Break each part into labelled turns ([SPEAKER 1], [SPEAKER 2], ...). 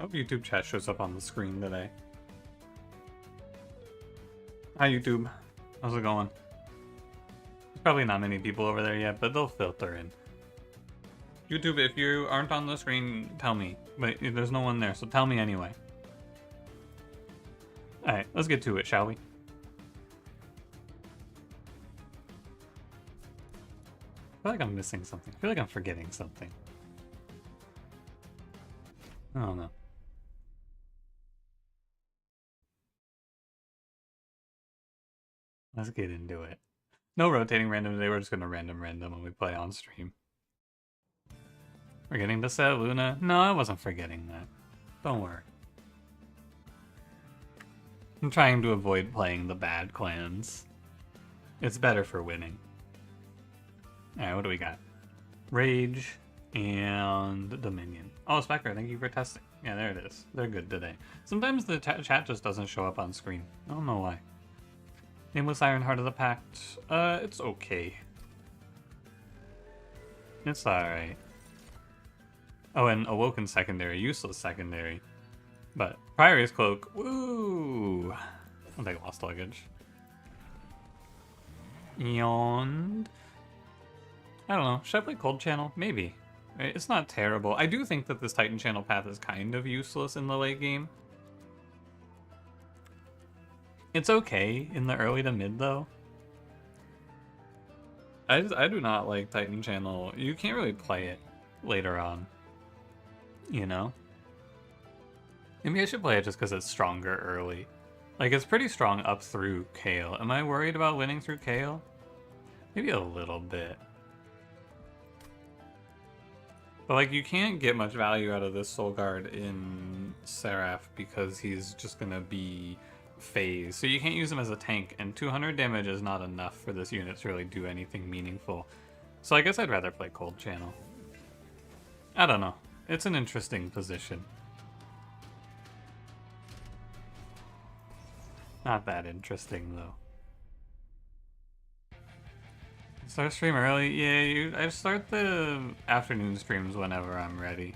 [SPEAKER 1] I hope YouTube chat shows up on the screen today. Hi YouTube, how's it going? There's probably not many people over there yet, but they'll filter in. YouTube, if you aren't on the screen, tell me. But there's no one there, so tell me anyway. Alright, let's get to it, shall we? I feel like I'm missing something. I feel like I'm forgetting something. I don't know. Let's get into it. No rotating random today, we're just gonna random when we play on stream. Forgetting to set Luna? No, I wasn't forgetting that. Don't worry. I'm trying to avoid playing the bad clans. It's better for winning. Alright, what do we got? Rage and Dominion. Oh, Spectre, thank you for testing. Yeah, there it is. They're good today. Sometimes the chat just doesn't show up on screen. I don't know why. Nameless Iron Heart of the Pact. It's okay. It's alright. Oh, and Awoken secondary. Useless secondary. But Priority's Cloak. Woo! I'll take Lost Luggage. And I don't know. Should I play Cold Channel? Maybe. It's not terrible. I do think that this Titan Channel path is kind of useless in the late game. It's okay in the early to mid, though. I do not like Titan Channel. You can't really play it later on. You know? Maybe I should play it just because it's stronger early. Like, it's pretty strong up through Kale. Am I worried about winning through Kale? Maybe a little bit. But, like, you can't get much value out of this Soul Guard in Seraph because he's just gonna be phase. So you can't use him as a tank, and 200 damage is not enough for this unit to really do anything meaningful. So I guess I'd rather play Cold Channel. I don't know. It's an interesting position. Not that interesting, though. Start stream early? Yeah, I start the afternoon streams whenever I'm ready.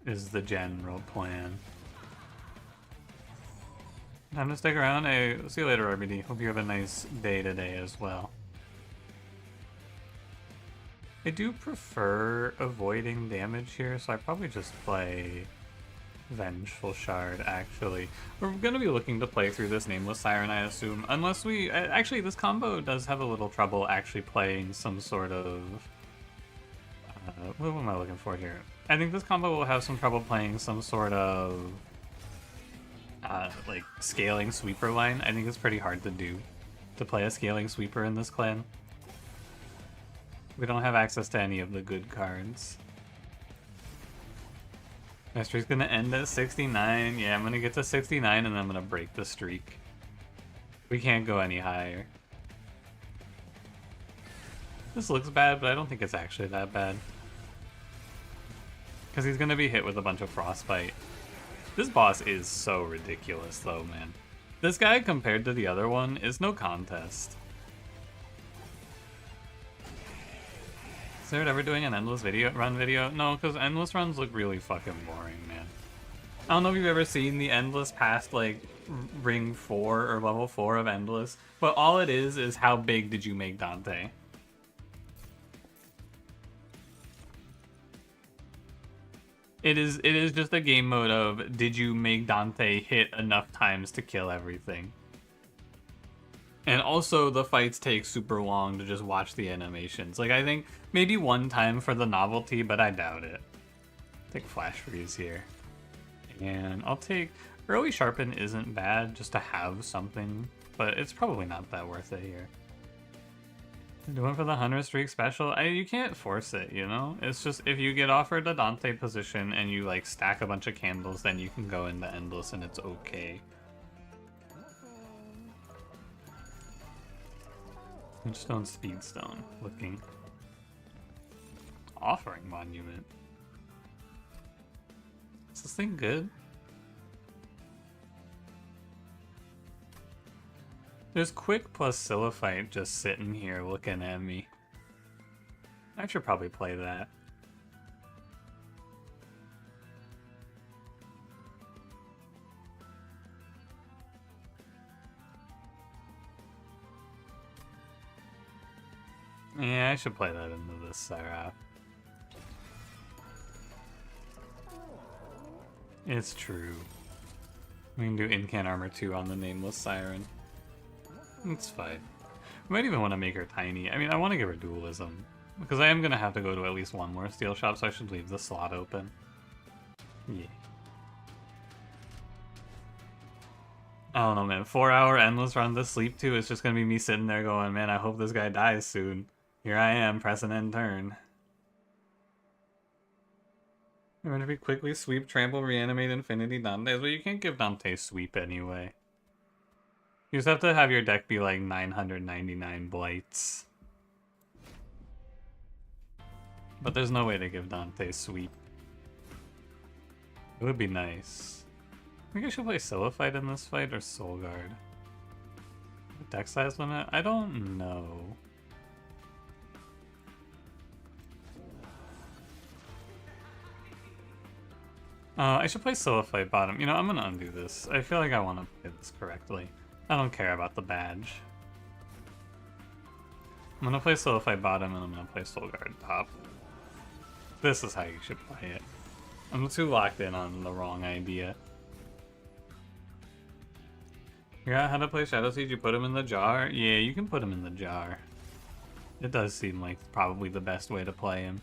[SPEAKER 1] Is the general plan. Time to stick around. Hey, see you later, RBD. Hope you have a nice day today as well. I do prefer avoiding damage here, so I probably just play Vengeful Shard, actually. We're gonna be looking to play through this Nameless Siren, I assume. Unless we... Actually, this combo does have a little trouble actually playing some sort of... what am I looking for here? I think this combo will have some trouble playing some sort of... like, scaling sweeper line. I think it's pretty hard to do. To play a scaling sweeper in this clan. We don't have access to any of the good cards. My streak's gonna end at 69. Yeah, I'm gonna get to 69 and then I'm gonna break the streak. We can't go any higher. This looks bad, but I don't think it's actually that bad. Because he's gonna be hit with a bunch of Frostbite. This boss is so ridiculous though, man. This guy compared to the other one is no contest. Is there ever doing an endless run video? No, because endless runs look really fucking boring, man. I don't know if you've ever seen the endless past, like, ring 4 or level 4 of endless, but all it is how big did you make Dante? It is just a game mode of, did you make Dante hit enough times to kill everything? And also, the fights take super long to just watch the animations. Like, I think maybe one time for the novelty, but I doubt it. Take Flash Freeze here. And I'll take... Early Sharpen isn't bad, just to have something, but it's probably not that worth it here. Doing for the 100 streak special? You can't force it, you know? It's just, if you get offered a Dante position and you, like, stack a bunch of candles, then you can go into Endless and it's okay. Windstone, Speedstone, looking. Offering Monument. Is this thing good? There's Quick plus Silliphite just sitting here looking at me. I should probably play that. Yeah, I should play that into this Seraph. It's true. We can do Incan Armor 2 on the Nameless Siren. It's fine. We might even want to make her tiny. I mean, I want to give her dualism. Because I am going to have to go to at least one more steel shop, so I should leave the slot open. Yeah. I don't know, man. 4-hour endless run to sleep to. It's just going to be me sitting there going, man, I hope this guy dies soon. Here I am, pressing end turn. I'm going to be quickly sweep, trample, reanimate, infinity, Dante's. Well, you can't give Dante sweep anyway. You just have to have your deck be like 999 blights. But there's no way to give Dante sweep. It would be nice. I think I should play Siliphite in this fight or Soul Guard. Deck size limit? I don't know. I should play Siliphite bottom. You know, I'm gonna undo this. I feel like I want to play this correctly. I don't care about the badge. I'm gonna play Siliphite bottom and I'm gonna play Soul Guard top. This is how you should play it. I'm too locked in on the wrong idea. Figure out how to play Shadow Siege, you put him in the jar? Yeah, you can put him in the jar. It does seem like probably the best way to play him.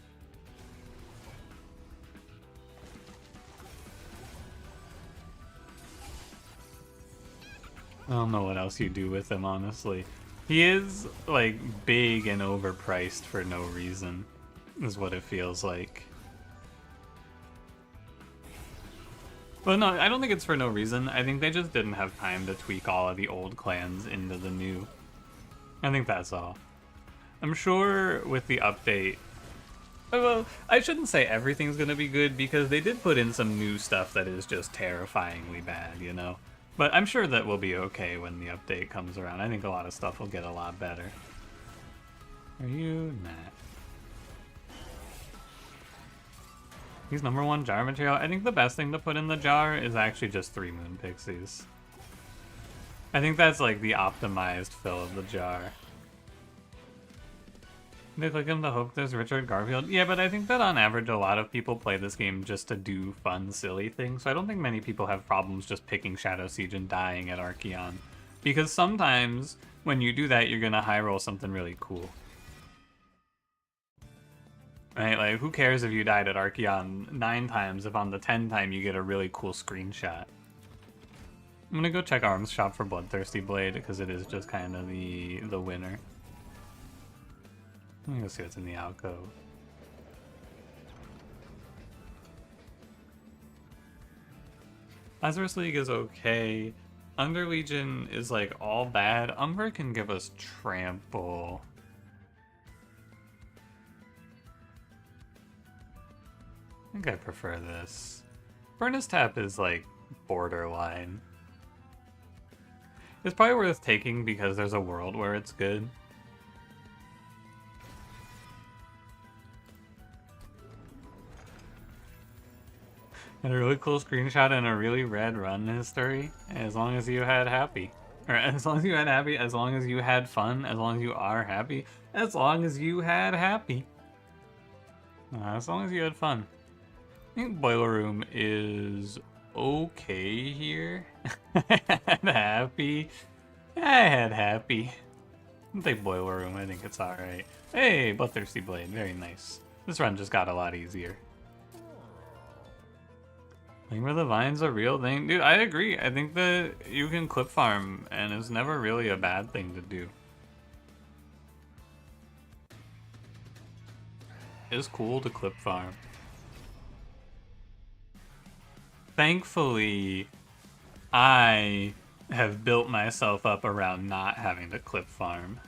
[SPEAKER 1] I don't know what else you do with him, honestly. He is, like, big and overpriced for no reason, is what it feels like. Well, no, I don't think it's for no reason. I think they just didn't have time to tweak all of the old clans into the new. I think that's all. I'm sure with the update... Well, I shouldn't say everything's gonna be good, because they did put in some new stuff that is just terrifyingly bad, you know? But I'm sure that we'll be okay when the update comes around. I think a lot of stuff will get a lot better. Are you? Nah. He's #1 jar material. I think the best thing to put in the jar is actually just 3 Moon Pixies. I think that's like the optimized fill of the jar. They click him to hope there's Richard Garfield. Yeah, but I think that on average a lot of people play this game just to do fun, silly things. So I don't think many people have problems just picking Shadow Siege and dying at Archon. Because sometimes when you do that, you're going to high roll something really cool. Right? Like, who cares if you died at Archon 9 times if on the 10th time you get a really cool screenshot? I'm going to go check Arms Shop for Bloodthirsty Blade because it is just kind of the winner. Let me go see what's in the alcove. Lazarus League is okay. Under Legion is like all bad. Umber can give us trample. I think I prefer this. Furnace Tap is like borderline. It's probably worth taking because there's a world where it's good. And a really cool screenshot and a really red run history. As long as you had happy. Or as long as you had happy, as long as you had fun, as long as you are happy, as long as you had happy. As long as you had fun. I think Boiler Room is okay here. I had happy. I had happy. I'll take Boiler Room, I think it's alright. Hey, Bloodthirsty Blade, very nice. This run just got a lot easier. Where the Vine's a real thing? Dude, I agree. I think that you can clip farm, and it's never really a bad thing to do. It's cool to clip farm. Thankfully, I have built myself up around not having to clip farm.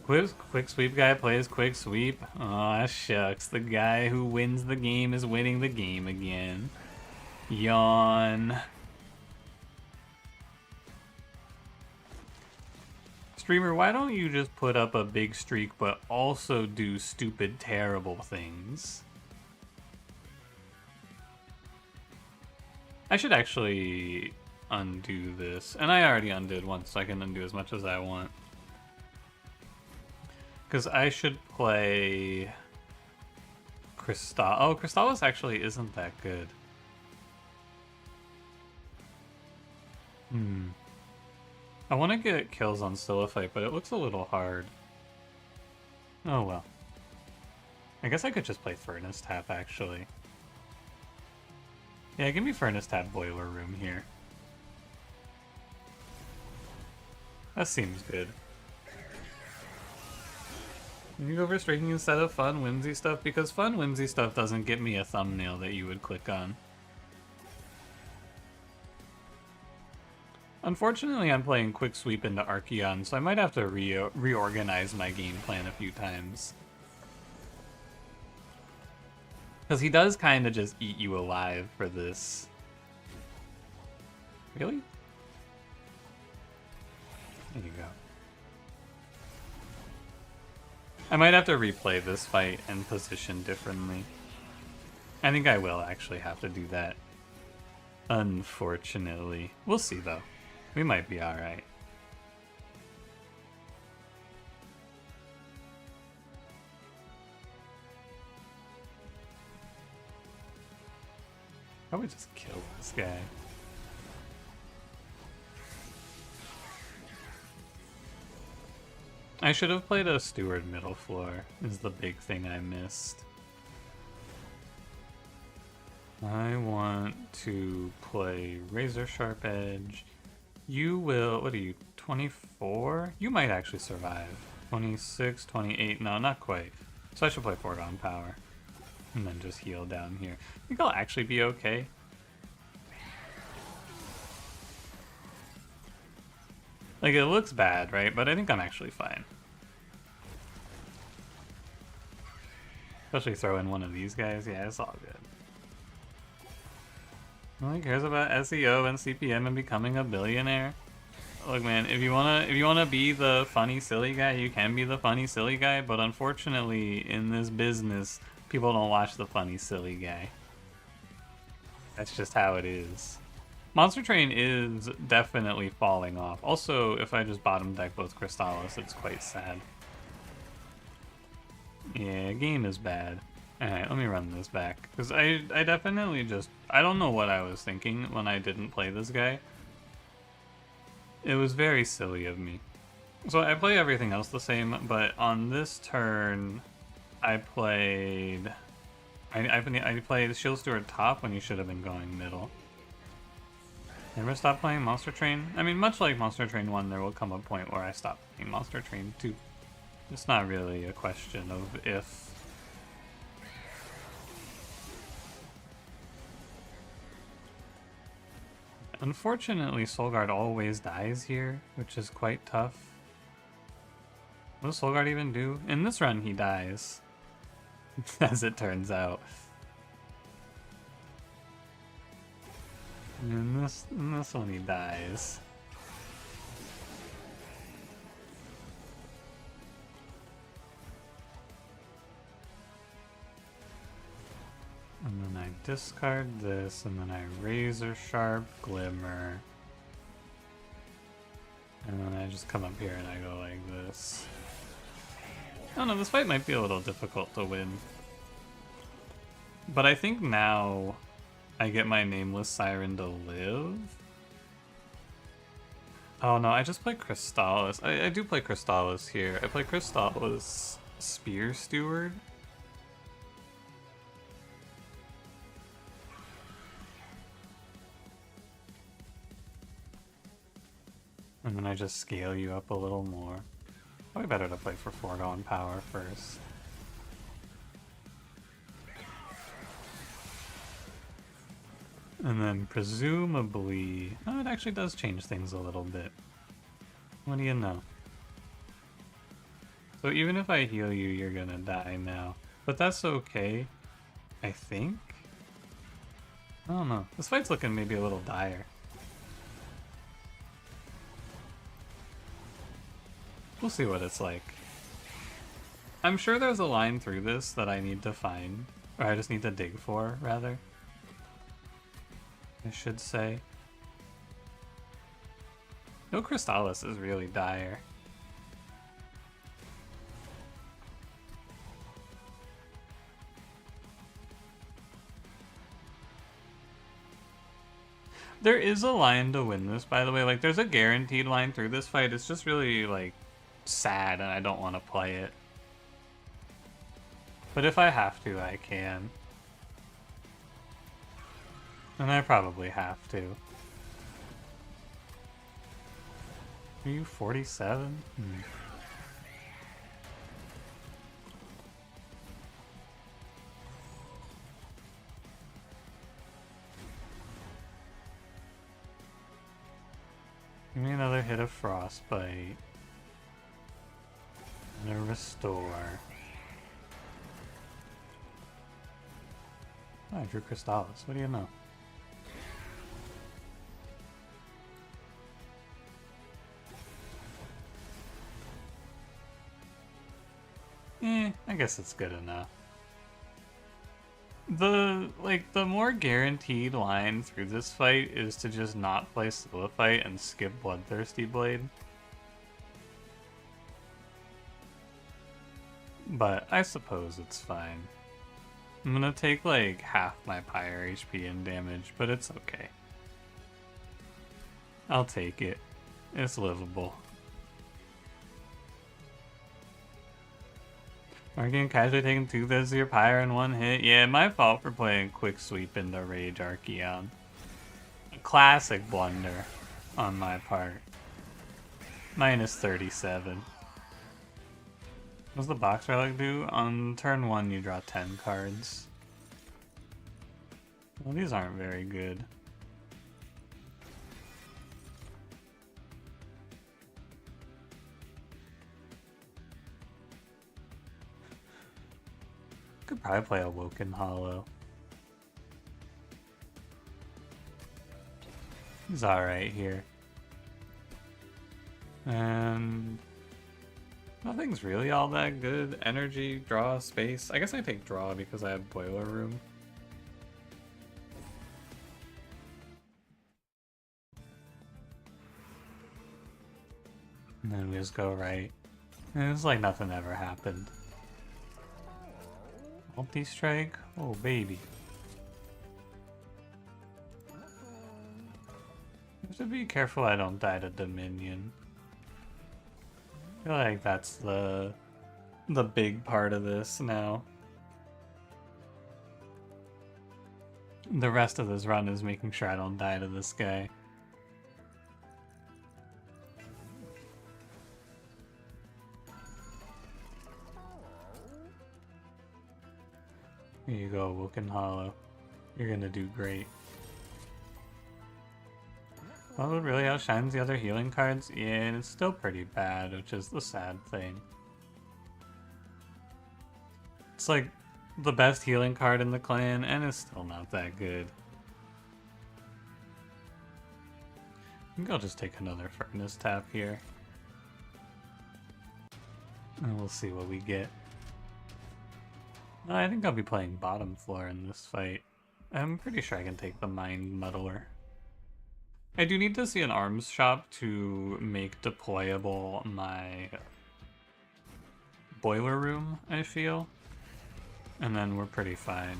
[SPEAKER 1] Quick sweep guy plays quick sweep. Aw, shucks. The guy who wins the game is winning the game again. Yawn. Streamer, why don't you just put up a big streak but also do stupid, terrible things? I should actually undo this. And I already undid once, so I can undo as much as I want. Because I should play Crystal. Oh, Crystallis actually isn't that good. I want to get kills on Stillifite, but it looks a little hard. Oh well. I guess I could just play Furnace Tap, actually. Yeah, give me Furnace Tap Boiler Room here. That seems good. You go for streaking instead of fun, whimsy stuff, because fun, whimsy stuff doesn't get me a thumbnail that you would click on. Unfortunately, I'm playing Quick Sweep into Archon, so I might have to reorganize my game plan a few times. Because he does kind of just eat you alive for this. Really? There you go. I might have to replay this fight and position differently. I think I will actually have to do that. Unfortunately. We'll see though. We might be alright. Probably just kill this guy. I should have played a Steward middle floor, is the big thing I missed. I want to play Razor Sharp Edge. You will, what are you, 24? You might actually survive. 26, 28, no, not quite. So I should play Foregone Power. And then just heal down here. I think I'll actually be okay. Like, it looks bad, right? But I think I'm actually fine. Especially throw in one of these guys. Yeah, it's all good. No one cares about SEO and CPM and becoming a billionaire. Look, man, if you wanna be the funny silly guy, you can be the funny silly guy. But unfortunately, in this business, people don't watch the funny silly guy. That's just how it is. Monster Train is definitely falling off. Also, if I just bottom deck both Crystallis, it's quite sad. Yeah, game is bad. Alright, let me run this back. Because I definitely just... I don't know what I was thinking when I didn't play this guy. It was very silly of me. So I play everything else the same, but on this turn, I played... I played Shield Steward top when you should have been going middle. Never stop playing Monster Train? I mean, much like Monster Train 1, there will come a point where I stop playing Monster Train 2. It's not really a question of if. Unfortunately, Soulguard always dies here, which is quite tough. What does Soulguard even do? In this run, he dies. As it turns out. In this one, he dies. And then I discard this, and then I Razor Sharp Glimmer. And then I just come up here and I go like this. I don't know, this fight might be a little difficult to win. But I think now I get my Nameless Siren to live. Oh no, I just play Crystallis. I do play Crystallis here. I play Crystallis Spear Steward. And then I just scale you up a little more. Probably better to play for Foregone Power first. And then presumably... Oh, it actually does change things a little bit. What do you know? So even if I heal you, you're gonna die now. But that's okay, I think? I don't know. This fight's looking maybe a little dire. We'll see what it's like. I'm sure there's a line through this that I need to find. Or I just need to dig for, rather. I should say. No, Crystallis is really dire. There is a line to win this, by the way. Like, there's a guaranteed line through this fight. It's just really, like, sad, and I don't want to play it. But if I have to, I can. And I probably have to. Are you 47? Give me another hit of Frostbite. And a Restore. Oh, I drew Crystallis. What do you know? I guess it's good enough. The more guaranteed line through this fight is to just not play Siliphyte and skip Bloodthirsty Blade. But I suppose it's fine. I'm gonna take like half my Pyre HP in damage, but it's okay. I'll take it. It's livable. Archon casually taking 2 fifths of your Pyre in 1 hit. Yeah, my fault for playing Quick Sweep into Rage Archeon. A classic blunder on my part. Minus 37. What does the box relic do? On turn 1 you draw 10 cards. Well, these aren't very good. Could probably play Awoken Hollow. He's alright here. And nothing's really all that good. Energy, draw, space. I guess I take draw because I have Boiler Room. And then we just go right. And it's like nothing ever happened. Multi-strike? Oh, baby. I have to be careful I don't die to Dominion. I feel like that's the big part of this now. The rest of this run is making sure I don't die to this guy. Here you go, Awoken Hollow. You're gonna do great. Well, it really outshines the other healing cards? Yeah, and it's still pretty bad, which is the sad thing. It's like the best healing card in the clan, and it's still not that good. I think I'll just take another Furnace Tap here. And we'll see what we get. I think I'll be playing bottom floor in this fight. I'm pretty sure I can take the Mind Muddler. I do need to see an arms shop to make deployable my Boiler Room, I feel. And then we're pretty fine.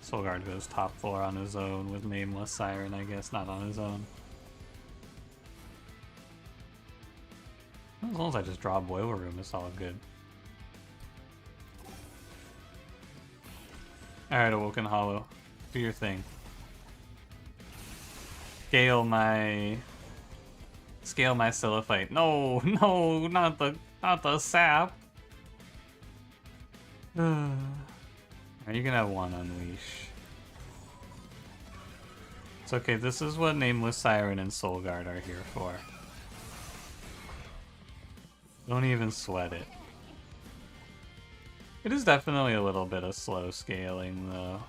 [SPEAKER 1] Soulguard goes top floor on his own with Nameless Siren, I guess, not on his own. As long as I just draw Boiler Room, it's all good. Alright, Awoken Hollow. Do your thing. Scale my Siliphyte. No, no, not the sap. Are you gonna have one Unleash? It's okay, this is what Nameless Siren and Soulguard are here for. Don't even sweat it. It is definitely a little bit of slow scaling, though.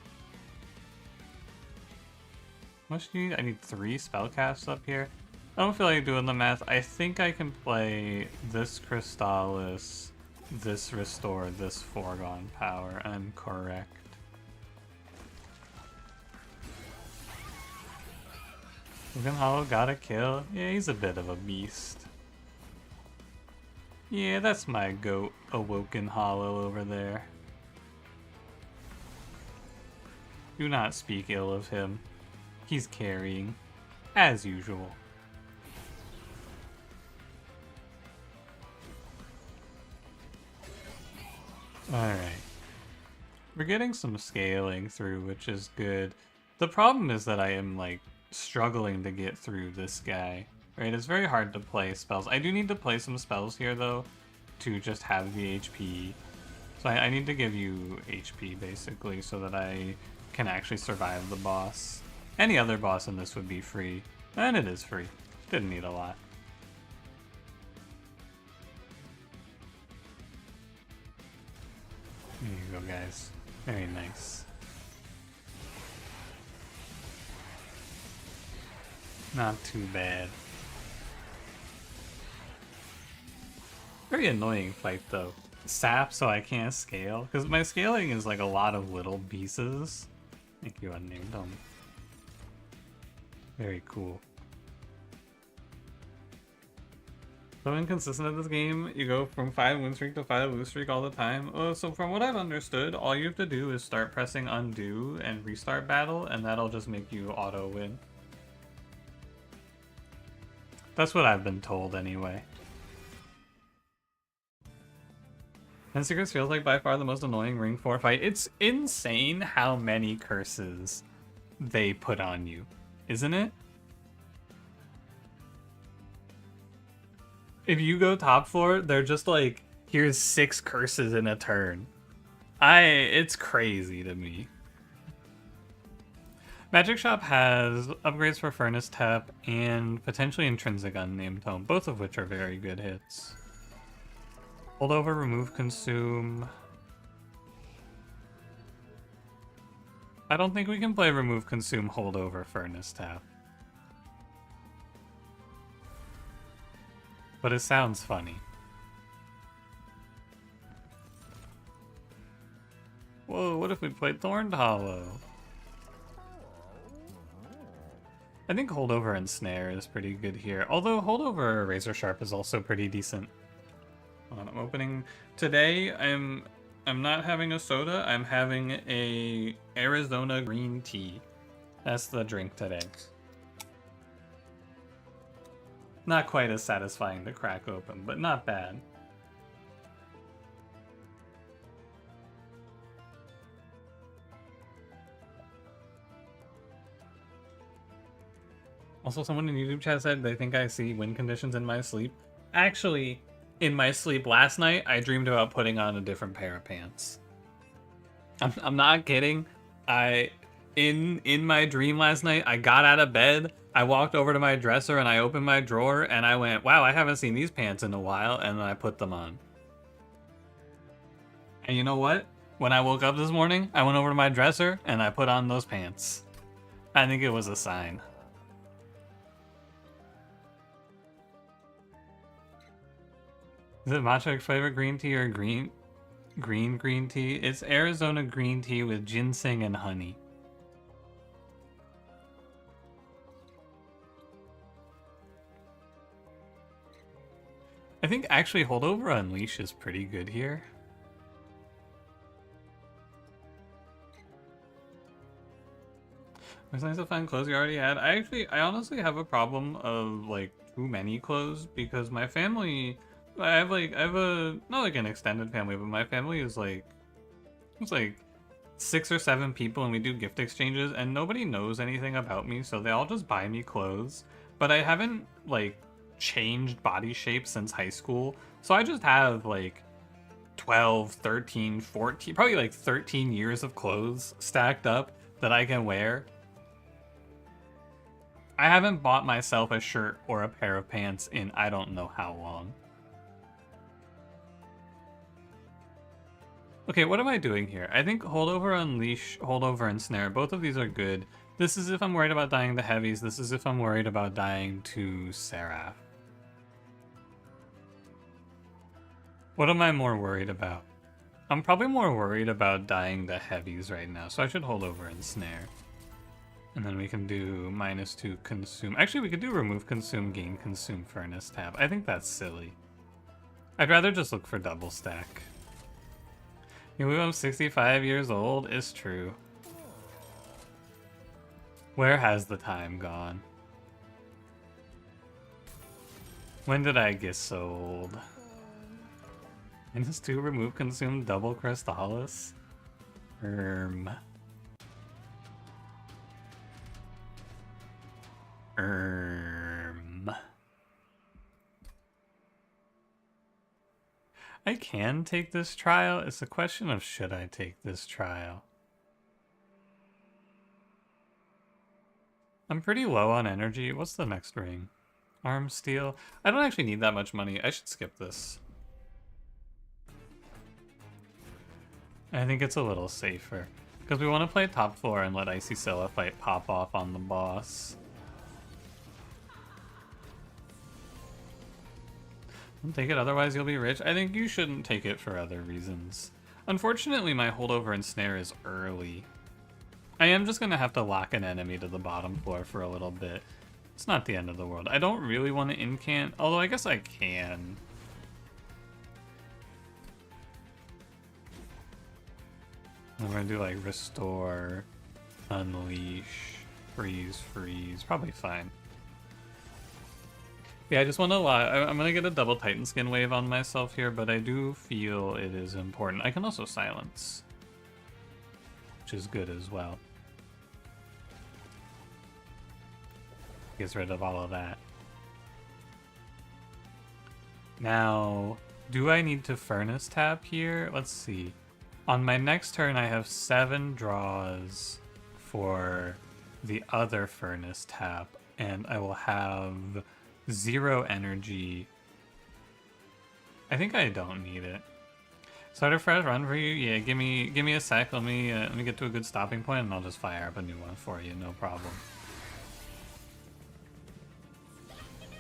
[SPEAKER 1] How much do you need? I need 3 spellcasts up here. I don't feel like doing the math. I think I can play this Crystallis, this Restore, this Foregone Power. I'm correct. Awoken Hollow got a kill. Yeah, he's a bit of a beast. Yeah, that's my goat, Awoken Hollow over there. Do not speak ill of him. He's carrying, as usual. Alright. We're getting some scaling through, which is good. The problem is that I am, like, struggling to get through this guy. Right? It's very hard to play spells. I do need to play some spells here, though, to just have the HP. So I need to give you HP, basically, so that I can actually survive the boss. Any other boss in this would be free. And it is free. Didn't need a lot. There you go, guys. Very nice. Not too bad. Very annoying fight, though. Sap so I can't scale, because my scaling is like a lot of little pieces. Thank you, unnamed them. Very cool. So inconsistent at this game, you go from 5 win streak to 5 lose streak all the time. So from what I've understood, all you have to do is start pressing undo and restart battle, and that'll just make you auto win. That's what I've been told anyway. And Secrets feels like by far the most annoying Ring 4 fight. It's insane how many curses they put on you, isn't it? If you go top floor, they're just like, here's 6 curses in a turn. It's crazy to me. Magic Shop has upgrades for Furnace Tap and potentially Intrinsic Unnamed Tome, both of which are very good hits. Holdover, remove, consume. I don't think we can play remove, consume, holdover, Furnace Tap. But it sounds funny. Whoa, what if we played Thorned Hollow? I think holdover and snare is pretty good here. Although holdover Razor Sharp is also pretty decent. Hold on, I'm opening today. I'm not having a soda. I'm having a Arizona green tea. That's the drink today. Not quite as satisfying to crack open, but not bad. Also, someone in YouTube chat said they think I see win conditions in my sleep. Actually, in my sleep last night, I dreamed about putting on a different pair of pants. I'm not kidding. In my dream last night, I got out of bed, I walked over to my dresser and I opened my drawer and I went, wow, I haven't seen these pants in a while, and then I put them on. And you know what? When I woke up this morning, I went over to my dresser and I put on those pants. I think it was a sign. Is it Macho's favorite green tea or green tea? It's Arizona green tea with ginseng and honey. I think actually holdover Unleash is pretty good here. It's nice to find clothes you already had. I honestly have a problem of like too many clothes because my family, I have a, not like an extended family, but my family is like, it's like 6 or 7 people and we do gift exchanges and nobody knows anything about me, so they all just buy me clothes. But I haven't like changed body shape since high school, so I just have like 12, 13, 14, probably like 13 years of clothes stacked up that I can wear. I haven't bought myself a shirt or a pair of pants in I don't know how long. Okay, what am I doing here? I think holdover, unleash, holdover, and snare. Both of these are good. This is if I'm worried about dying to heavies. This is if I'm worried about dying to Seraph. What am I more worried about? I'm probably more worried about dying to heavies right now, so I should hold over and snare. And then we can do -2 consume. Actually, we could do remove consume, gain consume, furnace tab. I think that's silly. I'd rather just look for double stack. You believe I'm 65 years old? It's true. Where has the time gone? When did I get sold? -2 remove consume double Crystallis? Erm. I can take this trial. It's a question of should I take this trial. I'm pretty low on energy. What's the next ring? Arm steel. I don't actually need that much money. I should skip this. I think it's a little safer. Because we want to play top floor and let Icy Scylla fight pop off on the boss. Don't take it, otherwise you'll be rich. I think you shouldn't take it for other reasons. Unfortunately, my holdover and snare is early. I am just going to have to lock an enemy to the bottom floor for a little bit. It's not the end of the world. I don't really want to incant, although I guess I can. I'm going to do like restore, unleash, freeze, freeze. Probably fine. Yeah, I just want to lie. I'm going to get a double Titan Skin wave on myself here, but I do feel it is important. I can also silence, which is good as well. Gets rid of all of that. Now, do I need to Furnace Tap here? Let's see. On my next turn, I have 7 draws for the other Furnace Tap, and I will have 0 energy. I think I don't need it. Start a fresh run for you? Yeah, give me a sec. Let me get to a good stopping point, and I'll just fire up a new one for you. No problem.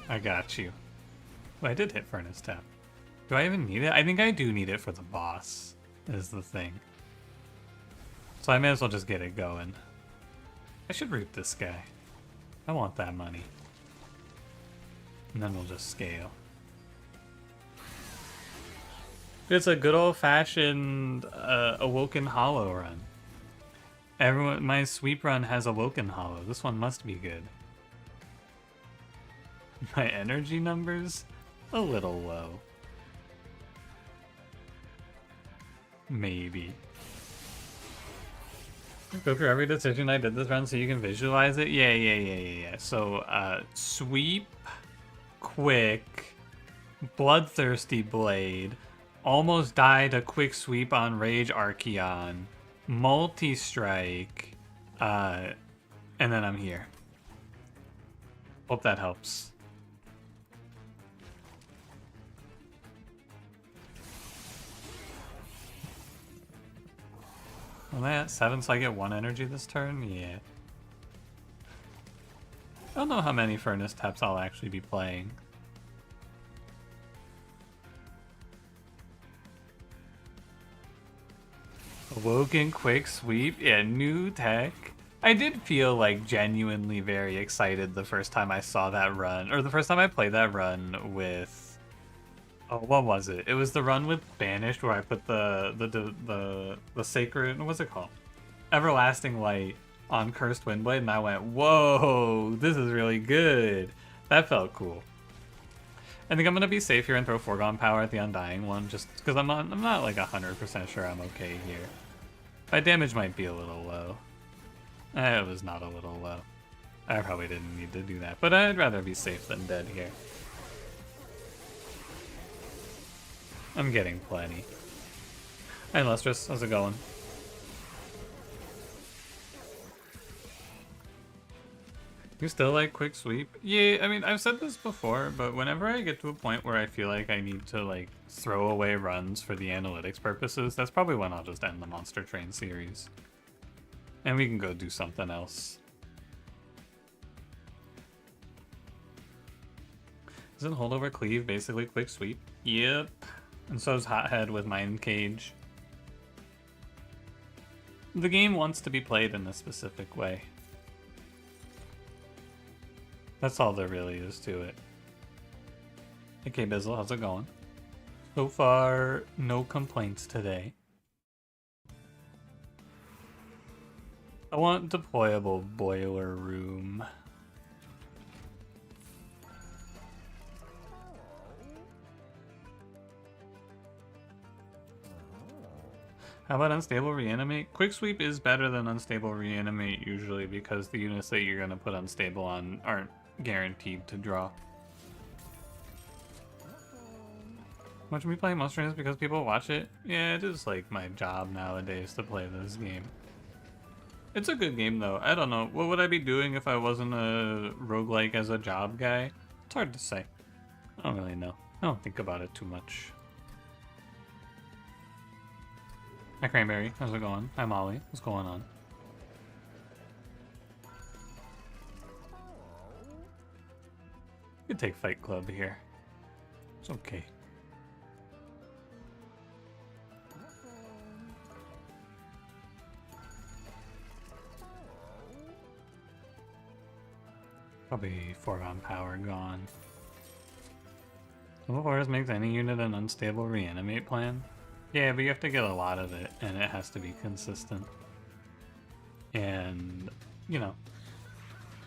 [SPEAKER 1] I got you. Oh, I did hit Furnace Tap. Do I even need it? I think I do need it for the boss, is the thing. So I may as well just get it going. I should root this guy. I want that money. And then we'll just scale. It's a good old-fashioned Awoken Hollow run. Everyone, my sweep run has Awoken Hollow. This one must be good. My energy numbers? A little low. Maybe. Go through every decision I did this run so you can visualize it? Yeah. So, sweep, quick, bloodthirsty blade, almost died a quick sweep on Rage Archon, multi-strike, and then I'm here. Hope that helps. Am I at 7 so I get 1 energy this turn? Yeah. I don't know how many Furnace Taps I'll actually be playing. Awoken Quick Sweep? Yeah, new tech. I did feel like genuinely very excited the first time I saw that run, or the first time I played that run with... Oh, what was it? It was the run with Banished where I put the sacred, what's it called? Everlasting Light on Cursed Windblade, and I went, whoa, this is really good. That felt cool. I think I'm gonna be safe here and throw Foregone Power at the Undying one, just because I'm not like 100% sure I'm okay here. My damage might be a little low. It was not a little low. I probably didn't need to do that, but I'd rather be safe than dead here. I'm getting plenty. Hi, Lustrous. How's it going? You still like quick sweep? Yeah, I mean, I've said this before, but whenever I get to a point where I feel like I need to, like, throw away runs for the analytics purposes, that's probably when I'll just end the Monster Train series. And we can go do something else. Isn't Holdover Cleave basically quick sweep? Yep. And so is Hothead with Mind Cage. The game wants to be played in a specific way. That's all there really is to it. Okay, Bizzle, how's it going? So far, no complaints today. I want deployable boiler room. How about unstable reanimate? Quick sweep is better than unstable reanimate usually because the units that you're gonna put unstable on aren't guaranteed to draw. Watch me play Monster Hunter because people watch it? Yeah, it is like my job nowadays to play this game. It's a good game though. I don't know. What would I be doing if I wasn't a roguelike as a job guy? It's hard to say. I don't really know. I don't think about it too much. Hi Cranberry, how's it going? Hi Molly, what's going on? You could take Fight Club here. It's okay. Probably foregone power gone. Level 4 makes any unit an unstable reanimate plan. Yeah, but you have to get a lot of it, and it has to be consistent. And, you know,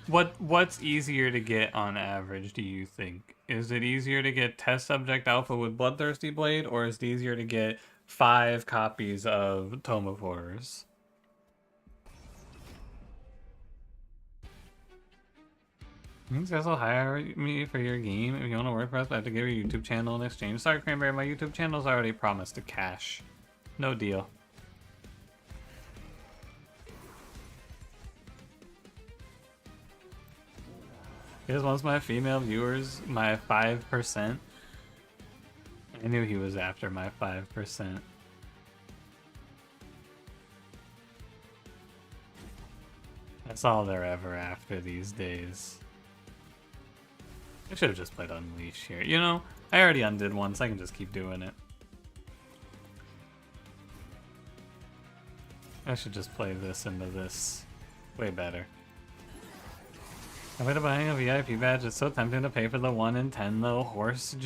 [SPEAKER 1] what's easier to get on average, do you think? Is it easier to get Test Subject Alpha with Bloodthirsty Blade, or is it easier to get 5 copies of Tome of Horrors? You guys will hire me for your game if you want to work for us, but I have to give you a YouTube channel in exchange. Sorry, Cranberry, my YouTube channel's already promised to cash. No deal. He just wants my female viewers, my 5%. I knew he was after my 5%. That's all they're ever after these days. I should have just played Unleash here. You know, I already undid once. I can just keep doing it. I should just play this into this. Way better. I'm gonna buy a VIP badge. It's so tempting to pay for the 1 in 10 though. Horse.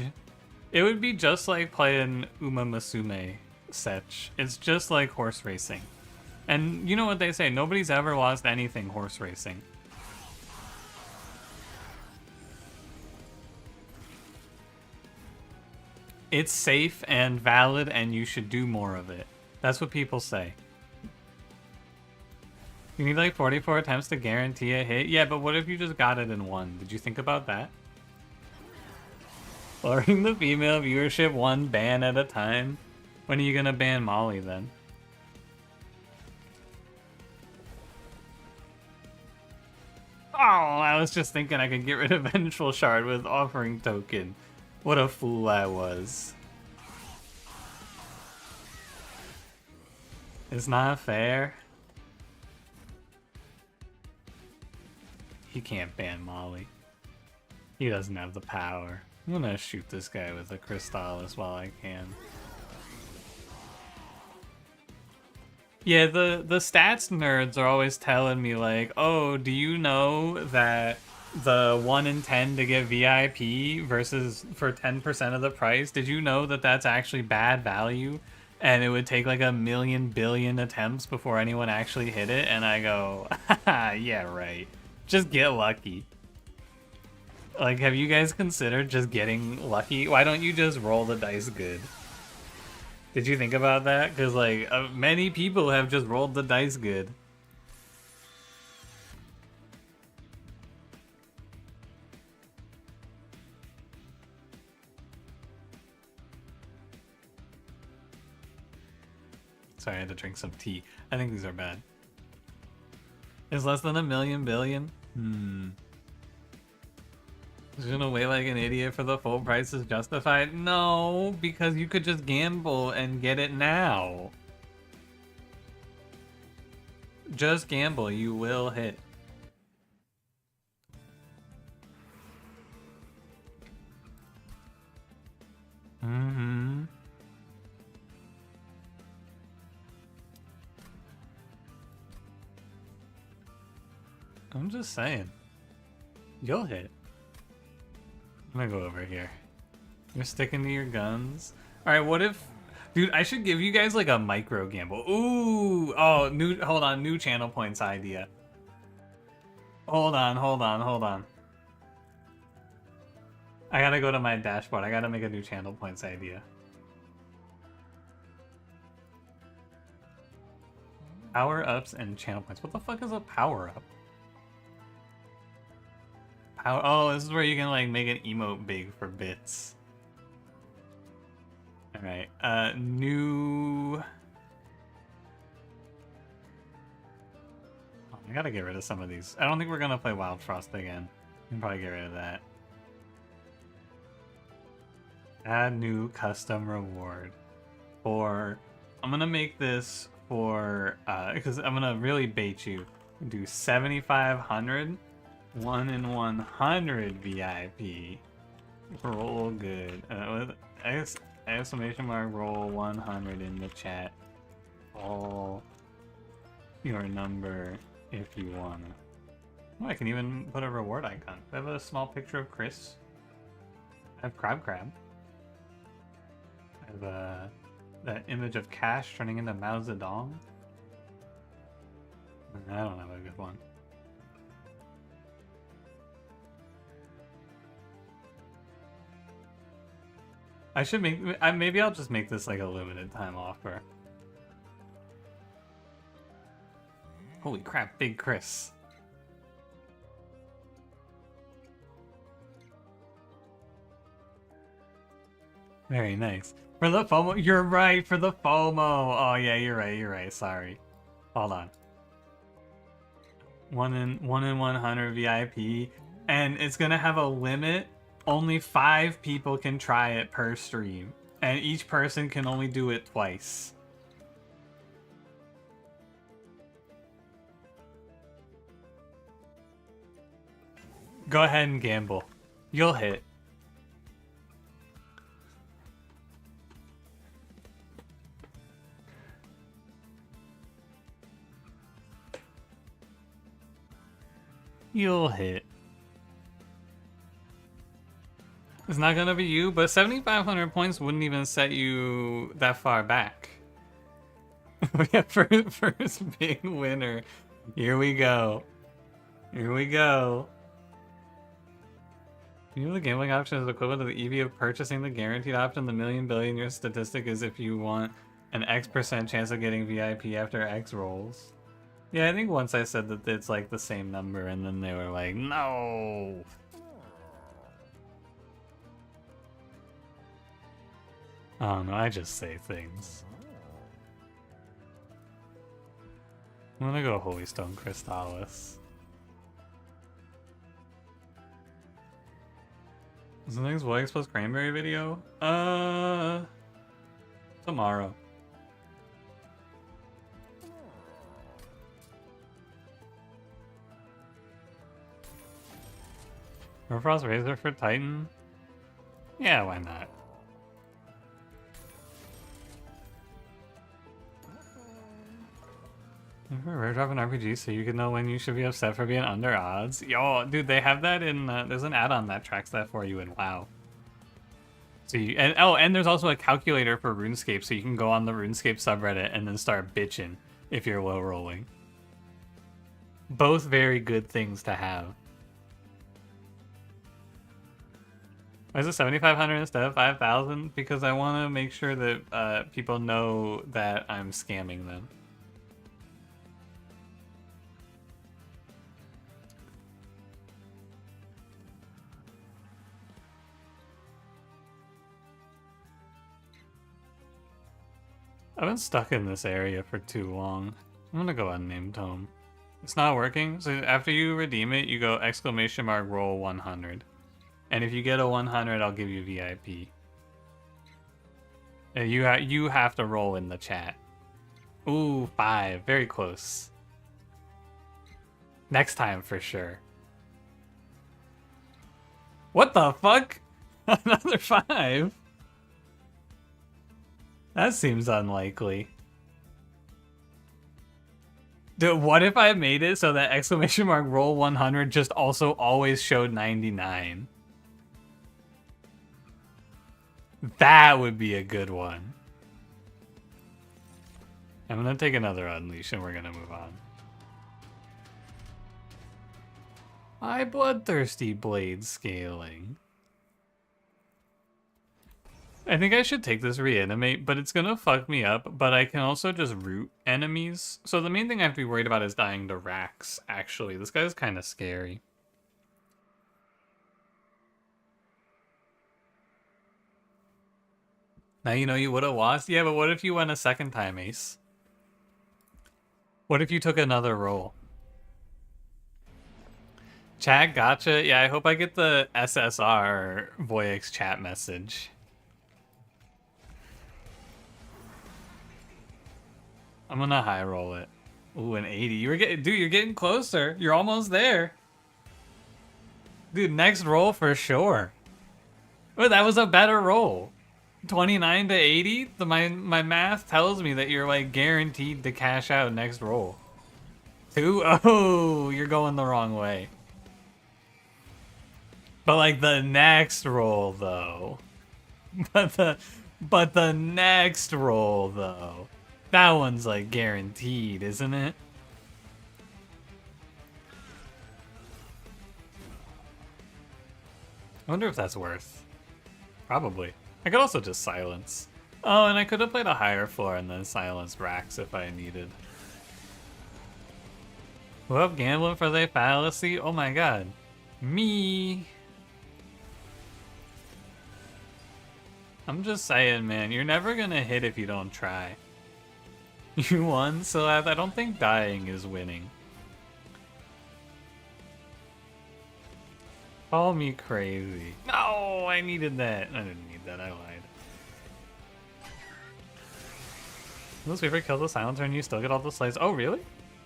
[SPEAKER 1] It would be just like playing Uma Musume Setch. It's just like horse racing. And you know what they say, nobody's ever lost anything horse racing. It's safe and valid and you should do more of it. That's what people say. You need like 44 attempts to guarantee a hit? Yeah, but what if you just got it in one? Did you think about that? Lowering the female viewership 1 ban at a time? When are you gonna ban Molly then? Oh, I was just thinking I could get rid of Vengeful Shard with Offering Token. What a fool I was. It's not fair. He can't ban Molly. He doesn't have the power. I'm gonna shoot this guy with a Crystallis while I can. Yeah, the stats nerds are always telling me like, oh, do you know that the 1 in 10 to get VIP versus for 10% of the price, did you know that that's actually bad value? And it would take like 1,000,000 billion attempts before anyone actually hit it? And I go, haha, yeah, right. Just get lucky. Like, have you guys considered just getting lucky? Why don't you just roll the dice good? Did you think about that? Because, like, many people have just rolled the dice good. Sorry, I had to drink some tea. I think these are bad. Is less than 1,000,000 billion? Just gonna wait like an idiot for the full price is justified? No, because you could just gamble and get it now. Just gamble, you will hit. Mm-hmm. I'm just saying. You'll hit. I'm gonna go over here. You're sticking to your guns. Alright, what if Dude, I should give you guys like a micro gamble. Ooh, oh, hold on, new channel points idea. Hold on. I gotta go to my dashboard. I gotta make a new channel points idea. Power-ups and channel points. What the fuck is a power-up? Oh, this is where you can like make an emote big for bits. Alright, new... Oh, I gotta get rid of some of these. I don't think we're gonna play Wild Frost again. We can probably get rid of that. Add new custom reward. I'm gonna make this for, because I'm gonna really bait you. Do 7,500, 1 in 100 VIP. Roll good. Exclamation mark roll 100 in the chat. All your number if you wanna. Oh, I can even put a reward icon. I have a small picture of Chris. I have Crab. I have that image of Cash turning into Mao Zedong. I don't have a good one. I should maybe I'll just make this like a limited time offer. Holy crap, Big Chris. Very nice. For the FOMO, you're right, for the FOMO. Oh yeah, you're right, sorry. Hold on. 1 in 100 VIP, and it's gonna have a limit. Only 5 people can try it per stream, and each person can only do it twice. Go ahead and gamble. You'll hit. You'll hit. It's not gonna be you, but 7,500 points wouldn't even set you that far back. We have first big winner. Here we go. Here we go. You know the gambling option is equivalent to the EV of purchasing the guaranteed option. The million billion your statistic is if you want an X% chance of getting VIP after X rolls. Yeah, I think once I said that it's like the same number, and then they were like, no. Oh no, I just say things. I'm gonna go Holy Stone Crystallis. Is the next White Exposed Cranberry video? Tomorrow. Frost Razor for Titan? Yeah, why not? Rare drop an RPG so you can know when you should be upset for being under odds. Yo, dude, they have that in, there's an add-on that tracks that for you in WoW. So and there's also a calculator for RuneScape, so you can go on the RuneScape subreddit and then start bitching if you're low rolling. Both very good things to have. Why is it 7,500 instead of 5,000? Because I want to make sure that people know that I'm scamming them. I've been stuck in this area for too long. I'm gonna go unnamed tome. It's not working, so after you redeem it, you go exclamation mark roll 100. And if you get a 100, I'll give you VIP. And you have to roll in the chat. Ooh, 5. Very close. Next time for sure. What the fuck? Another 5? That seems unlikely. Dude, what if I made it so that exclamation mark roll 100 just also always showed 99? That would be a good one. I'm gonna take another unleash and we're gonna move on. My bloodthirsty blade scaling. I think I should take this reanimate, but it's gonna fuck me up, but I can also just root enemies. So the main thing I have to be worried about is dying to Rax, actually. This guy's kind of scary. Now you know you would have lost? Yeah, but what if you went a second time, Ace? What if you took another roll? Chat, gotcha. Yeah, I hope I get the SSR Voyix chat message. I'm gonna high roll it. Ooh, an 80. You're getting closer. You're almost there. Dude, next roll for sure. Oh, that was a better roll. 29 to 80? My math tells me that you're like guaranteed to cash out next roll. 2? Oh, you're going the wrong way. But like the next roll though. But the next roll though. That one's like guaranteed, isn't it? I wonder if that's worth. Probably. I could also just silence. Oh, and I could have played a higher floor and then silenced Rax if I needed. Well, gambling for the fallacy? Oh my god. Me. I'm just saying, man, you're never gonna hit if you don't try. You won, so I don't think dying is winning. Call me crazy. No, I needed that. I didn't need that, I lied. Let's wait for kill the silencer and you still get all the slays. Oh, really?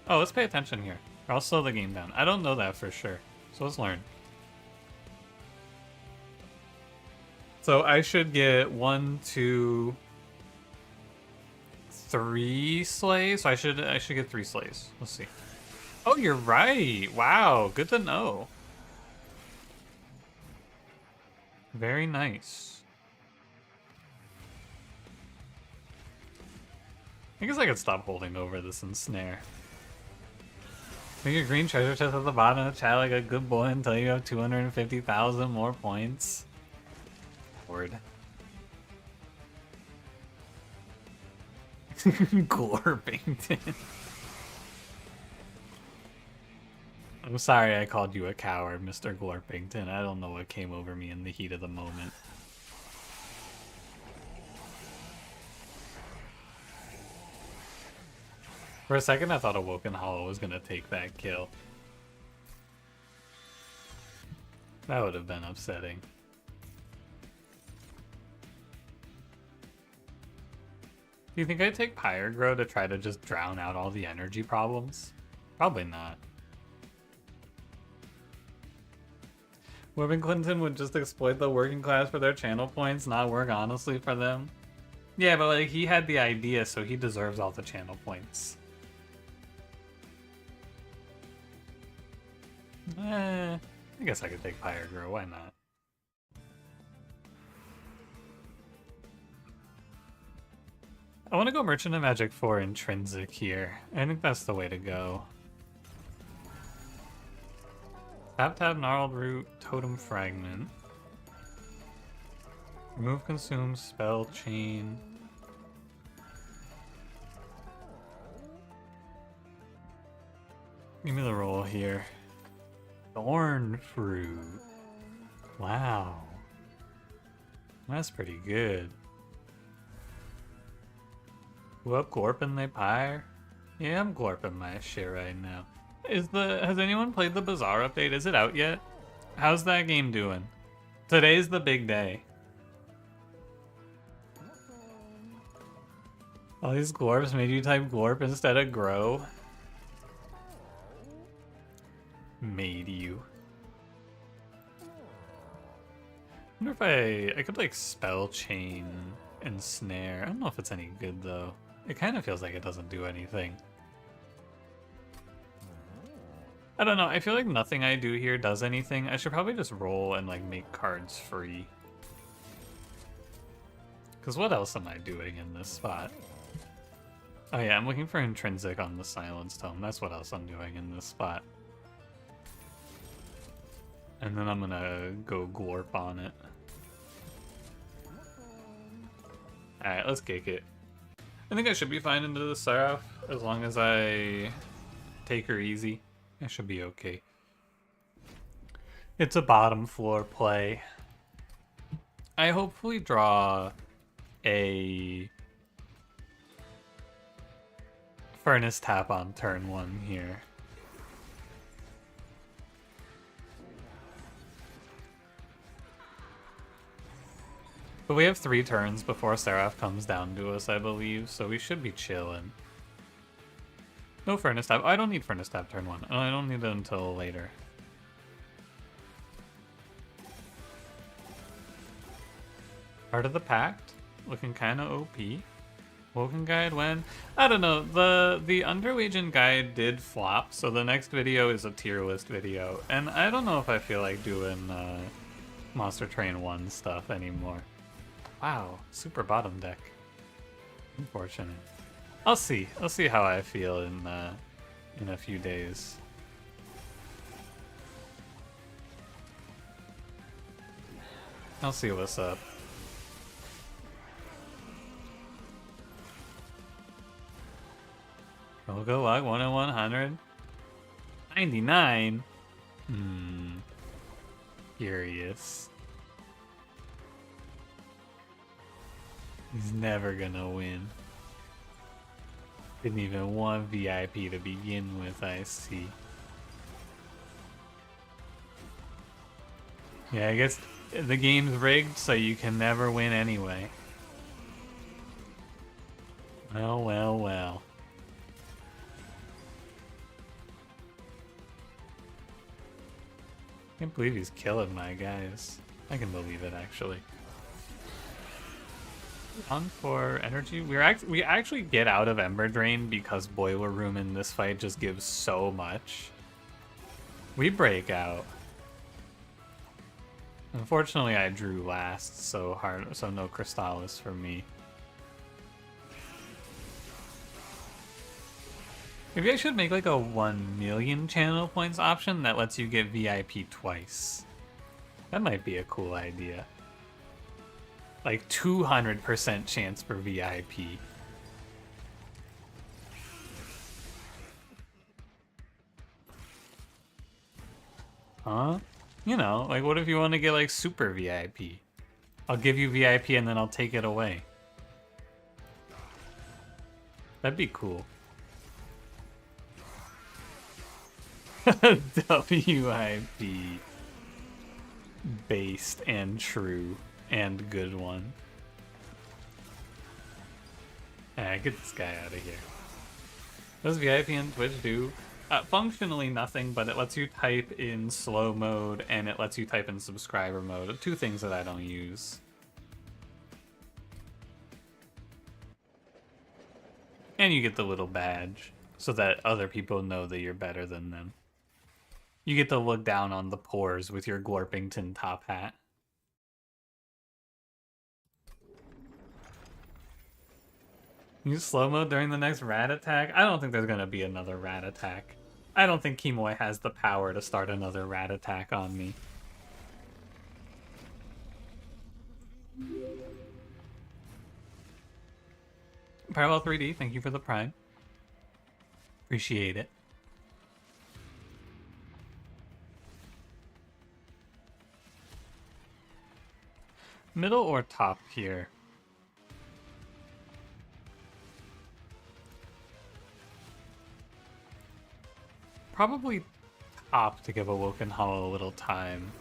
[SPEAKER 1] Oh, let's pay attention here. Or I'll slow the game down. I don't know that for sure. So let's learn. So I should get 1, 2, 3 slays. So I should get 3 slays. Let's see. Oh, you're right. Wow, good to know. Very nice. I guess I could stop holding over this ensnare. Make your green treasure chest at the bottom of the chat like a good boy until you have 250,000 more points. Lord. Glorpington. I'm sorry I called you a coward, Mr. Glorpington. I don't know what came over me in the heat of the moment. For a second, I thought Awoken Hollow was gonna take that kill. That would have been upsetting. Do you think I'd take Pyregrow to try to just drown out all the energy problems? Probably not. Wilburn Clinton would just exploit the working class for their channel points, not work honestly for them. Yeah, but like he had the idea, so he deserves all the channel points. I guess I could take Pyregrow, why not? I want to go Merchant of Magic 4 Intrinsic here. I think that's the way to go. Tap, Gnarled Root, Totem Fragment. Remove, consume, spell, chain. Give me the roll here. Thorn Fruit. Wow. That's pretty good. Who up, Glorping they pyre? Yeah, I'm Glorping my shit right now. Has anyone played the Bazaar update? Is it out yet? How's that game doing? Today's the big day. All these Glorps made you type Glorp instead of Grow. Made you. I wonder if I could like spell chain and snare. I don't know if it's any good though. It kind of feels like it doesn't do anything. I don't know, I feel like nothing I do here does anything. I should probably just roll and like make cards free. Because what else am I doing in this spot? Oh yeah, I'm looking for intrinsic on the silence tome. That's what else I'm doing in this spot. And then I'm gonna go glorp on it. Alright, let's kick it. I think I should be fine into the Seraph as long as I take her easy. I should be okay. It's a bottom floor play. I hopefully draw a Furnace Tap on turn 1 here. But we have 3 turns before Seraph comes down to us, I believe, so we should be chilling. No Furnace Tap. Oh, I don't need Furnace Tap turn 1. I don't need it until later. Part of the Pact, looking kind of OP. Woken Guide when? I don't know. The Underlegion guide did flop, so the next video is a tier list video. And I don't know if I feel like doing Monster Train 1 stuff anymore. Wow, super bottom deck. Unfortunate. I'll see. I'll see how I feel in a few days. I'll see what's up. Logo log 1 in 100. 99. Curious. He's never gonna win. Didn't even want VIP to begin with, I see. Yeah, I guess the game's rigged, so you can never win anyway. Well, well, well. I can't believe he's killing my guys. I can believe it, actually. On for energy. We actually get out of Ember Drain because Boiler Room in this fight just gives so much. We break out. Unfortunately, I drew last, so no Crystallis for me. Maybe I should make like a 1 million channel points option that lets you get VIP twice. That might be a cool idea. Like 200% chance for VIP. Huh? You know, like what if you want to get like super VIP? I'll give you VIP and then I'll take it away. That'd be cool. WIP. Based and true and good one. Alright, get this guy out of here. Does VIP and Twitch do? Functionally nothing, but it lets you type in slow mode and it lets you type in subscriber mode. 2 things that I don't use. And you get the little badge so that other people know that you're better than them. You get to look down on the pores with your Glorpington top hat. Use slow mode during the next rat attack? I don't think there's gonna be another rat attack. I don't think Kimoy has the power to start another rat attack on me. Parallel 3D, thank you for the prime. Appreciate it. Middle or top here? Probably top to give Awoken Hollow a little time.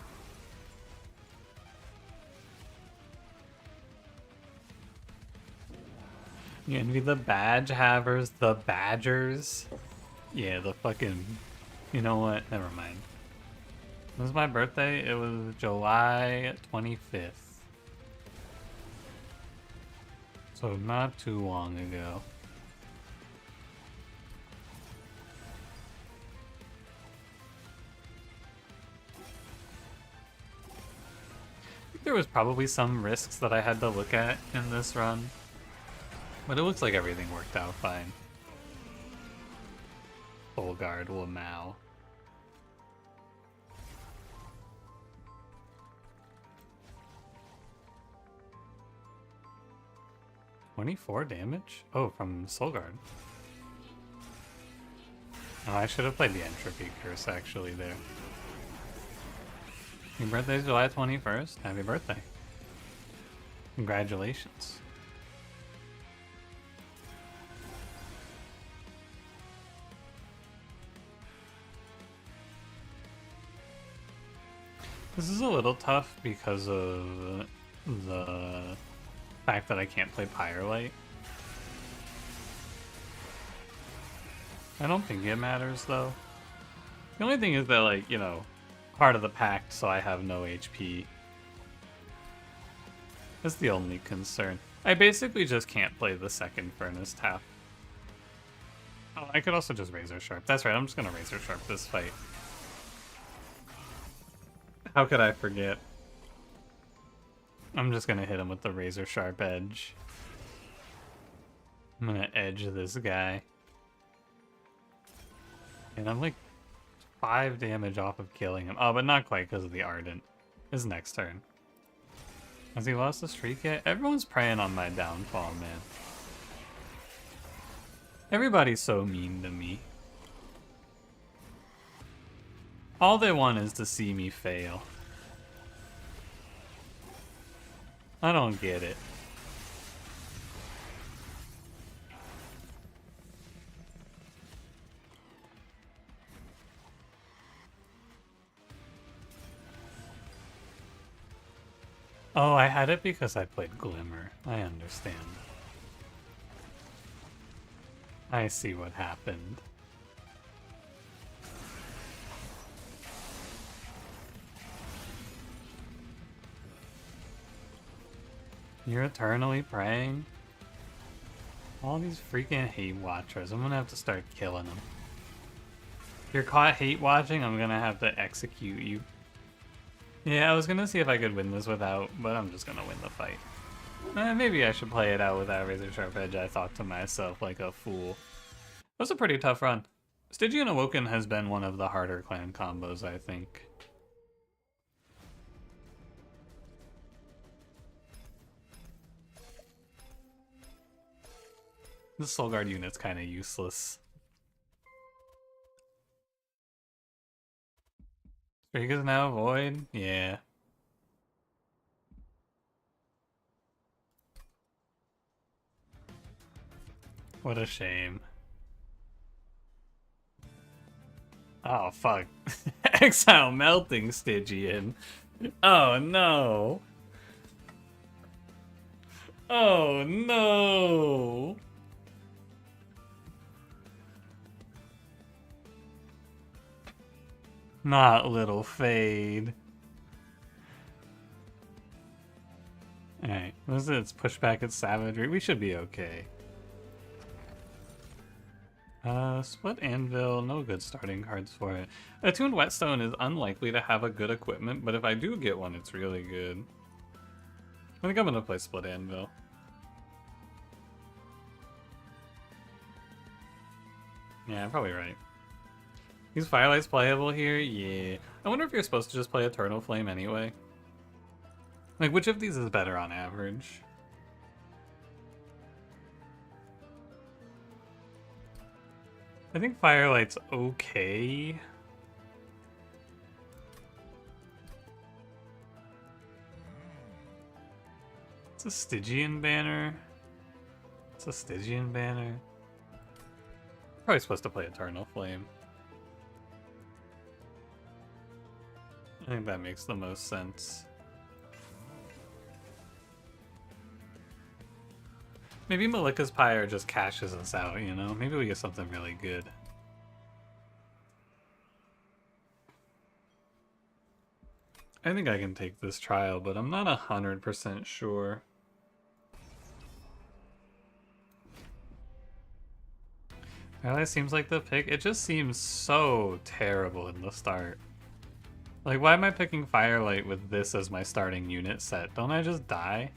[SPEAKER 1] You envy the badge havers, the badgers? Yeah, the fucking... You know what? Never mind. When was my birthday? It was July 25th. So not too long ago. I think there was probably some risks that I had to look at in this run. But it looks like everything worked out fine. Full guard, Lamau. $24 damage? Oh, from Soul Guard. Oh, I should have played the Entropy Curse actually there. Your birthday's July 21st? Happy birthday. Congratulations. This is a little tough because of the fact that I can't play Firelight. I don't think it matters though. The only thing is that, like, you know, part of the pact, so I have no HP. That's the only concern. I basically just can't play the second Furnace Tap. Oh, I could also just Razor Sharp. That's right, I'm just gonna Razor Sharp this fight. How could I forget? I'm just gonna hit him with the Razor Sharp Edge. I'm gonna edge this guy. And I'm like 5 damage off of killing him. Oh, but not quite because of the Ardent. His next turn. Has he lost the streak yet? Everyone's preying on my downfall, man. Everybody's so mean to me. All they want is to see me fail. I don't get it. Oh, I had it because I played Glimmer. I understand. I see what happened. You're eternally praying? All these freaking hate watchers. I'm gonna have to start killing them. If you're caught hate watching, I'm gonna have to execute you. Yeah, I was gonna see if I could win this without, but I'm just gonna win the fight. Maybe I should play it out without Razor Sharp Edge, I thought to myself like a fool. That was a pretty tough run. Stygian Awoken has been one of the harder clan combos, I think. The Soul Guard unit's kind of useless. Streak is now void? Yeah. What a shame. Oh, fuck. Exile melting Stygian. Oh, no. Oh, no. Not little Fade. Alright, let's push back at Savagery. We should be okay. Split Anvil, no good starting cards for it. Attuned Whetstone is unlikely to have a good equipment, but if I do get one, it's really good. I think I'm gonna play Split Anvil. Yeah, I'm probably right. Is Firelight's playable here? Yeah. I wonder if you're supposed to just play Eternal Flame anyway. Like, which of these is better on average? I think Firelight's okay. It's a Stygian banner. It's a Stygian banner. Probably supposed to play Eternal Flame. I think that makes the most sense. Maybe Malika's Pyre just cashes us out, you know? Maybe we get something really good. I think I can take this trial, but I'm not 100% sure. That seems like the pick. It just seems so terrible in the start. Like, why am I picking Firelight with this as my starting unit set? Don't I just die?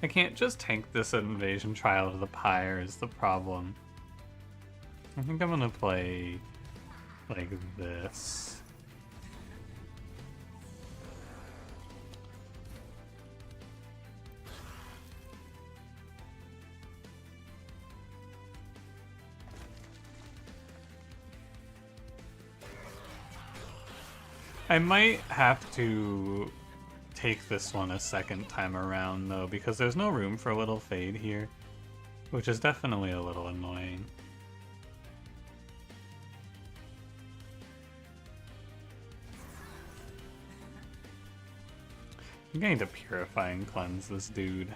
[SPEAKER 1] I can't just tank this invasion trial to the pyre is the problem. I think I'm gonna play like this. I might have to take this one a second time around though, because there's no room for a little fade here, which is definitely a little annoying. I'm going to purify and cleanse this dude.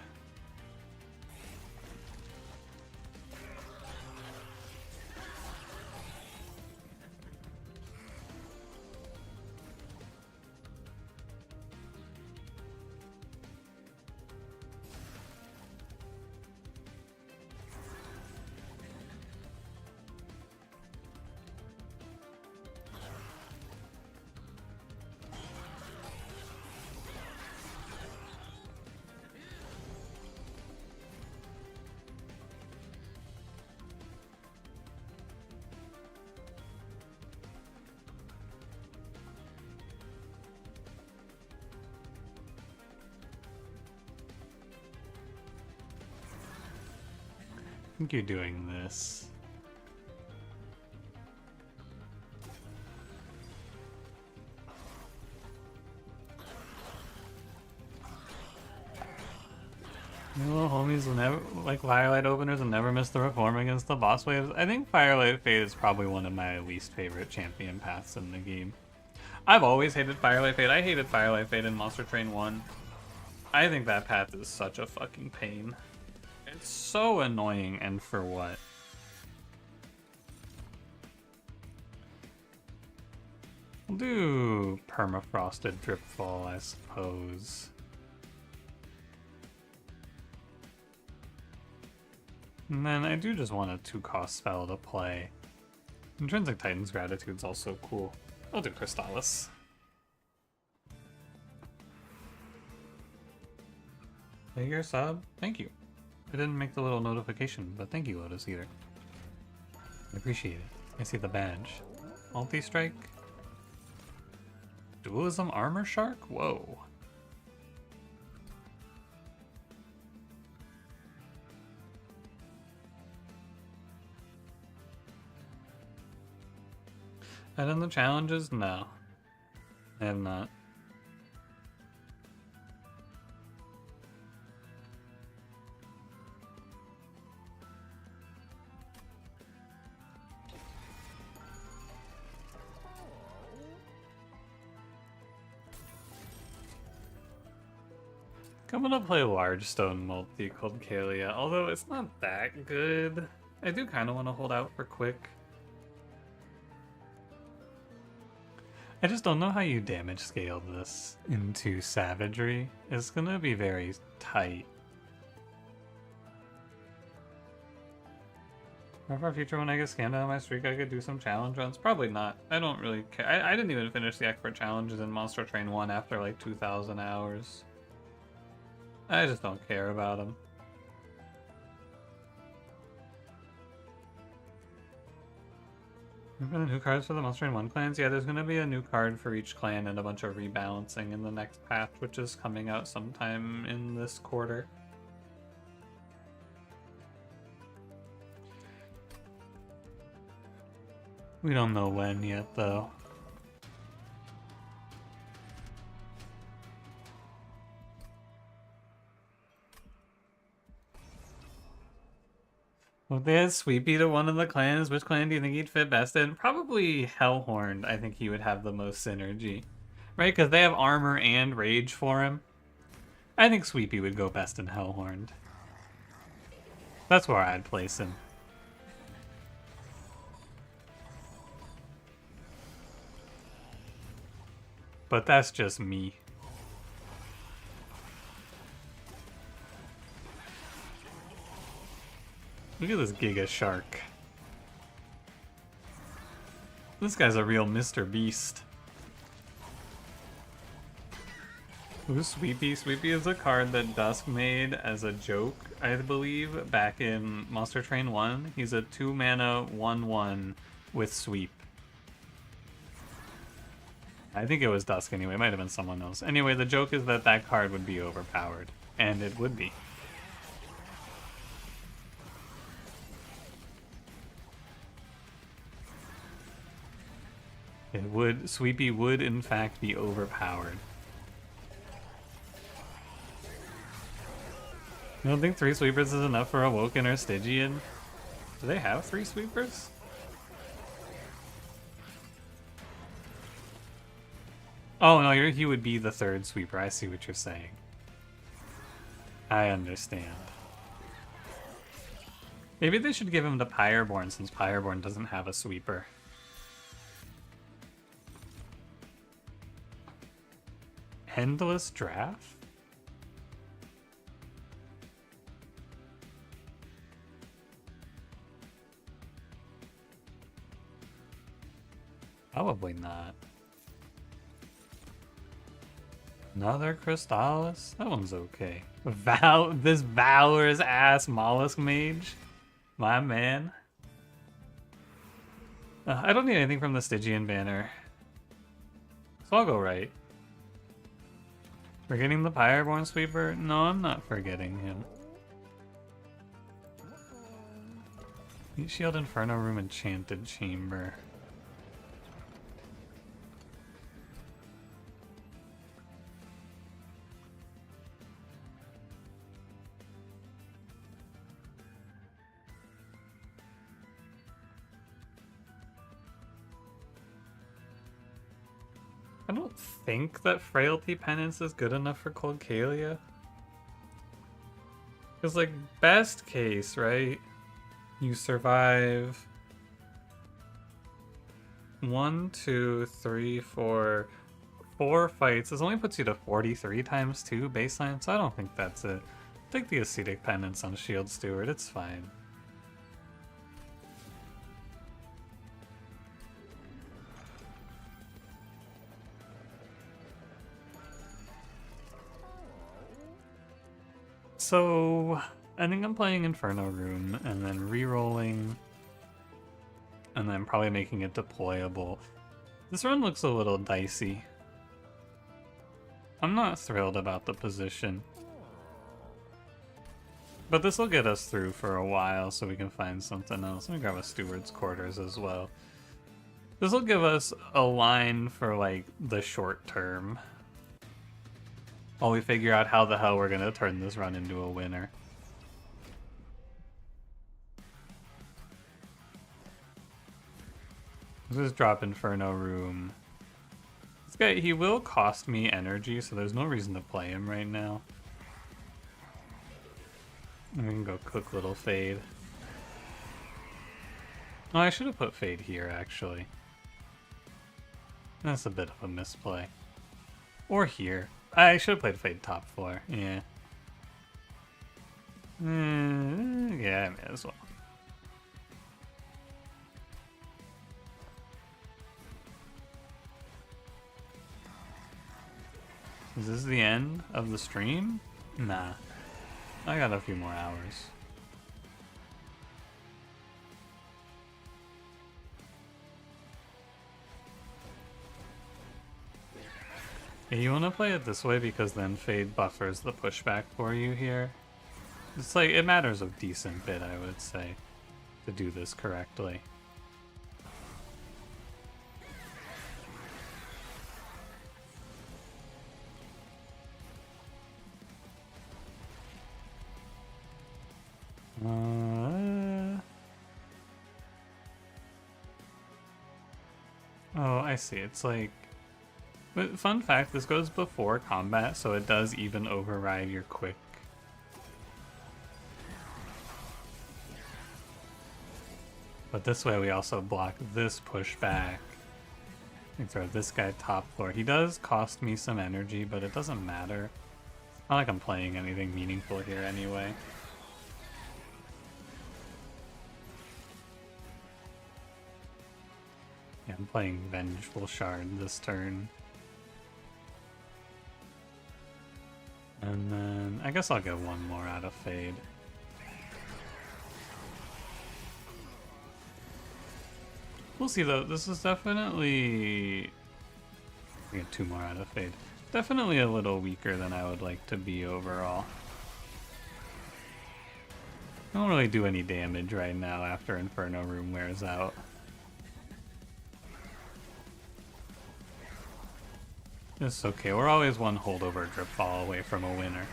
[SPEAKER 1] I think you're doing this. You little homies will never, like Firelight openers, will never miss the reform against the boss waves. I think Firelight Fade is probably one of my least favorite champion paths in the game. I've always hated Firelight Fade. I hated Firelight Fade in Monster Train 1. I think that path is such a fucking pain. It's so annoying, and for what? We'll do permafrosted Dripfall, I suppose. And then I do just want a 2-cost spell to play. Intrinsic Titan's Gratitude's also cool. I'll do Crystallis. Hey, your sub? Thank you. I didn't make the little notification, but thank you, Lotus Eater. I appreciate it. I see the badge. Multi-strike? Dualism Armor Shark? Whoa. I done the challenges? No. I have not. I'm gonna play Large Stone Multi called Kalia, although it's not that good. I do kind of want to hold out for Quick. I just don't know how you damage scale this into Savagery. It's gonna be very tight. For our future, when I get scammed out of my streak, I could do some challenge runs. Probably not. I don't really care. I didn't even finish the expert challenges in Monster Train 1 after like 2,000 hours. I just don't care about them. Are there new cards for the Monster Train 1 clans? Yeah, there's going to be a new card for each clan and a bunch of rebalancing in the next patch, which is coming out sometime in this quarter. We don't know when yet, though. Well, they had Sweepy to one of the clans. Which clan do you think he'd fit best in? Probably Hellhorned. I think he would have the most synergy. Right? Because they have armor and rage for him. I think Sweepy would go best in Hellhorned. That's where I'd place him. But that's just me. Look at this Giga Shark. This guy's a real Mr. Beast. Ooh, Sweepy. Sweepy is a card that Dusk made as a joke, I believe, back in Monster Train 1. He's a 2-mana 1/1 with Sweep. I think it was Dusk anyway, it might have been someone else. Anyway, the joke is that that card would be overpowered, and it would be. Sweepy would in fact be overpowered. You don't think 3 sweepers is enough for Awoken or Stygian? Do they have 3 sweepers? Oh no, he would be the 3rd sweeper. I see what you're saying. I understand. Maybe they should give him the Pyreborn since Pyreborn doesn't have a sweeper. Endless draft? Probably not. Another Crystallis? That one's okay. This Valor's ass Mollusk Mage? My man. I don't need anything from the Stygian banner. So I'll go right. Forgetting the Pyreborn Sweeper? No, I'm not forgetting him. Heat Shield, Inferno Room, Enchanted Chamber. I don't think that Frailty Penance is good enough for Cold Kalia. Because, like, best case, right? You survive 1, 2, 3, 4 fights. This only puts you to 43 times 2 baseline, so I don't think that's it. Take the Ascetic Penance on Shield Steward, it's fine. So, I think I'm playing Inferno Room, and then re-rolling, and then probably making it deployable. This run looks a little dicey. I'm not thrilled about the position. But this will get us through for a while, so we can find something else. Let me grab a Steward's Quarters as well. This will give us a line for, like, the short term. While we figure out how the hell we're gonna turn this run into a winner. Let's just drop Inferno Room. This guy, he will cost me energy, so there's no reason to play him right now. And we can go cook Little Fade. Oh, I should have put Fade here, actually. That's a bit of a misplay. Or here. I should have played Fade top 4, yeah. Yeah, I may as well. Is this the end of the stream? Nah. I got a few more hours. Yeah, you want to play it this way because then Fade buffers the pushback for you here. It's like, it matters a decent bit, I would say, to do this correctly. Oh, I see. It's like... But fun fact, this goes before combat, so it does even override your quick. But this way we also block this pushback. We throw this guy top floor. He does cost me some energy, but it doesn't matter. It's not like I'm playing anything meaningful here anyway. Yeah, I'm playing Vengeful Shard this turn. And then I guess I'll get one more out of Fade. We'll see though. This is definitely... I get two more out of Fade. Definitely a little weaker than I would like to be overall. I don't really do any damage right now after Inferno Room wears out. It's okay, we're always one holdover drip fall away from a winner.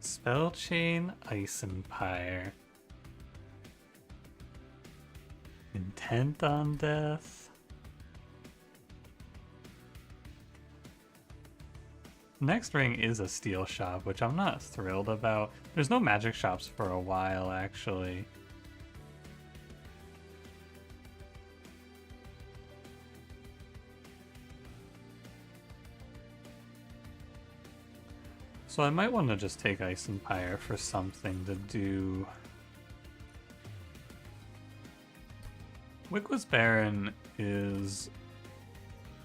[SPEAKER 1] Spell Chain, Ice Empire. Intent on Death. Next ring is a steel shop, which I'm not thrilled about. There's no magic shops for a while, actually. So I might want to just take Ice Empire for something to do. Wickless Baron is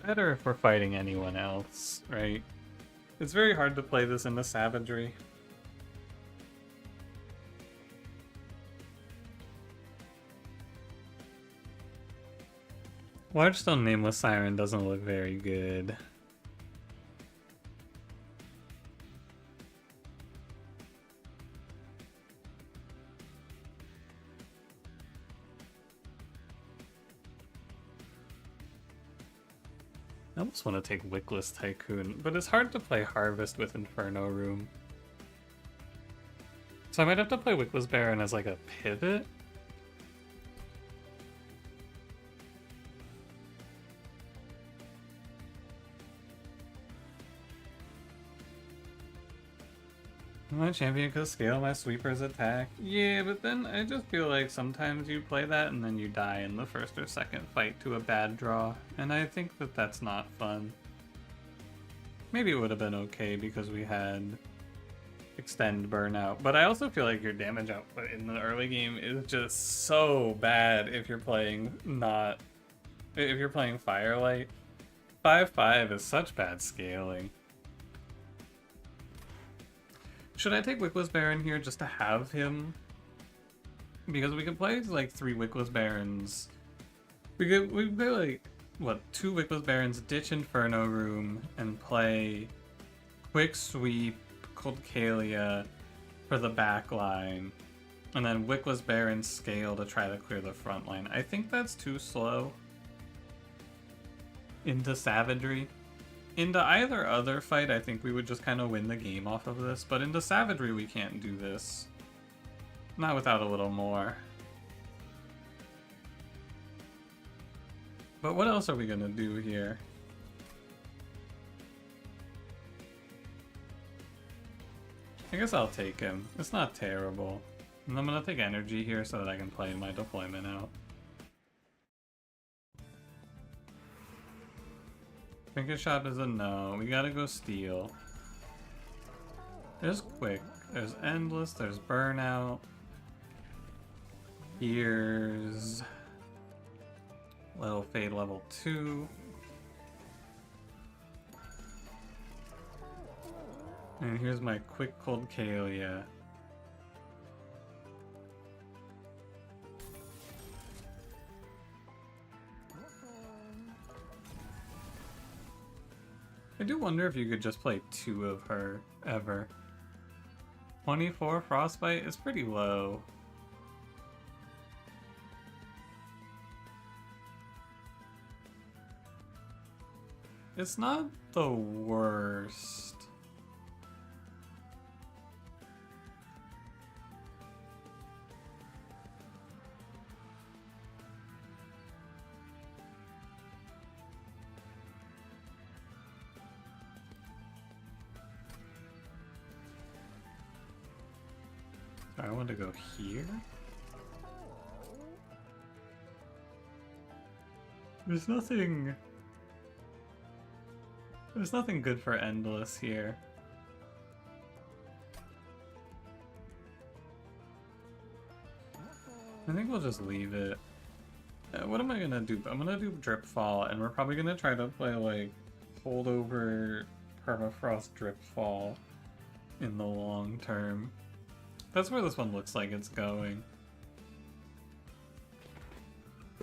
[SPEAKER 1] better if we're fighting anyone else, right? It's very hard to play this into Savagery. Largestone Nameless Siren doesn't look very good. I almost want to take Wickless Tycoon, but it's hard to play Harvest with Inferno Room. So I might have to play Wickless Baron as like a pivot. My champion could scale my sweeper's attack. Yeah, but then I just feel like sometimes you play that and then you die in the first or second fight to a bad draw, and I think that that's not fun. Maybe it would have been okay because we had extend burnout, but I also feel like your damage output in the early game is just so bad if you're playing Firelight. 5/5 is such bad scaling. Should I take Wickless Baron here just to have him? Because we can play like 3 Wickless Barons. We could play like, what, 2 Wickless Barons, ditch Inferno Room, and play Quick Sweep, Cold Kalia for the back line. And then Wickless Baron scale to try to clear the front line. I think that's too slow. Into Savagery. Into either other fight, I think we would just kind of win the game off of this, but into Savagery we can't do this. Not without a little more. But what else are we gonna do here? I guess I'll take him. It's not terrible. And I'm gonna take energy here so that I can play my deployment out. Trinket Shop is a no. We gotta go Steel. There's Quick. There's Endless. There's Burnout. Here's Little Fade level 2. And here's my Quick Cold Kalia. I do wonder if you could just play 2 of her, ever. 24 Frostbite is pretty low. It's not the worst. I want to go here. There's nothing good for Endless here. I think we'll just leave it. What am I gonna do? I'm gonna do Drip Fall, and we're probably gonna try to play like Holdover Permafrost Drip Fall in the long term. That's where this one looks like it's going.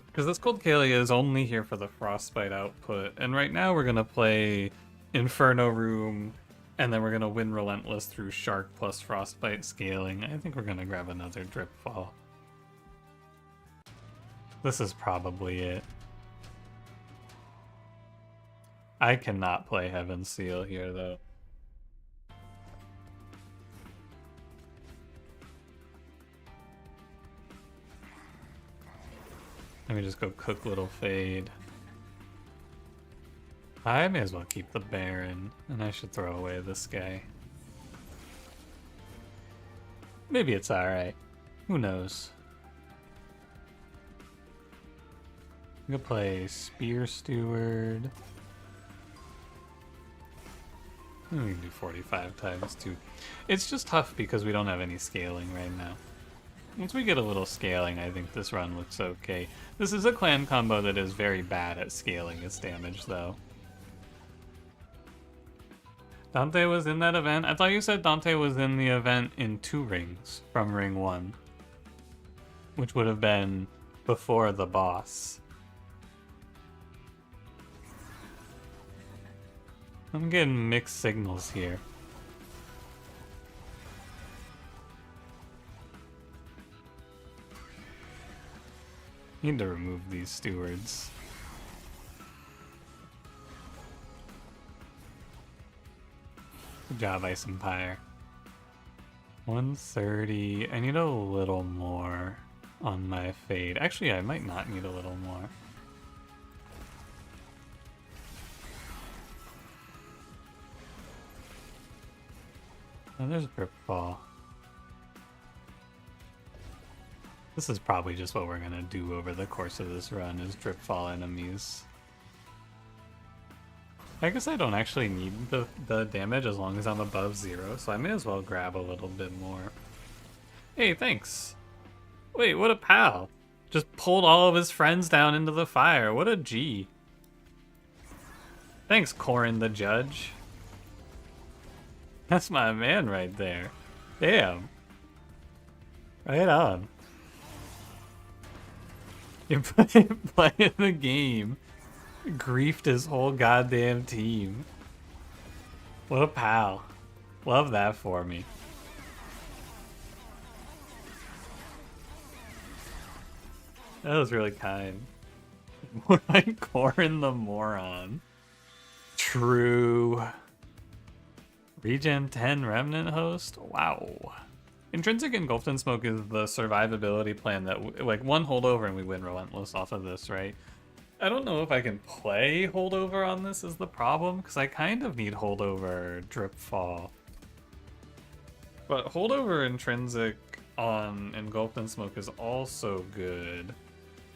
[SPEAKER 1] Because this Cold Kalia is only here for the Frostbite output, and right now we're gonna play Inferno Room, and then we're gonna win Relentless through Shark plus Frostbite scaling. I think we're gonna grab another Drip Fall. This is probably it. I cannot play Heaven Seal here, though. Let me just go cook Little Fade. I may as well keep the Baron, and I should throw away this guy. Maybe it's alright. Who knows? I'm gonna play Spear Steward. We can do 45 times too. It's just tough because we don't have any scaling right now. Once we get a little scaling, I think this run looks okay. This is a clan combo that is very bad at scaling its damage, though. Dante was in that event? I thought you said Dante was in the event in 2 rings from ring 1. Which would have been before the boss. I'm getting mixed signals here. Need to remove these stewards. Good job, Ice Empire. 130. I need a little more on my fade. Actually, I might not need a little more. Oh, there's Drip Fall. This is probably just what we're gonna do over the course of this run, is Drip Fall enemies. I guess I don't actually need the damage as long as I'm above 0, so I may as well grab a little bit more. Hey, thanks! Wait, what a pal! Just pulled all of his friends down into the fire, what a G. Thanks, Corin the Judge. That's my man right there. Damn. Right on. You're playing the game. Griefed his whole goddamn team. What a pal. Love that for me. That was really kind. More like Corin the Moron. True. Regen 10 Remnant Host? Wow. Intrinsic Engulfed in Smoke is the survivability plan that, like, one holdover and we win Relentless off of this, right? I don't know if I can play holdover on this is the problem, because I kind of need holdover Drip Fall. But holdover Intrinsic on Engulfed in Smoke is also good.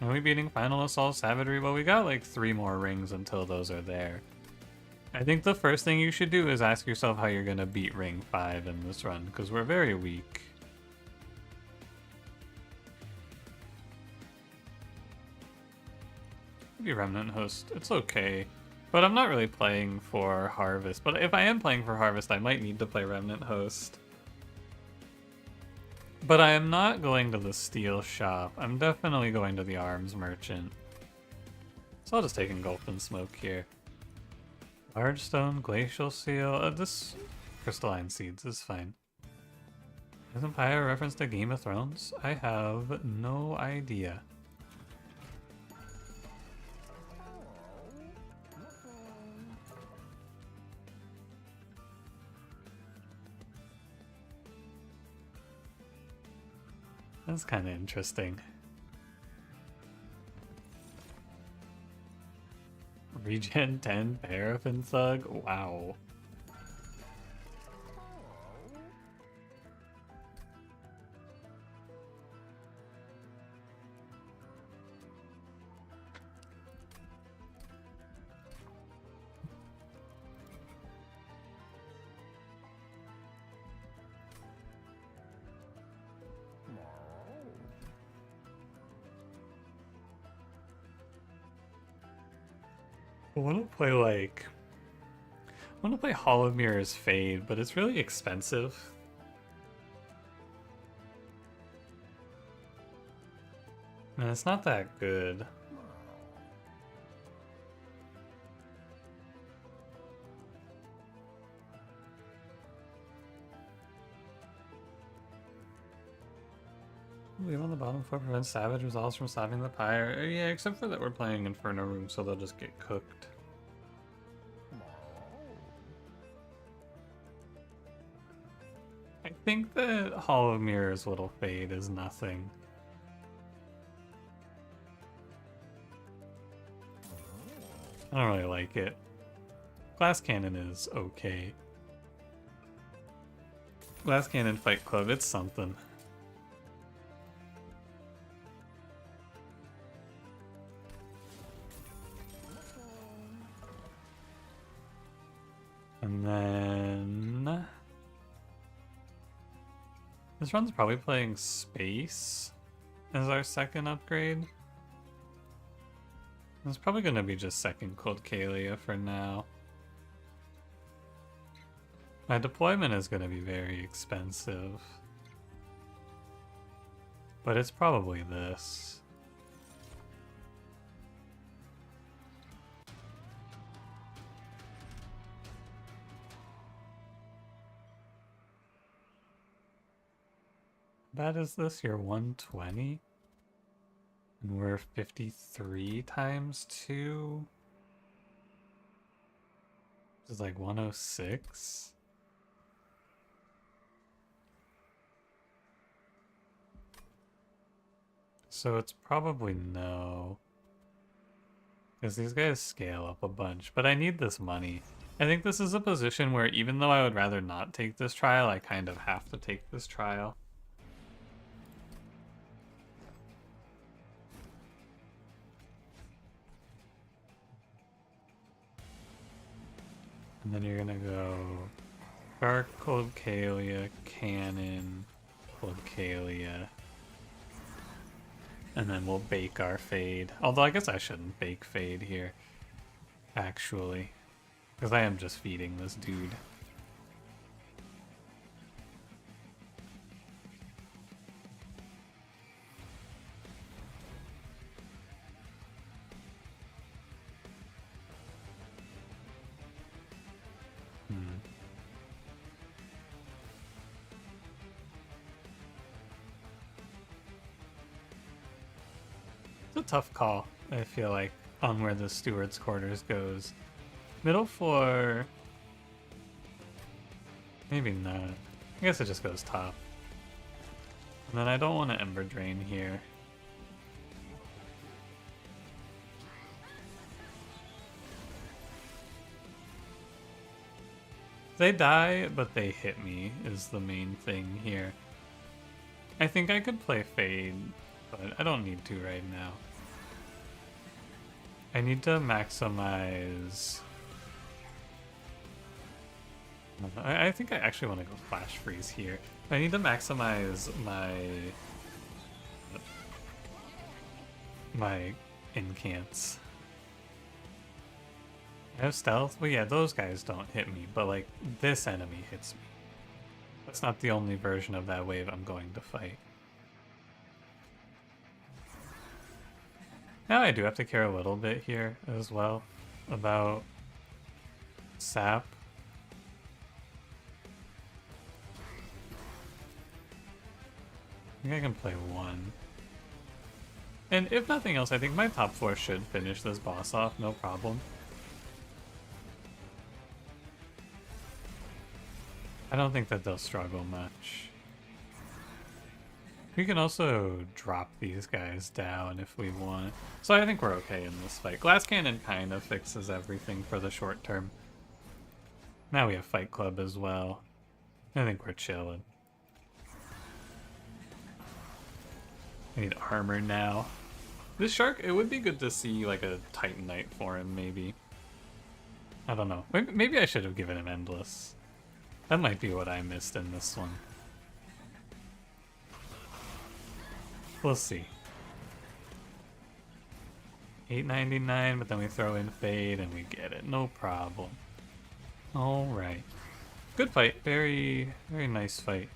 [SPEAKER 1] Are we beating Final Assault Savagery? Well, we got like 3 more rings until those are there. I think the first thing you should do is ask yourself how you're going to beat Ring 5 in this run, because we're very weak. Maybe Remnant Host, it's okay. But I'm not really playing for Harvest, but if I am playing for Harvest, I might need to play Remnant Host. But I am not going to the Steel Shop, I'm definitely going to the Arms Merchant. So I'll just take Engulfed in Smoke here. Large Stone, Glacial Seal, this Crystalline Seeds is fine. Isn't Pyre a reference to Game of Thrones? I have no idea. That's kind of interesting. Regen 10 Paraffin Thug? Wow. I want to play like... I want to play Hall of Mirrors Fade, but it's really expensive. And it's not that good. Leave on the bottom floor prevents savage results from stopping the pyre. Yeah, except for that we're playing Inferno Room, so they'll just get cooked. I think that Hall of Mirrors Little Fade is nothing. I don't really like it. Glass Cannon is okay. Glass Cannon Fight Club, it's something. And then... this run's probably playing Space as our second upgrade. It's probably going to be just second Cold Kalia for now. My deployment is going to be very expensive. But it's probably this. Bad is this? You're 120? And we're 53 times 2? This is like 106? So it's probably no. Because these guys scale up a bunch. But I need this money. I think this is a position where even though I would rather not take this trial, I kind of have to take this trial. And then you're gonna go Dark Cold Kalia, Cannon, Cold Kalia. And then we'll bake our Fade. Although I guess I shouldn't bake Fade here, actually. Because I am just feeding this dude. It's a tough call, I feel like, on where the Steward's Quarters goes. Middle floor... maybe not. I guess it just goes top. And then I don't want to Ember Drain here. They die, but they hit me, is the main thing here. I think I could play Fade, but I don't need to right now. I need to maximize... I think I actually want to go Flash Freeze here. I need to maximize my incants. I have stealth? Well, yeah, those guys don't hit me, but like this enemy hits me. That's not the only version of that wave I'm going to fight. Now I do have to care a little bit here as well about sap. I think I can play one. And if nothing else, I think my top 4 should finish this boss off, no problem. I don't think that they'll struggle much. We can also drop these guys down if we want. So I think we're okay in this fight. Glass Cannon kind of fixes everything for the short term. Now we have Fight Club as well. I think we're chilling. I need armor now. This shark, it would be good to see like a Titanite for him, maybe. I don't know. Maybe I should have given him Endless. That might be what I missed in this one. We'll see. 899, but then we throw in Fade and we get it. No problem. Alright. Good fight. Very, very nice fight.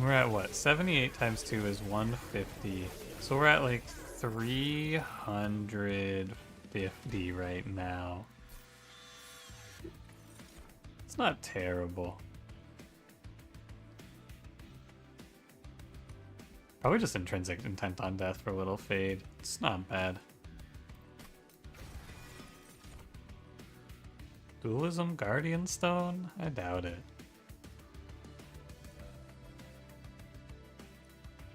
[SPEAKER 1] We're at what? 78 times 2 is 150. So we're at like 350 right now. It's not terrible. Probably just intrinsic intent on death for a little Fade. It's not bad. Dualism Guardian Stone? I doubt it.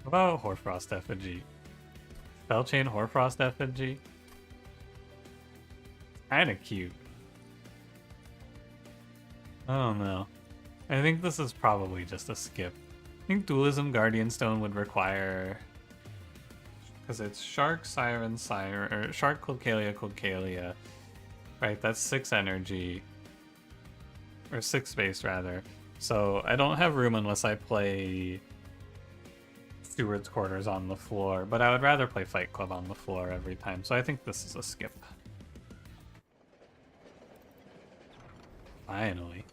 [SPEAKER 1] What about Hoarfrost Effigy? Spellchain Hoarfrost Effigy? Kinda cute. I don't know. I think this is probably just a skip. I think Dualism Guardian Stone would require... Because it's Shark, Siren, Siren... Or Shark, Clocalia, Clocalia. Right, that's 6 energy. Or 6 space, rather. So I don't have room unless I play... Steward's Quarters on the floor. But I would rather play Fight Club on the floor every time. So I think this is a skip. Finally.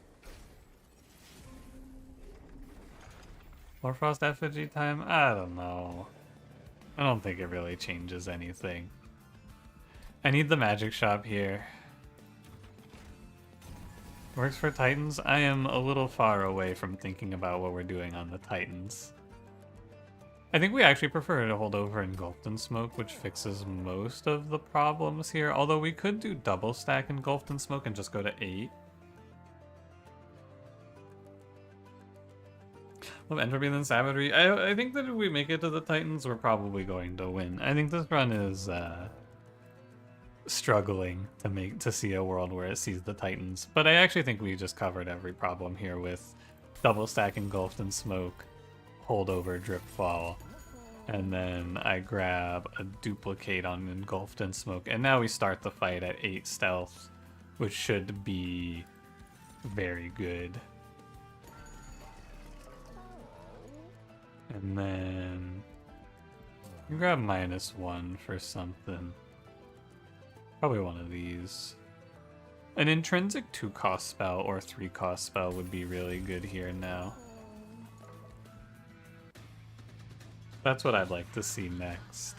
[SPEAKER 1] Hoarfrost Effigy time? I don't know. I don't think it really changes anything. I need the magic shop here. Works for Titans? I am a little far away from thinking about what we're doing on the Titans. I think we actually prefer to hold over Engulfed in Smoke, which fixes most of the problems here. Although we could do double stack Engulfed in Smoke and just go to 8. Love Entropy and then Savagery. I think that if we make it to the Titans, we're probably going to win. I think this run is struggling to see a world where it sees the Titans. But I actually think we just covered every problem here with double stack Engulfed in Smoke, holdover Dripfall, and then I grab a duplicate on Engulfed in Smoke. And now we start the fight at 8 stealth, which should be very good. And then you grab -1 for something. Probably one of these. An intrinsic 2-cost spell or 3-cost spell would be really good here now. That's what I'd like to see next.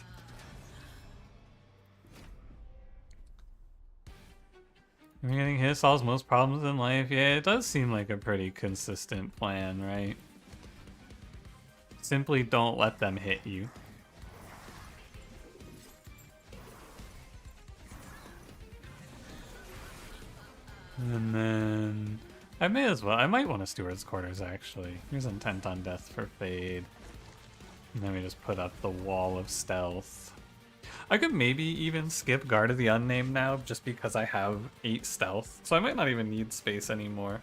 [SPEAKER 1] You're getting hit solves most problems in life. Yeah, it does seem like a pretty consistent plan, right? Simply don't let them hit you. And then I might want a Steward's Quarters actually. Here's Intent on Death for Fade. And then we just put up the wall of stealth. I could maybe even skip Guard of the Unnamed now just because I have 8 stealth. So I might not even need space anymore.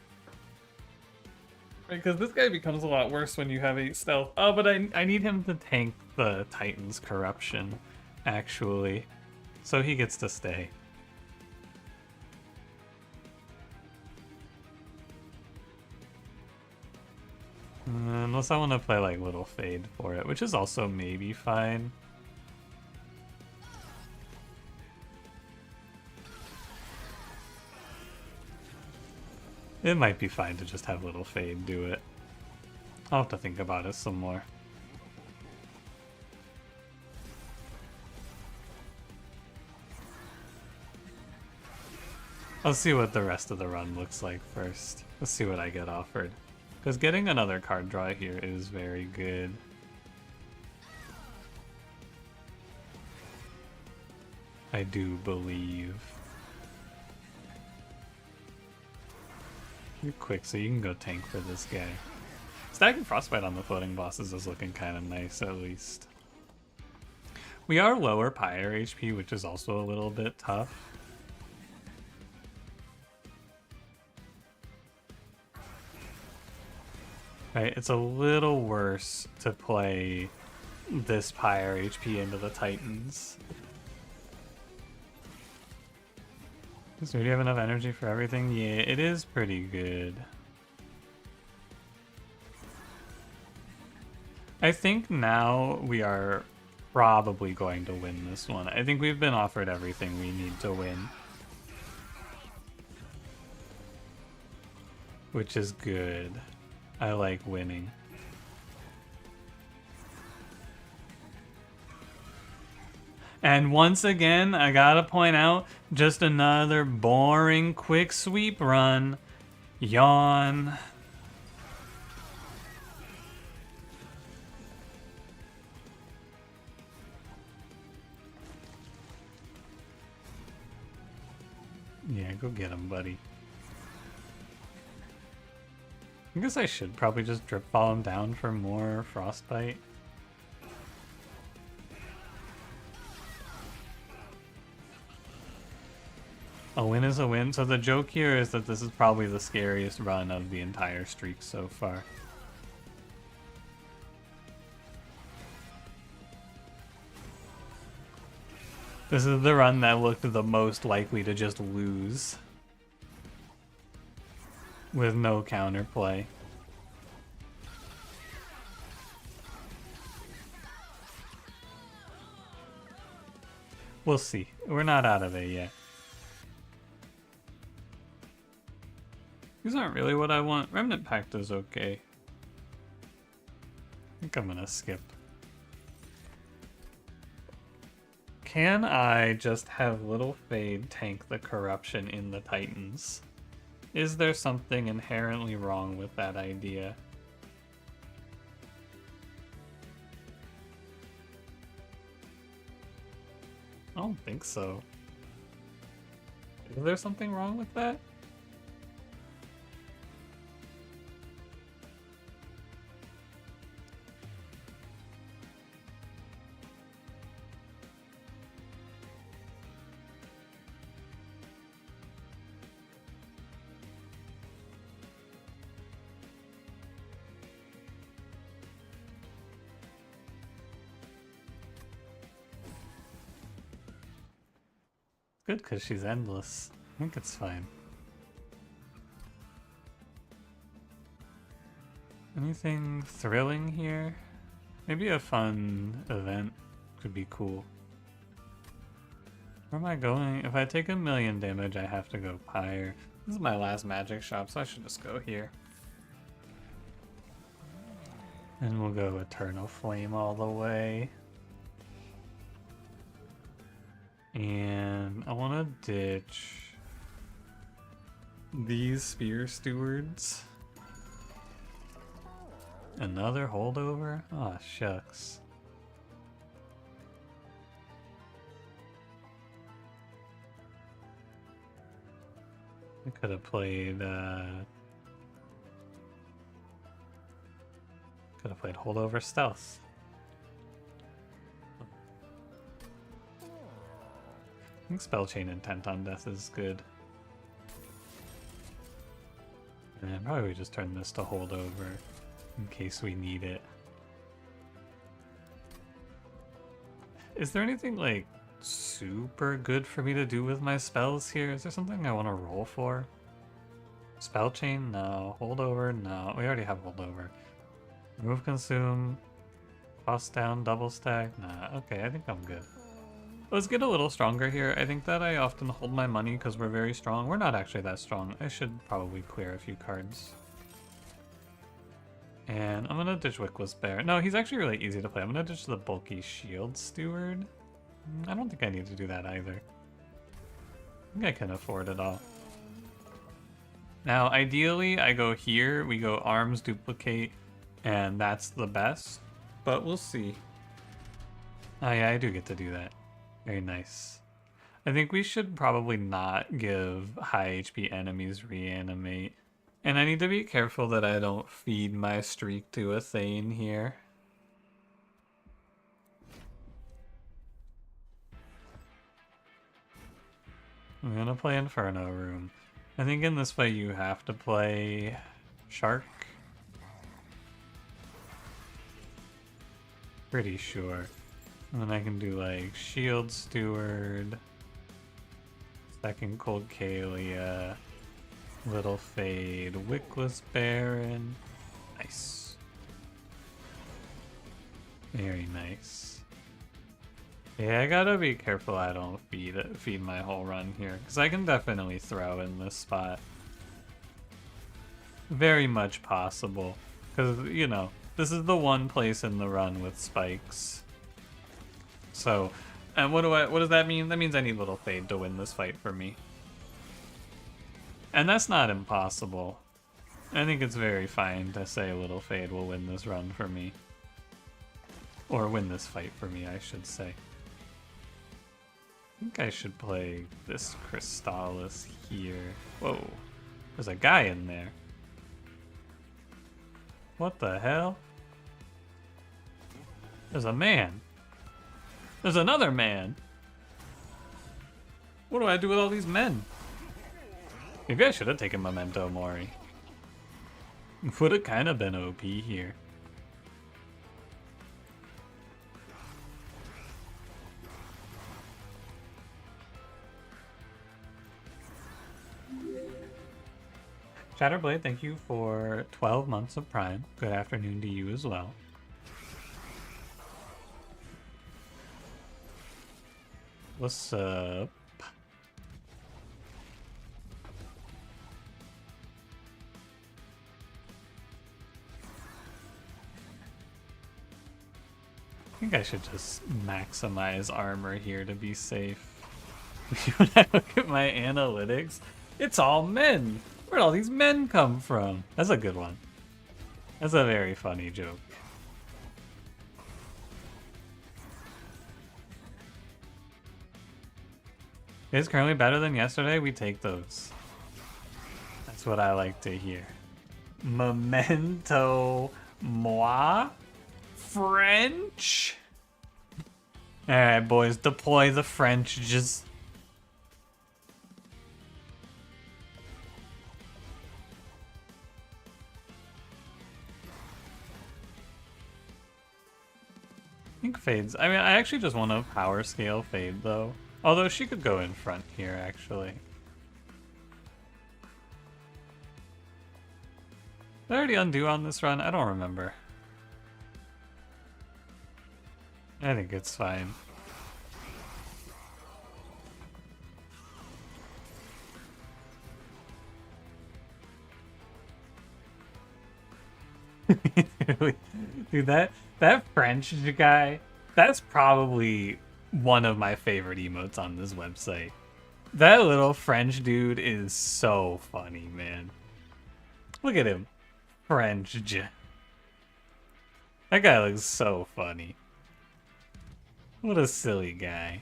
[SPEAKER 1] Because this guy becomes a lot worse when you have 8 stealth. Oh, but I need him to tank the Titan's corruption, actually. So he gets to stay. Unless I want to play like Little Fade for it, which is also maybe fine. It might be fine to just have Little Fade do it. I'll have to think about it some more. I'll see what the rest of the run looks like first. Let's see what I get offered. Because getting another card draw here is very good. I do believe. You're quick, so you can go tank for this guy. Stacking Frostbite on the floating bosses is looking kind of nice, at least. We are lower Pyre HP, which is also a little bit tough. Right, it's a little worse to play this Pyre HP into the Titans. So do you have enough energy for everything? Yeah, it is pretty good. I think now we are probably going to win this one. I think we've been offered everything we need to win. Which is good. I like winning. And once again, I gotta point out, just another boring quick sweep run. Yawn. Yeah, go get him, buddy. I guess I should probably just drip ball him down for more frostbite. A win is a win. So the joke here is that this is probably the scariest run of the entire streak so far. This is the run that looked the most likely to just lose. With no counterplay. We'll see. We're not out of it yet. These aren't really what I want. Remnant Pact is okay. I think I'm gonna skip. Can I just have Little Fade tank the corruption in the Titans? Is there something inherently wrong with that idea? I don't think so. Is there something wrong with that? Good, because she's endless. I think it's fine. Anything thrilling here? Maybe a fun event could be cool. Where am I going? If I take 1,000,000 damage, I have to go Pyre. This is my last magic shop, so I should just go here. And we'll go Eternal Flame all the way. And I want to ditch these Spear Stewards. Another holdover? Aw, shucks. I could have played holdover stealth. I think Spell Chain Intent on Death is good. And probably we just turn this to holdover in case we need it. Is there anything like super good for me to do with my spells here? Is there something I want to roll for? Spell Chain? No. Holdover? No. We already have holdover. Remove Consume. Cost down, double stack? Nah. Okay, I think I'm good. Let's get a little stronger here. I think that I often hold my money because we're very strong. We're not actually that strong. I should probably clear a few cards. And I'm gonna ditch Wickless Bear. No, he's actually really easy to play. I'm gonna ditch the bulky Shield Steward. I don't think I need to do that either. I think I can afford it all. Now, ideally, I go here. We go Arms, Duplicate, and that's the best. But we'll see. Oh yeah, I do get to do that. Very nice. I think we should probably not give high HP enemies reanimate. And I need to be careful that I don't feed my streak to a Thane here. I'm gonna play Inferno Room. I think in this way you have to play Shark. Pretty sure. And then I can do like Shield Steward, Second Cold Kalia, Little Fade, Wickless Baron. Nice. Very nice. Yeah, I gotta be careful I don't feed my whole run here, because I can definitely throw in this spot. Very much possible, because, you know, this is the one place in the run with spikes. So, and what does that mean? That means I need Little Fade to win this fight for me. And that's not impossible. I think it's very fine to say Little Fade will win this run for me. Or win this fight for me, I should say. I think I should play this Crystallis here. Whoa, there's a guy in there. What the hell? There's a man. There's another man. What do I do with all these men? Maybe I should have taken Memento Mori. Would have kind of been OP here. Shatterblade, thank you for 12 months of Prime. Good afternoon to you as well. What's up? I think I should just maximize armor here to be safe. When I look at my analytics, it's all men. Where'd all these men come from? That's a good one. That's a very funny joke. It's currently better than yesterday. We take those. That's what I like to hear. Memento moi? French? Alright, boys. Deploy the French. Just... I think Fade's... I mean, I actually just want to power scale Fade, though. Although she could go in front here, actually. Did I already undo on this run? I don't remember. I think it's fine. Dude, that French guy, that's probably one of my favorite emotes on this website. That little French dude is so funny, man. Look at him. French. That guy looks so funny. What a silly guy.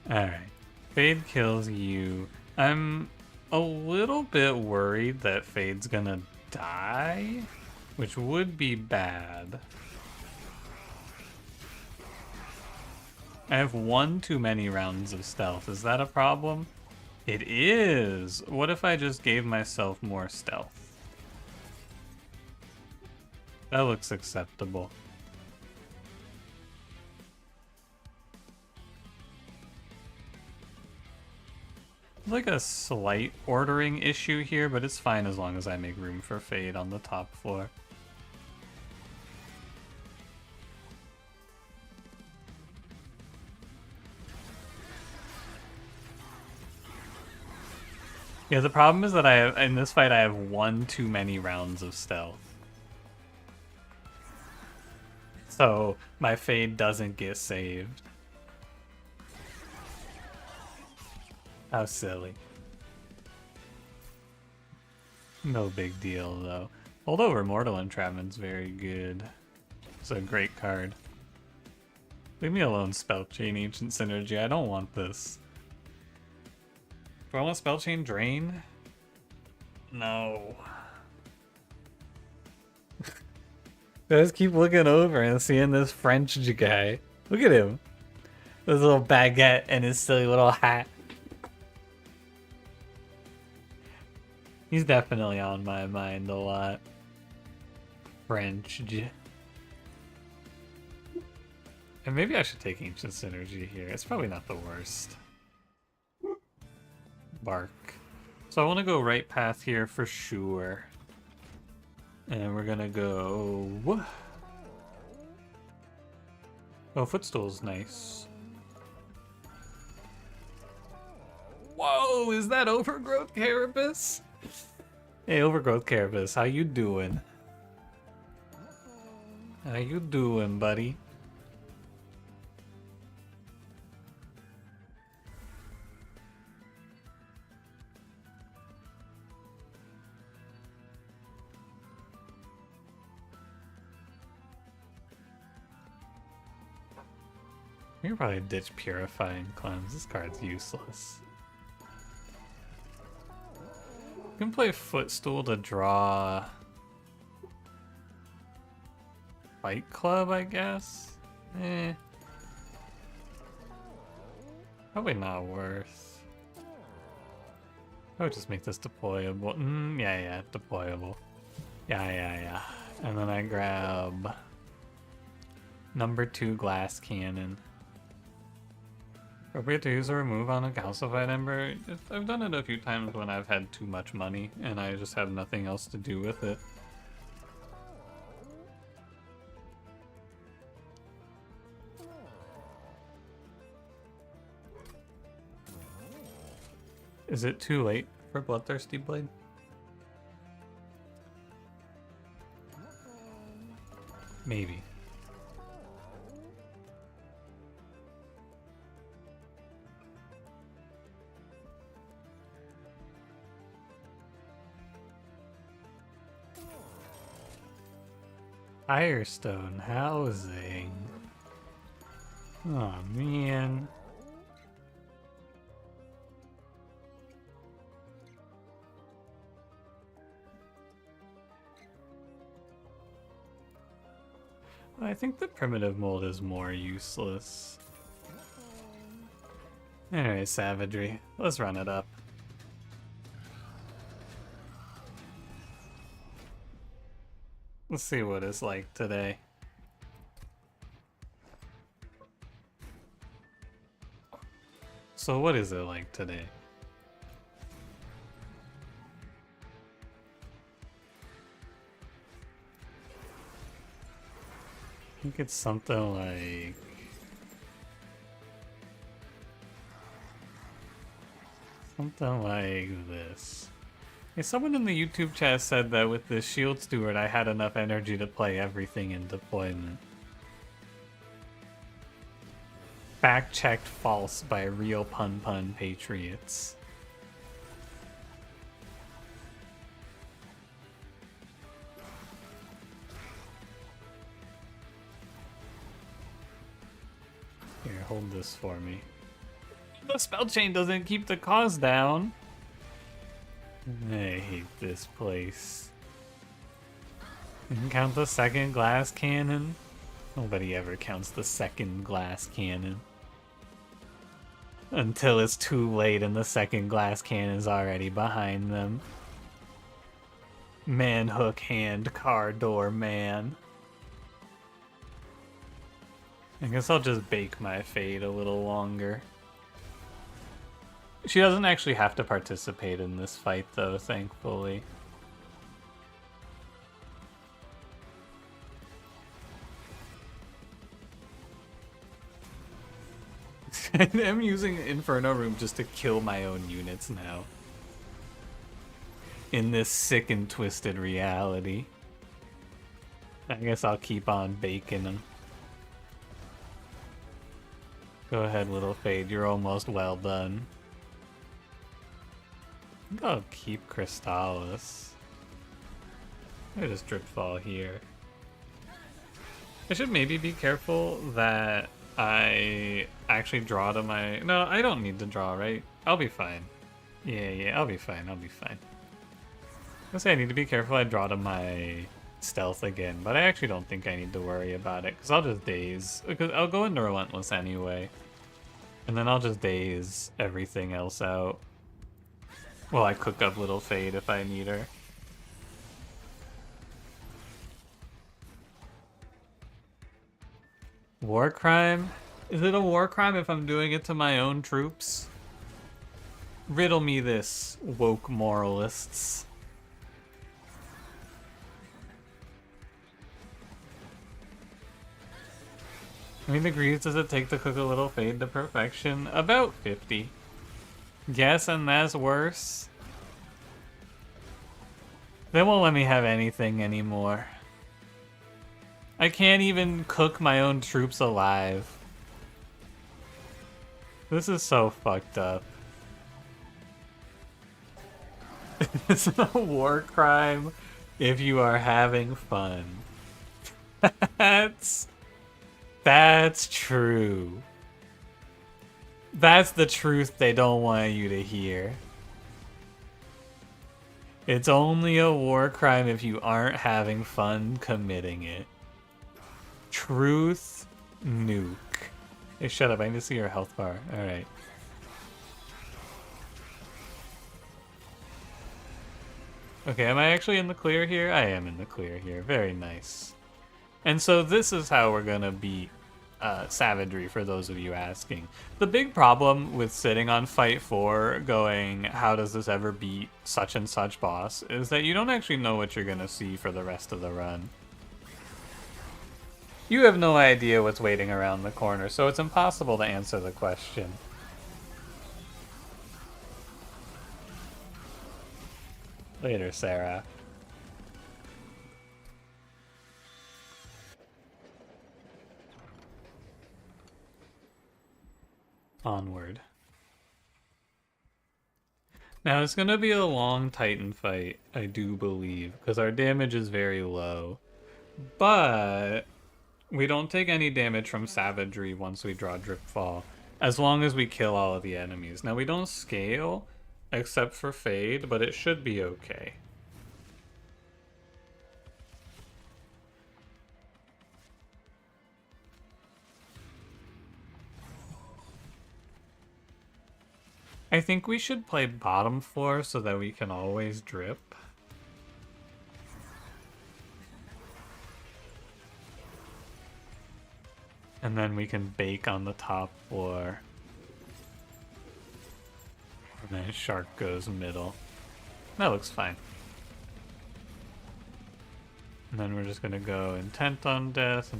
[SPEAKER 1] Alright. Fade kills you. I'm a little bit worried that Fade's gonna die, which would be bad. I have one too many rounds of stealth. Is that a problem? It is! What if I just gave myself more stealth? That looks acceptable. Like a slight ordering issue here, but it's fine as long as I make room for Fade on the top floor. Yeah, the problem is that in this fight I have one too many rounds of stealth. So my Fade doesn't get saved. How silly. No big deal, though. Holdover Mortal Entrapment's very good. It's a great card. Leave me alone, Spell Chain Ancient Synergy. I don't want this. Do I want Spell Chain Drain? No. I just keep looking over and seeing this French guy. Look at him. His little baguette and his silly little hat. He's definitely on my mind a lot. French. And maybe I should take Ancient Synergy here. It's probably not the worst. bark. So I want to go right path here for sure. And we're gonna go... Oh, footstool's nice. Whoa, is that overgrowth carapace? Hey, overgrowth carapace, how you doing? How you doing, buddy? We can probably ditch Purifying Cleanse. This card's useless. You can play Footstool to draw Fight Club, I guess? Probably not worth. I would just make this deployable. Yeah, deployable. Yeah. And then I grab number 2 Glass Cannon. Appropriate to use or remove on a calcified ember. I've done it a few times when I've had too much money and I just have nothing else to do with it. Is it too late for Bloodthirsty Blade? Maybe. Firestone housing. Oh man. I think the primitive mold is more useless. Anyway, savagery. Let's run it up. Let's see what it's like today. So what is it like today? I think it's something like... something like this. Yeah, someone in the YouTube chat said that with the Shield Steward I had enough energy to play everything in deployment. Fact-checked false by Real Pun Pun Patriots. Here, hold this for me. The spell chain doesn't keep the cost down. I hate this place. You can count the second glass cannon. Nobody ever counts the second glass cannon. Until it's too late and the second glass cannon's already behind them. Man, hook, hand, car door, man. I guess I'll just bake my fate a little longer. She doesn't actually have to participate in this fight, though, thankfully. I'm using Inferno Room just to kill my own units now. In this sick and twisted reality. I guess I'll keep on baking them. Go ahead, little Fade, you're almost well done. I think I'll keep Crystallis. I just drip fall here. I should maybe be careful that I actually draw to my... No, I don't need to draw, right? I'll be fine. Yeah, I'll be fine, I'll say I need to be careful I draw to my stealth again, but I actually don't think I need to worry about it, because I'll just daze. Because I'll go into Relentless anyway. And then I'll just daze everything else out. Well, I cook up Little Fade if I need her. War crime? Is it a war crime if I'm doing it to my own troops? Riddle me this, woke moralists. How many degrees does it take to cook a little Fade to perfection? About 50. Guessing that's worse. They won't let me have anything anymore. I can't even cook my own troops alive. This is so fucked up. It's a war crime if you are having fun. That's true. That's the truth they don't want you to hear. It's only a war crime if you aren't having fun committing it. Truth nuke. Hey, shut up. I need to see your health bar. Alright. Okay, am I actually in the clear here? I am in the clear here. Very nice. And so this is how we're gonna beat Savagery, for those of you asking. The big problem with sitting on Fight 4 going, how does this ever beat such and such boss, is that you don't actually know what you're gonna see for the rest of the run. You have no idea what's waiting around the corner, so it's impossible to answer the question. Later, Sarah. Onward. Now, it's going to be a long Titan fight, I do believe, because our damage is very low. But we don't take any damage from Savagery once we draw Dripfall, as long as we kill all of the enemies. Now, we don't scale, except for Fade, but it should be okay. I think we should play bottom floor so that we can always drip. And then we can bake on the top floor. And then Shark goes middle. That looks fine. And then we're just gonna go Intent on Death,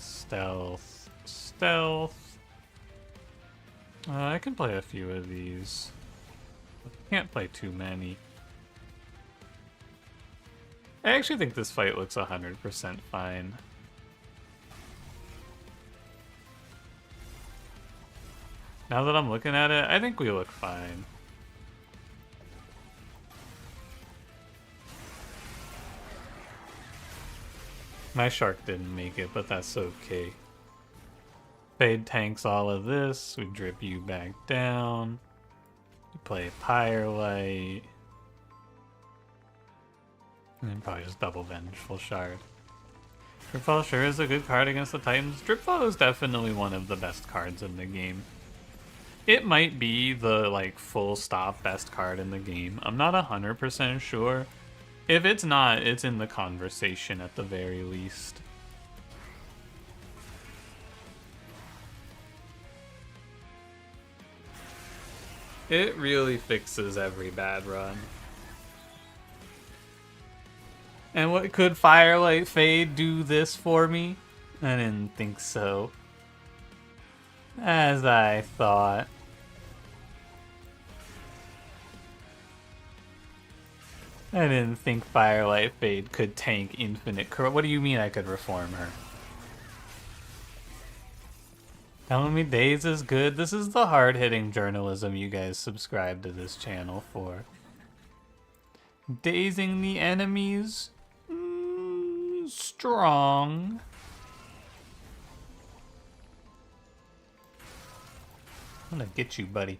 [SPEAKER 1] Stealth, Stealth. I can play a few of these. Can't play too many. I actually think this fight looks 100% fine. Now that I'm looking at it, I think we look fine. My Shark didn't make it, but that's okay. Fade tanks all of this. We drip you back down. We play Firelight. And then probably just double Vengeful Shard. Dripfall sure is a good card against the Titans. Dripfall is definitely one of the best cards in the game. It might be the, like, full stop best card in the game. I'm not 100% sure. If it's not, it's in the conversation at the very least. It really fixes every bad run. And what could Firelight Fade do this for me? I didn't think so. As I thought. I didn't think Firelight Fade could tank Infinite Corrupt. What do you mean I could reform her? Telling me Daze is good? This is the hard-hitting journalism you guys subscribe to this channel for. Dazing the enemies? Strong. I'm gonna get you, buddy.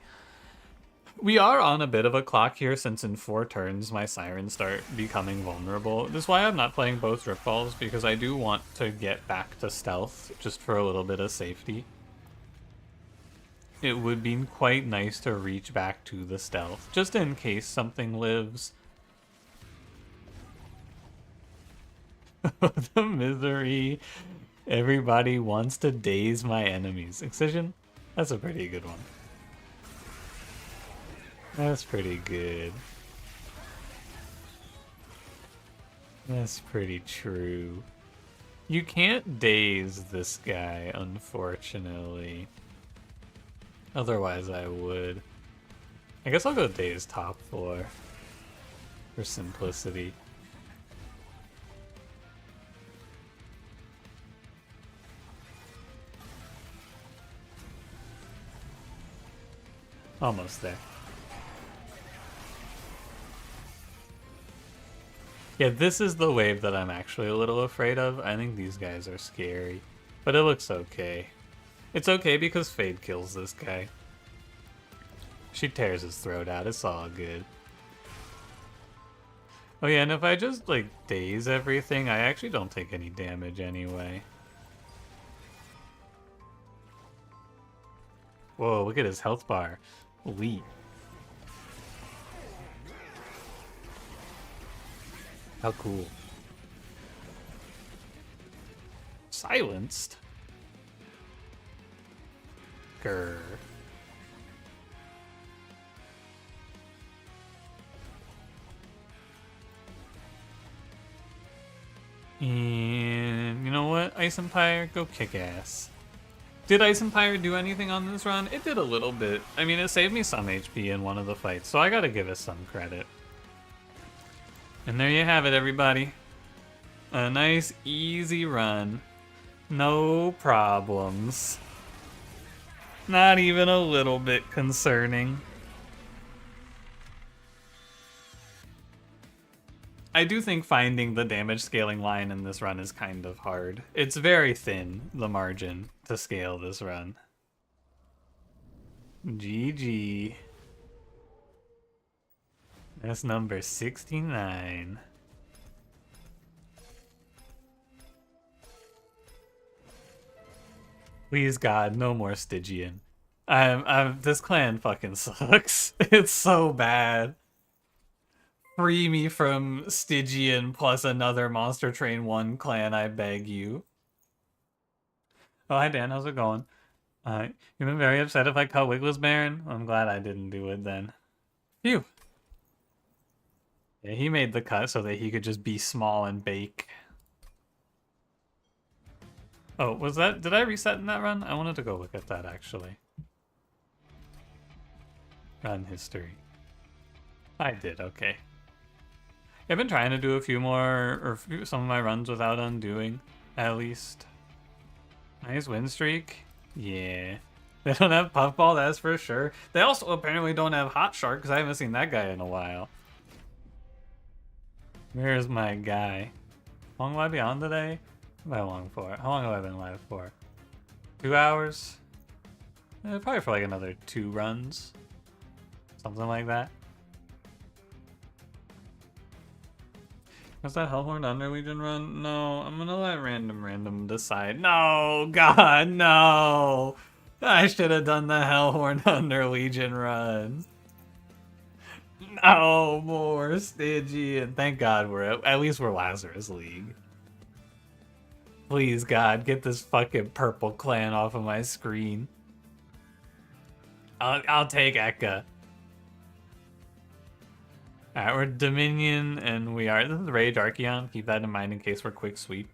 [SPEAKER 1] We are on a bit of a clock here since in 4 turns my Sirens start becoming vulnerable. This is why I'm not playing both Dripfalls, because I do want to get back to Stealth just for a little bit of safety. It would be quite nice to reach back to the Stealth, just in case something lives. The misery. Everybody wants to daze my enemies. Excision? That's a pretty good one. That's pretty good. That's pretty true. You can't daze this guy, unfortunately. Otherwise I would. I guess I'll go daze top 4 for simplicity. Almost there. Yeah, this is the wave that I'm actually a little afraid of. I think these guys are scary. But it looks okay. It's okay because Fade kills this guy. She tears his throat out. It's all good. Oh yeah, and if I just, like, daze everything, I actually don't take any damage anyway. Whoa, look at his health bar. Elite. How cool. Silenced? Grr. And you know what? Ice Empire, go kick ass. Did Ice Empire do anything on this run? It did a little bit. I mean, it saved me some HP in one of the fights, so I gotta give it some credit. And there you have it, everybody. A nice, easy run. No problems. Not even a little bit concerning. I do think finding the damage scaling line in this run is kind of hard. It's very thin, the margin, to scale this run. GG. That's number 69. Please God, no more Stygian. This clan fucking sucks. It's so bad. Free me from Stygian plus another Monster Train 1 clan, I beg you. Oh, hi Dan, how's it going? You've been very upset if I cut Wiggles Baron? I'm glad I didn't do it then. Phew. Yeah, he made the cut so that he could just be small and bake. Oh, was that... Did I reset in that run? I wanted to go look at that, actually. Run history. I did, okay. I've been trying to do a few more, or some of my runs without undoing, at least. Nice win streak. Yeah. They don't have Puffball, that's for sure. They also apparently don't have Hot Shark, because I haven't seen that guy in a while. Where's my guy? How long will I be on today? How long for? How long have I been live for? 2 hours? Probably for like another 2 runs. Something like that. Was that Hellhorn Under Legion run? No, I'm gonna let random decide. No, God, no! I should have done the Hellhorn Under Legion run. No more Stygian. Thank God at least we're Lazarus League. Please, God, get this fucking purple clan off of my screen. I'll take Ekka. Alright, we're Dominion, and we are... This is Rage Archeon. Keep that in mind in case we're quick sweep.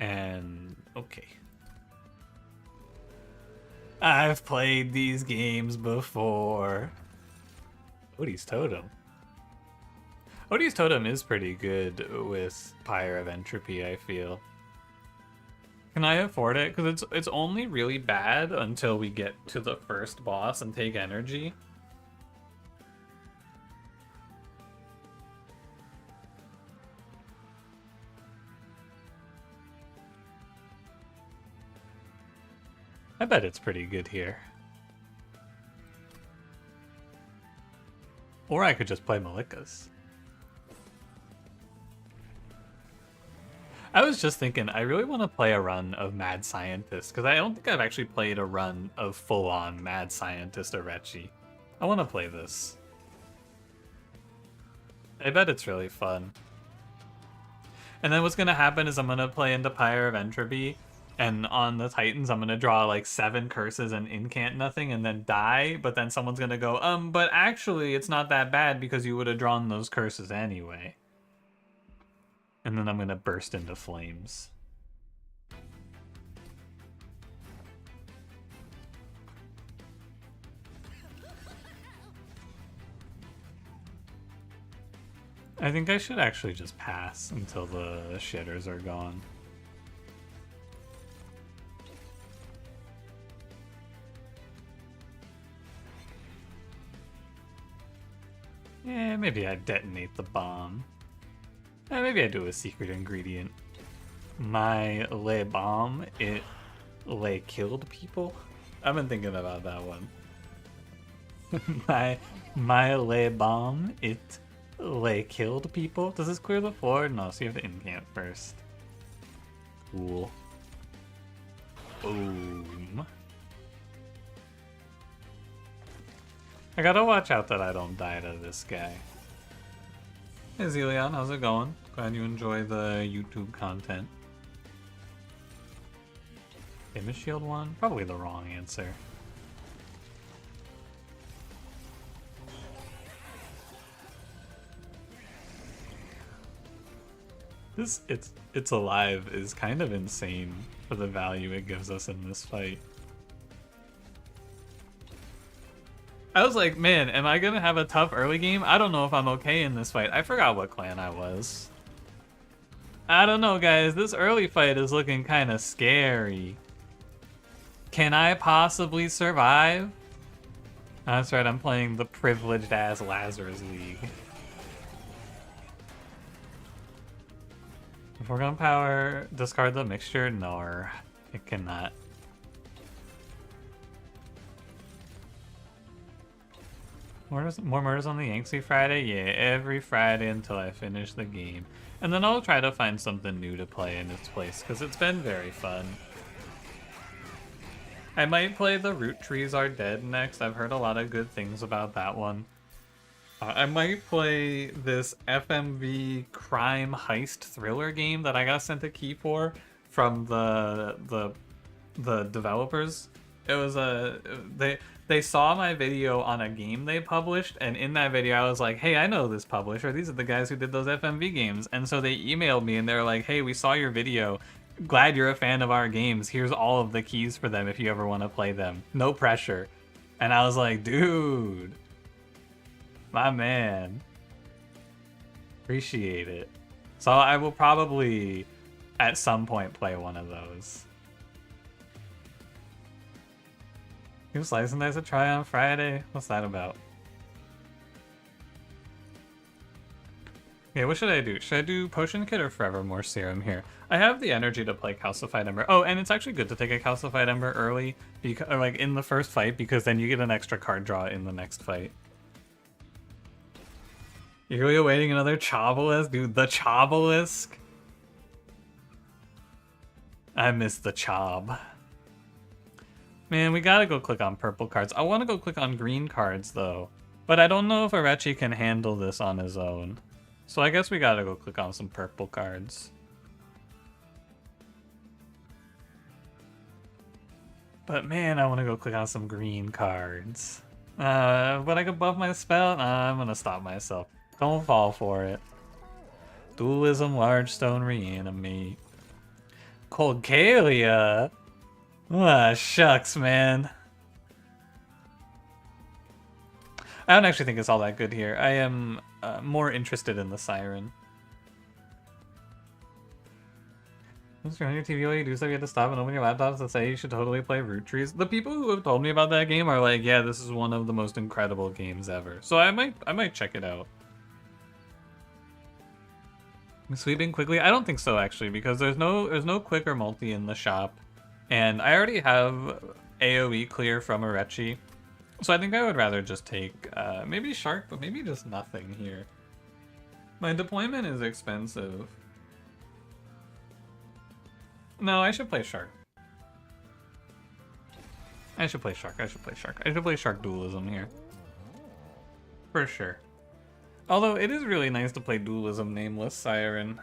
[SPEAKER 1] And... okay. I've played these games before. Odie's Totem. Odie's Totem is pretty good with Pyre of Entropy, I feel. Can I afford it? Because it's only really bad until we get to the first boss and take energy. I bet it's pretty good here. Or I could just play Malikas. I was just thinking, I really want to play a run of Mad Scientist, because I don't think I've actually played a run of full-on Mad Scientist Orechi. I want to play this. I bet it's really fun. And then what's going to happen is I'm going to play into Pyre of Entropy, And on the Titans, I'm gonna draw like 7 curses and incant nothing and then die, but then someone's gonna go, but actually it's not that bad because you would have drawn those curses anyway. And then I'm gonna burst into flames. I think I should actually just pass until the shitters are gone. Yeah, maybe I detonate the bomb. Maybe I do a secret ingredient. My lay bomb, it lay killed people? I've been thinking about that one. my lay bomb, it lay killed people? Does this clear the floor? No, so you have to incant first. Cool. Boom. I gotta watch out that I don't die to this guy. Hey Zelion, how's it going? Glad you enjoy the YouTube content. Image shield one? Probably the wrong answer. This it's alive is kind of insane for the value it gives us in this fight. I was like, man, am I gonna have a tough early game? I don't know if I'm okay in this fight. I forgot what clan I was. I don't know, guys. This early fight is looking kind of scary. Can I possibly survive? That's right, I'm playing the privileged ass Lazarus League. If we're gonna power, discard the mixture? No, it cannot. More murders on the Yangtze Friday? Yeah, every Friday until I finish the game. And then I'll try to find something new to play in its place, because it's been very fun. I might play The Root Trees Are Dead next. I've heard a lot of good things about that one. I might play this FMV crime heist thriller game that I got sent a key for from the developers. It was they saw my video on a game they published, and in that video I was like, hey, I know this publisher. These are the guys who did those FMV games. And so they emailed me and they're like, hey, we saw your video. Glad you're a fan of our games. Here's all of the keys for them if you ever want to play them. No pressure. And I was like, dude, my man. Appreciate it. So I will probably at some point play one of those. Give Slice and Dice a try on Friday? What's that about? Okay, what should I do? Should I do Potion Kit or Forevermore Serum here? I have the energy to play Calcified Ember. Oh, and it's actually good to take a Calcified Ember early, because, or like in the first fight, because then you get an extra card draw in the next fight. You're really awaiting another Chobalisk? Dude, the Chobalisk? I miss the Chob. Man, we gotta go click on purple cards. I want to go click on green cards, though. But I don't know if Arechi can handle this on his own. So I guess we gotta go click on some purple cards. But man, I want to go click on some green cards. But I could buff my spell? I'm gonna stop myself. Don't fall for it. Dualism, Large Stone, Reanimate. Colgalia? Ah, shucks, man. I don't actually think it's all that good here. I am more interested in the Siren. Once you're on your TV while you do stuff, you have to stop and open your laptops and say you should totally play Root Trees. The people who have told me about that game are like, yeah, this is one of the most incredible games ever. So I might check it out. Sweeping quickly? I don't think so, actually, because there's no quick or multi in the shop. And I already have AoE clear from Arechi. So I think I would rather just take maybe Shark, but maybe just nothing here. My deployment is expensive. No, I should play Shark. I should play Shark. I should play Shark Dualism here. For sure. Although it is really nice to play Dualism Nameless Siren.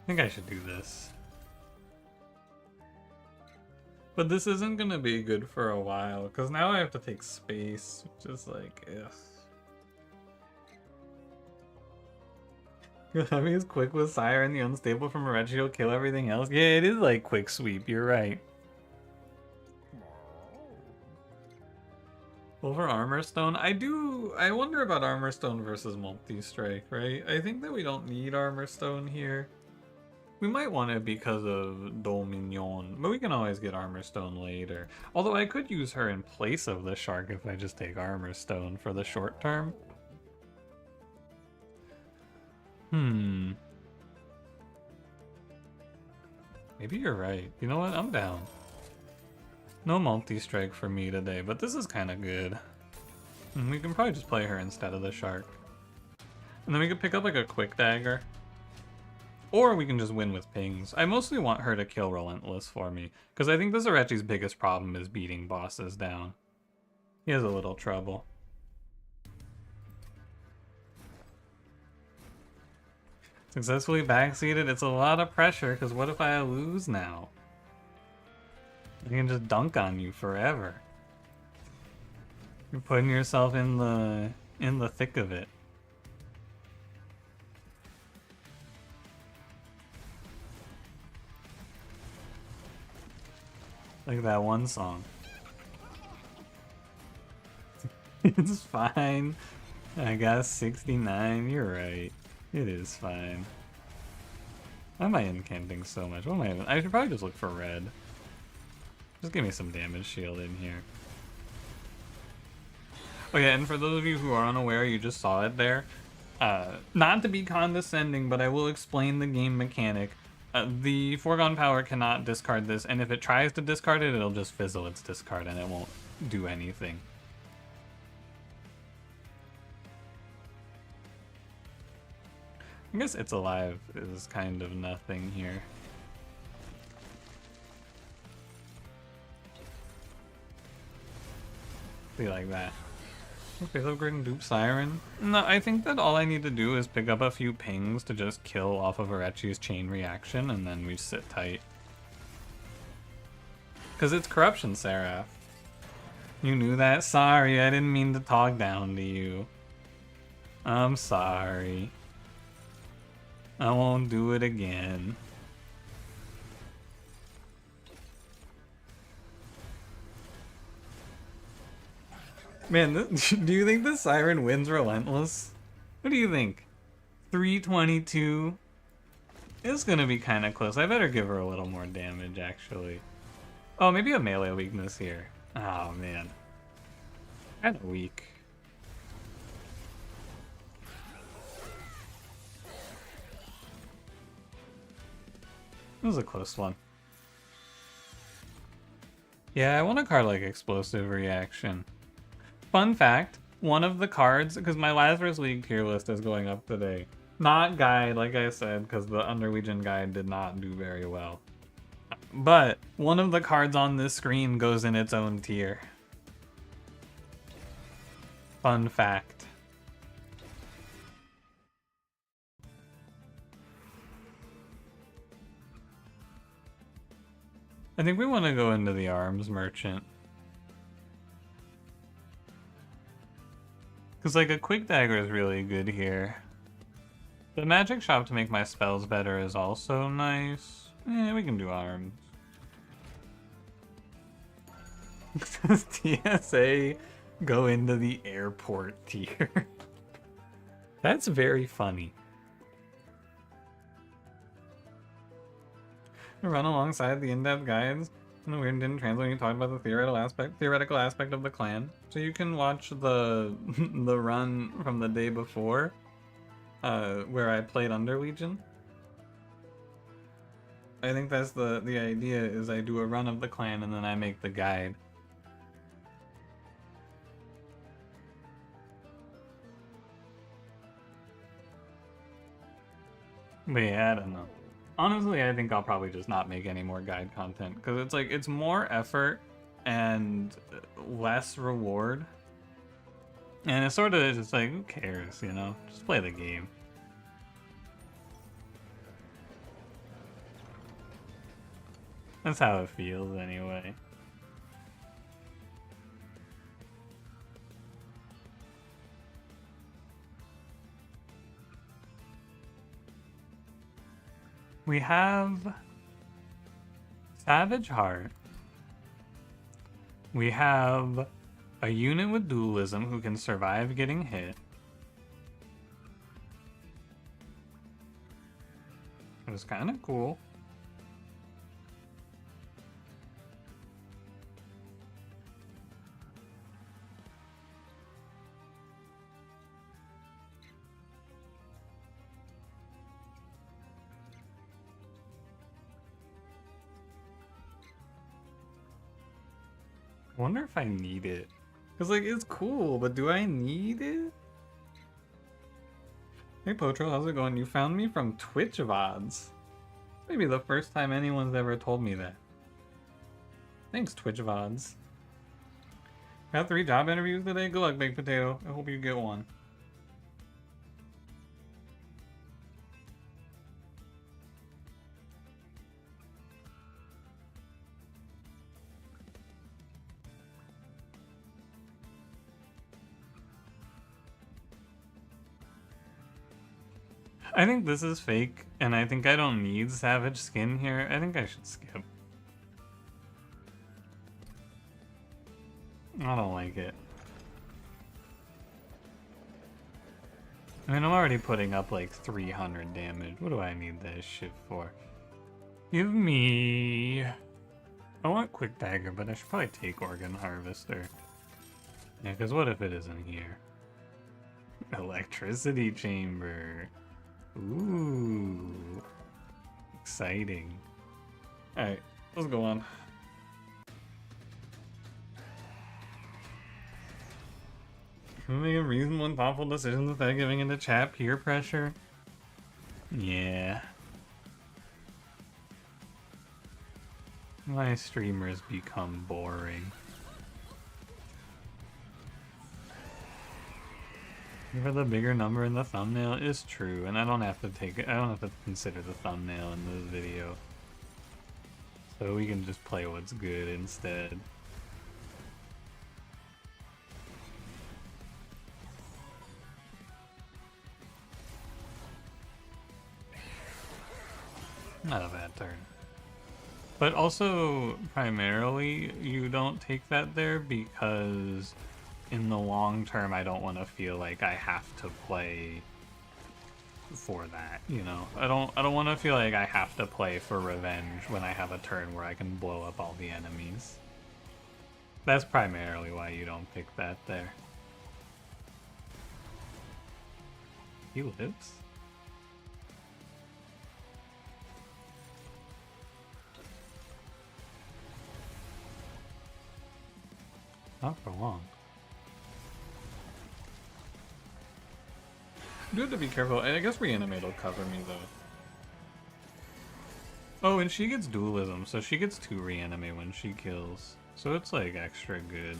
[SPEAKER 1] think I should do this. But this isn't gonna be good for a while, because now I have to take space, which is like, ugh. Having is quick with Siren, the unstable from Reggie will kill everything else. Yeah, it is like quick sweep, you're right. Over Armor Stone, I wonder about Armor Stone versus Multi-Strike, right? I think that we don't need Armor Stone here. We might want it because of Dominion, but we can always get Armor Stone later. Although I could use her in place of the Shark if I just take Armor Stone for the short term. Maybe you're right. You know what? I'm down. No multi-strike for me today, but this is kind of good. And we can probably just play her instead of the Shark. And then we could pick up like a quick dagger. Or we can just win with pings. I mostly want her to kill Relentless for me, because I think the Zorechi's biggest problem is beating bosses down. He has a little trouble. Successfully backseated. It's a lot of pressure, because what if I lose now? I can just dunk on you forever. You're putting yourself in the thick of it. Like that one song. It's fine. I got 69. You're right. It is fine. Why am I incanting so much? What am I even? I should probably just look for red. Just give me some damage shield in here. Oh yeah, and for those of you who are unaware, you just saw it there. Not to be condescending, but I will explain the game mechanic. The Foregone Power cannot discard this, and if it tries to discard it, it'll just fizzle its discard and it won't do anything. I guess It's Alive is kind of nothing here. Be like that. Okay, so Grid and Dupe Siren. No, I think that all I need to do is pick up a few pings to just kill off of Arechi's chain reaction, and then we sit tight. Because it's Corruption Seraph. You knew that? Sorry, I didn't mean to talk down to you. I'm sorry. I won't do it again. Man, do you think the Siren wins Relentless? What do you think? 322? It's gonna be kind of close. I better give her a little more damage, actually. Oh, maybe a melee weakness here. Oh, man. Kind of weak. This was a close one. Yeah, I want a card like Explosive Reaction. Fun fact, one of the cards, because my Lazarus League tier list is going up today. Not guide, like I said, because the Underlegion guide did not do very well. But one of the cards on this screen goes in its own tier. Fun fact. I think we want to go into the Arms Merchant. Because, like, a quick dagger is really good here. The magic shop to make my spells better is also nice. Yeah, we can do arms. Does TSA go into the airport tier? That's very funny. Run alongside the in-depth guides. And the weird didn't translate when you talked about the theoretical aspect of the clan. So you can watch the the run from the day before, where I played Underlegion. I think that's the idea, is I do a run of the clan and then I make the guide. But yeah, I don't know. Honestly, I think I'll probably just not make any more guide content, because it's like, it's more effort and less reward. And it's sort of just like, who cares, you know? Just play the game. That's how it feels anyway. We have Savage Heart. We have a unit with dualism who can survive getting hit. It was kind of cool. I wonder if I need it. Because, like, it's cool, but do I need it? Hey, Potro, how's it going? You found me from Twitch VODs. Maybe the first time anyone's ever told me that. Thanks, Twitch VODs. Got 3 job interviews today? Good luck, Big Potato. I hope you get one. I think this is fake, and I think I don't need Savage Skin here. I think I should skip. I don't like it. I mean, I'm already putting up like 300 damage. What do I need this shit for? Give me... I want Quick Dagger, but I should probably take Organ Harvester. Yeah, because what if it isn't here? Electricity Chamber. Ooh. Exciting. Alright, let's go on. Making reasonable and thoughtful decisions without giving into chat peer pressure? Yeah. My streamers become boring. For the bigger number in the thumbnail is true, and I don't have to take it. I don't have to consider the thumbnail in this video, so we can just play what's good instead. Not a bad turn. But also, primarily, you don't take that there because in the long term, I don't want to feel like I have to play for that, you know? I don't want to feel like I have to play for revenge when I have a turn where I can blow up all the enemies. That's primarily why you don't pick that there. He lives? Not for long. Do have to be careful. I guess Reanimate will cover me, though. Oh, and she gets Dualism, so she gets 2 Reanimate when she kills. So it's, like, extra good.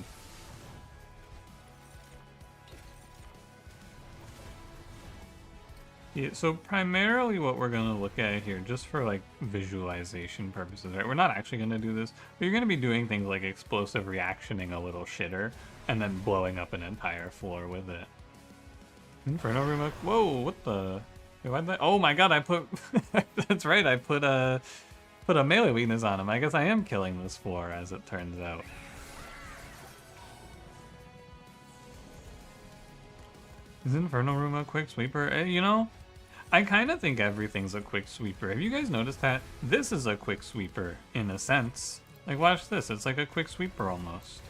[SPEAKER 1] Yeah, so primarily what we're going to look at here, just for, like, visualization purposes, right? We're not actually going to do this, but you're going to be doing things like explosive reactioning a little shitter, and then blowing up an entire floor with it. Inferno Room. Whoa, what the? Wait, why'd that? Oh my god, I put... That's right, I put a melee weakness on him. I guess I am killing this floor, as it turns out. Is Inferno Room a quick sweeper? You know, I kind of think everything's a quick sweeper. Have you guys noticed that? This is a quick sweeper, in a sense. Like, watch this. It's like a quick sweeper, almost.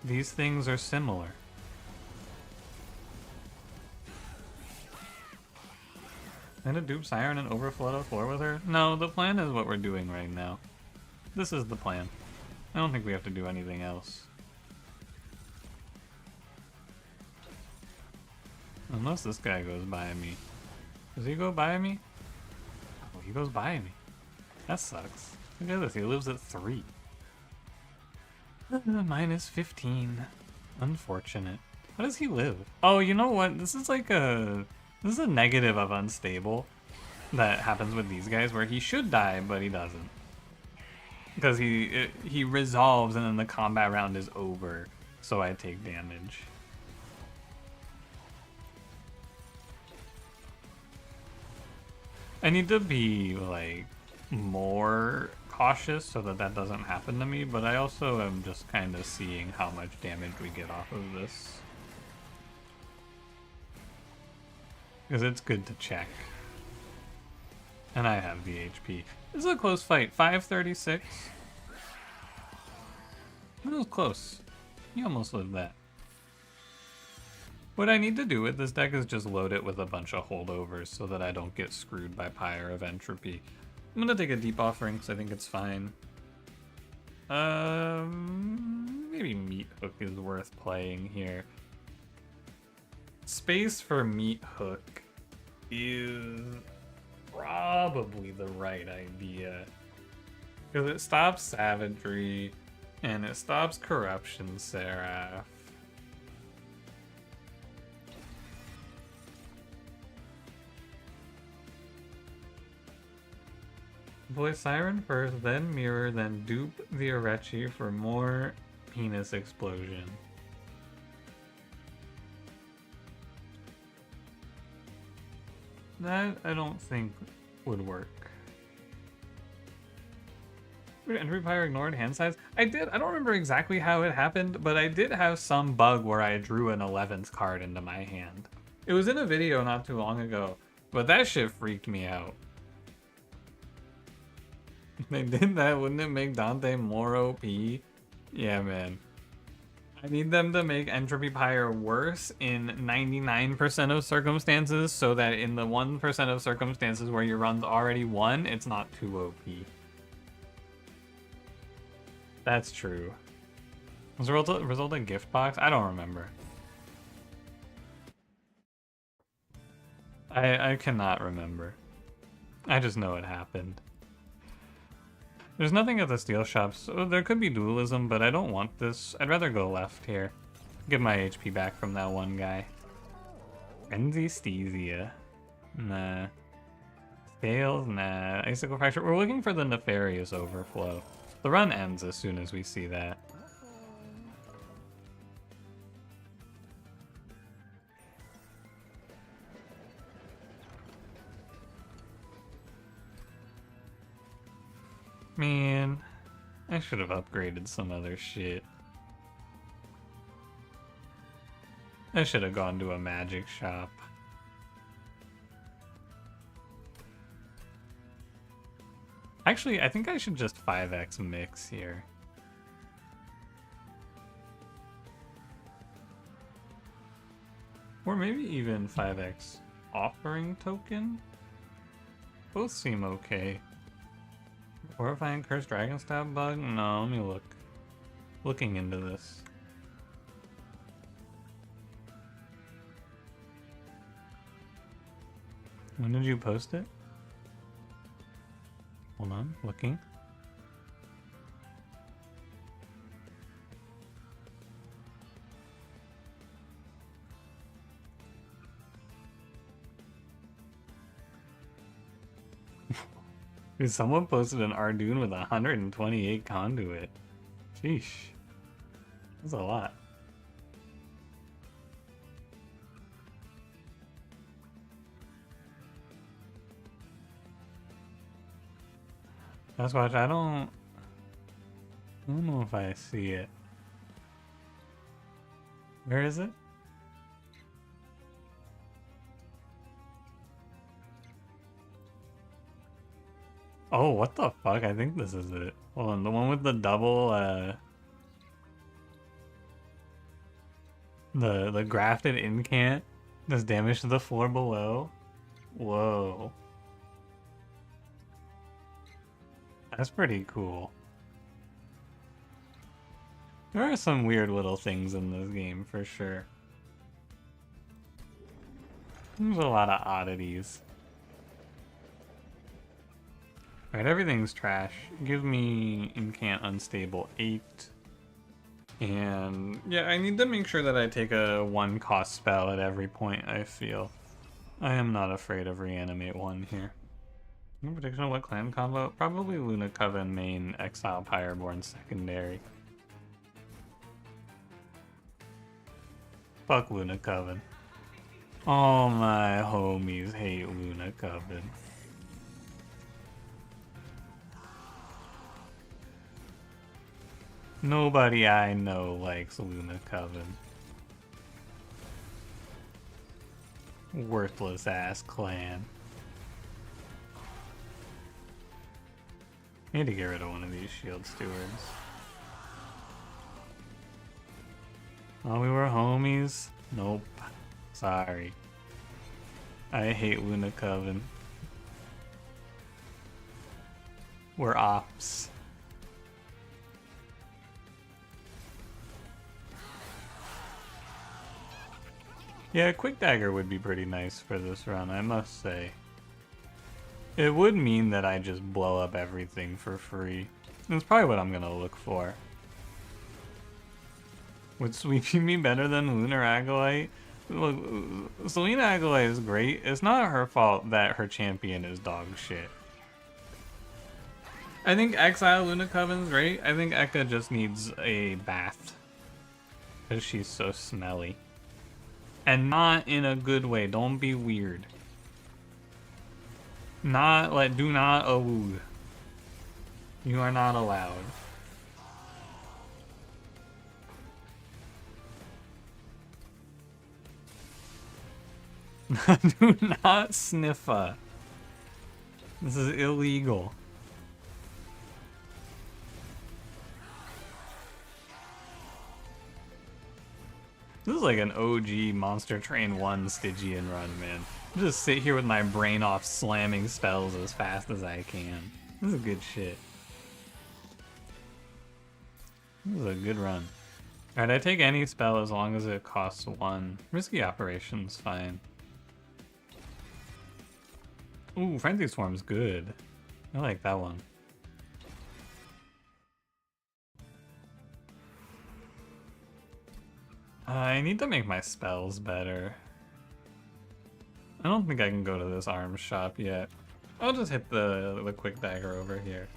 [SPEAKER 1] These things are similar. And a dupe siren and overflow the floor with her? No, the plan is what we're doing right now. This is the plan. I don't think we have to do anything else. Unless this guy goes by me. Does he go by me? Oh, he goes by me. That sucks. Look at this, he lives at 3. Minus 15. Unfortunate. How does he live? Oh, you know what? This is like a... This is a negative of unstable. that happens with these guys where he should die, but he doesn't. Because he resolves and then the combat round is over, so I take damage. I need to be, like, more cautious so that that doesn't happen to me, but I also am just kind of seeing how much damage we get off of this. Because it's good to check. And I have the HP. This is a close fight. 536. That was close. You almost lived that. What I need to do with this deck is just load it with a bunch of holdovers so that I don't get screwed by Pyre of Entropy. I'm gonna take a Deep Offering because I think it's fine. Maybe Meat Hook is worth playing here. Space for Meat Hook is probably the right idea. Because it stops Savagery and it stops Corruption Seraph. Play Siren first, then Mirror, then dupe the Arechi for more Penis Explosion. That I don't think would work. Entry Pyre ignored hand size? I did. I don't remember exactly how it happened, but I did have some bug where I drew an 11th card into my hand. It was in a video not too long ago, but that shit freaked me out. If they did that, wouldn't it make Dante more OP? Yeah, man. I need them to make Entropy Pyre worse in 99% of circumstances so that in the 1% of circumstances where your run's already won, it's not too OP. That's true. Was the result a gift box? I don't remember. I cannot remember. I just know it happened. There's nothing at the steel shops, so there could be dualism, but I don't want this. I'd rather go left here. Get my HP back from that one guy. Anesthesia. Nah. Scales? Nah. Icicle Fracture. We're looking for the Nefarious Overflow. The run ends as soon as we see that. Man, I should have upgraded some other shit. I should have gone to a magic shop. Actually, I think I should just 5x mix here. Or maybe even 5x offering token? Both seem okay. Horrifying Cursed Dragon Stab bug? No, let me look. Looking into this. When did you post it? Hold on, looking. Dude, someone posted an Ardoon with 128 conduit. Sheesh. That's a lot. Sasquatch, I don't know if I see it. Where is it? Oh, what the fuck? I think this is it. Hold on, the one with the double, the grafted incant does damage to the floor below. Whoa. That's pretty cool. There are some weird little things in this game, for sure. There's a lot of oddities. Alright, everything's trash. Give me Incant Unstable 8. And yeah, I need to make sure that I take a 1-cost spell at every point, I feel. I am not afraid of Reanimate 1 here. No prediction of what clan combo? Probably Luna Coven main, Exile Pyreborn secondary. Fuck Luna Coven. All my homies hate Luna Coven. Nobody I know likes Luna Coven. Worthless ass clan. Need to get rid of one of these shield stewards. Oh, we were homies? Nope. Sorry. I hate Luna Coven. We're ops. Yeah, Quick Dagger would be pretty nice for this run, I must say. It would mean that I just blow up everything for free. That's probably what I'm gonna look for. Would sweeping be better than Lunar Acolyte? Look, Selena Acolyte is great. It's not her fault that her champion is dog shit. I think Exile Luna Coven's great. I think Ekka just needs a bath. Because she's so smelly. And not in a good way. Don't be weird. Not like, do not allude. You are not allowed. Do not sniff her. This is illegal. This is like an OG Monster Train 1 Stygian run, man. I just sit here with my brain off slamming spells as fast as I can. This is good shit. This is a good run. Alright, I take any spell as long as it costs 1. Risky Operation's fine. Ooh, Frenzy Swarm's good. I like that one. I need to make my spells better. I don't think I can go to this arms shop yet. I'll just hit the Quick Dagger over here.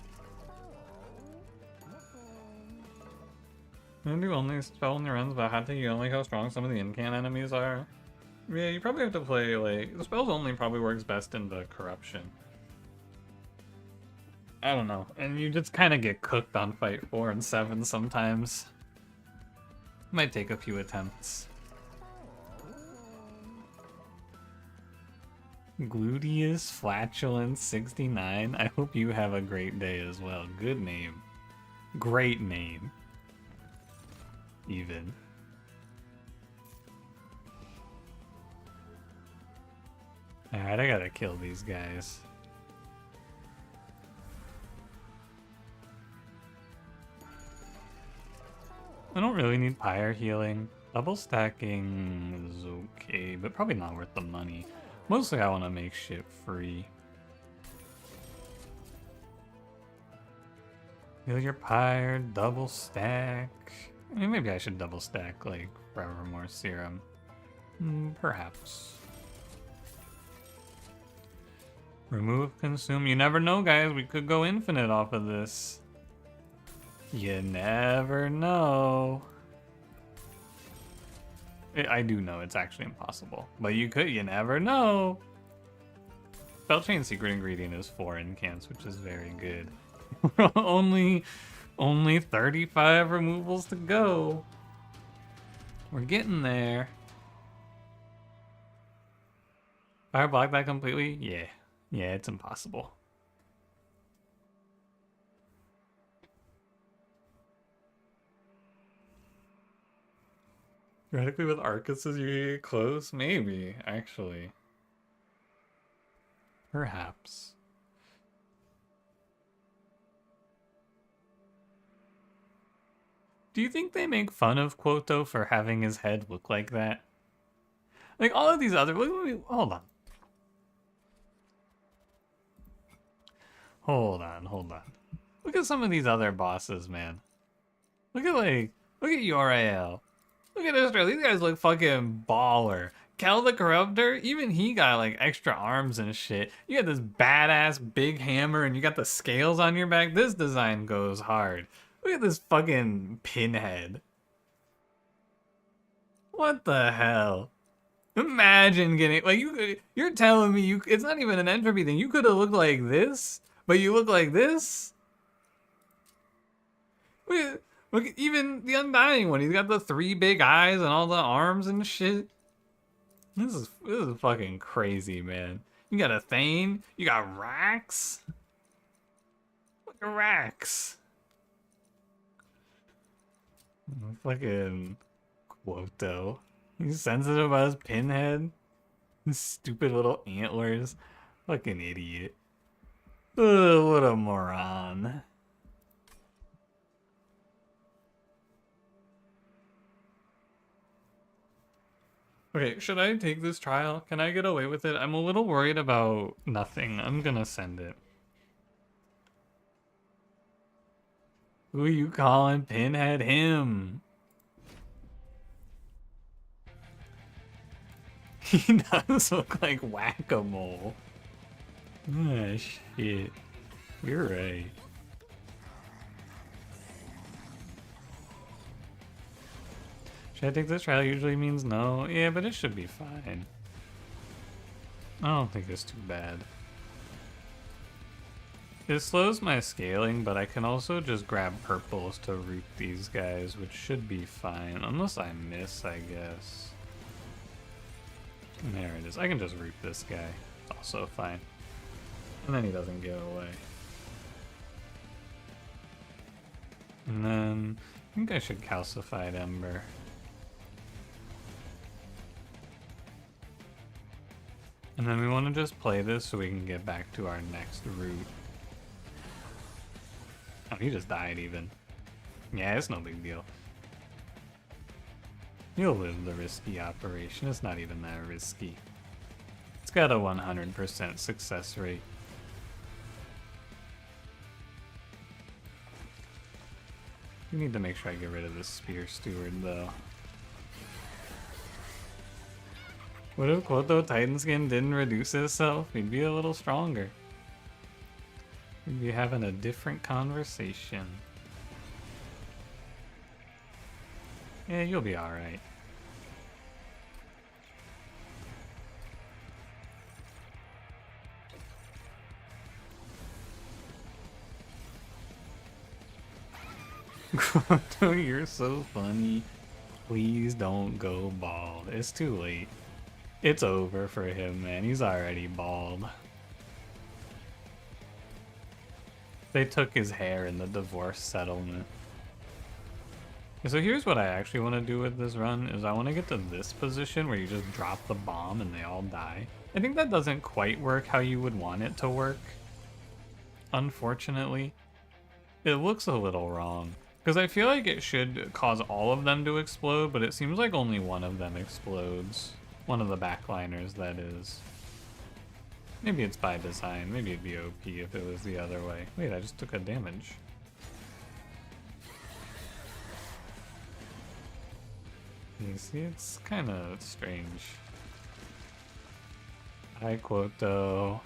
[SPEAKER 1] Maybe only spell only runs, but how do you don't like how strong some of the in-can enemies are? Yeah, you probably have to play, like, the spells only probably works best in the corruption. I don't know. And you just kind of get cooked on fight 4 and 7 sometimes. Might take a few attempts. Gluteus Flatulence 69. I hope you have a great day as well. Good name. Great name. Even. Alright, I gotta kill these guys. I don't really need pyre healing. Double stacking is okay, but probably not worth the money. Mostly I want to make shit free. Heal your pyre, double stack. I mean, maybe I should double stack, like, Forevermore Serum. Perhaps. Remove, consume. You never know, guys. We could go infinite off of this. You never know. I do know it's actually impossible, but you never know. Spellchain secret ingredient is 4 incants, which is very good. only 35 removals to go. We're getting there. Fire block that completely? Yeah. Yeah, it's impossible. Theoretically with Arcuses you get close? Maybe, actually. Perhaps. Do you think they make fun of Quoto for having his head look like that? Like all of these other... Hold on. Hold on. Look at some of these other bosses, man. Look at Uriel. Look at Israel. These guys look fucking baller. Kel the Corruptor, even he got like extra arms and shit. You got this badass big hammer and you got the scales on your back. This design goes hard. Look at this fucking pinhead. What the hell? Imagine getting like you're telling me it's not even an entropy thing. You could have looked like this, but you look like this? Look, even the Undying one. He's got the 3 big eyes and all the arms and shit. This is fucking crazy, man. You got a Thane. You got Rax. Look at Rax. Fucking Quoto. He's sensitive about his pinhead. His stupid little antlers. Fucking idiot. Ugh, what a moron. Okay, should I take this trial? Can I get away with it? I'm a little worried about nothing. I'm gonna send it. Who you calling Pinhead? Him. He does look like Whack-A-Mole. Ah, shit. You're right. Should I take this trial? Usually means no. Yeah, but it should be fine. I don't think it's too bad. It slows my scaling, but I can also just grab purples to root these guys, which should be fine. Unless I miss, I guess. There it is. I can just root this guy. Also fine. And then he doesn't get away. And then I think I should Calcified Ember. And then we want to just play this so we can get back to our next route. Oh, he just died even. Yeah, it's no big deal. You'll live the risky operation. It's not even that risky. It's got a 100% success rate. We need to make sure I get rid of this Spear Steward, though. What if Quoto Titanskin didn't reduce itself? We'd be a little stronger. We'd be having a different conversation. Yeah, you'll be alright. Quoto, you're so funny. Please don't go bald. It's too late. It's over for him, man. He's already bald. They took his hair in the divorce settlement. So here's what I actually want to do with this run, is I want to get to this position where you just drop the bomb and they all die. I think that doesn't quite work how you would want it to work, unfortunately. It looks a little wrong. Because I feel like it should cause all of them to explode, but it seems like only one of them explodes. One of the backliners, that is. Maybe it's by design. Maybe it'd be OP if it was the other way. Wait, I just took a damage. You see, it's kind of strange. Hi, Quoto.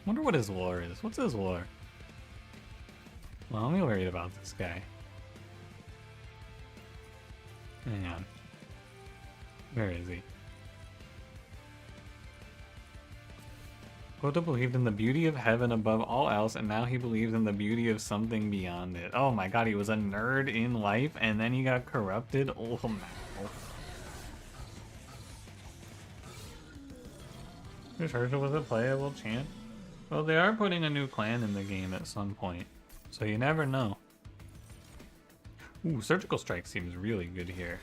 [SPEAKER 1] Wonder what his lore is. What's his lore? Well, I'm worried about this guy. Hang on. Where is he? Quoto believed in the beauty of heaven above all else, and now he believes in the beauty of something beyond it. Oh my god, he was a nerd in life, and then he got corrupted? Oh no. Is Herschel was a playable chant? Well, they are putting a new clan in the game at some point, so you never know. Ooh, Surgical Strike seems really good here.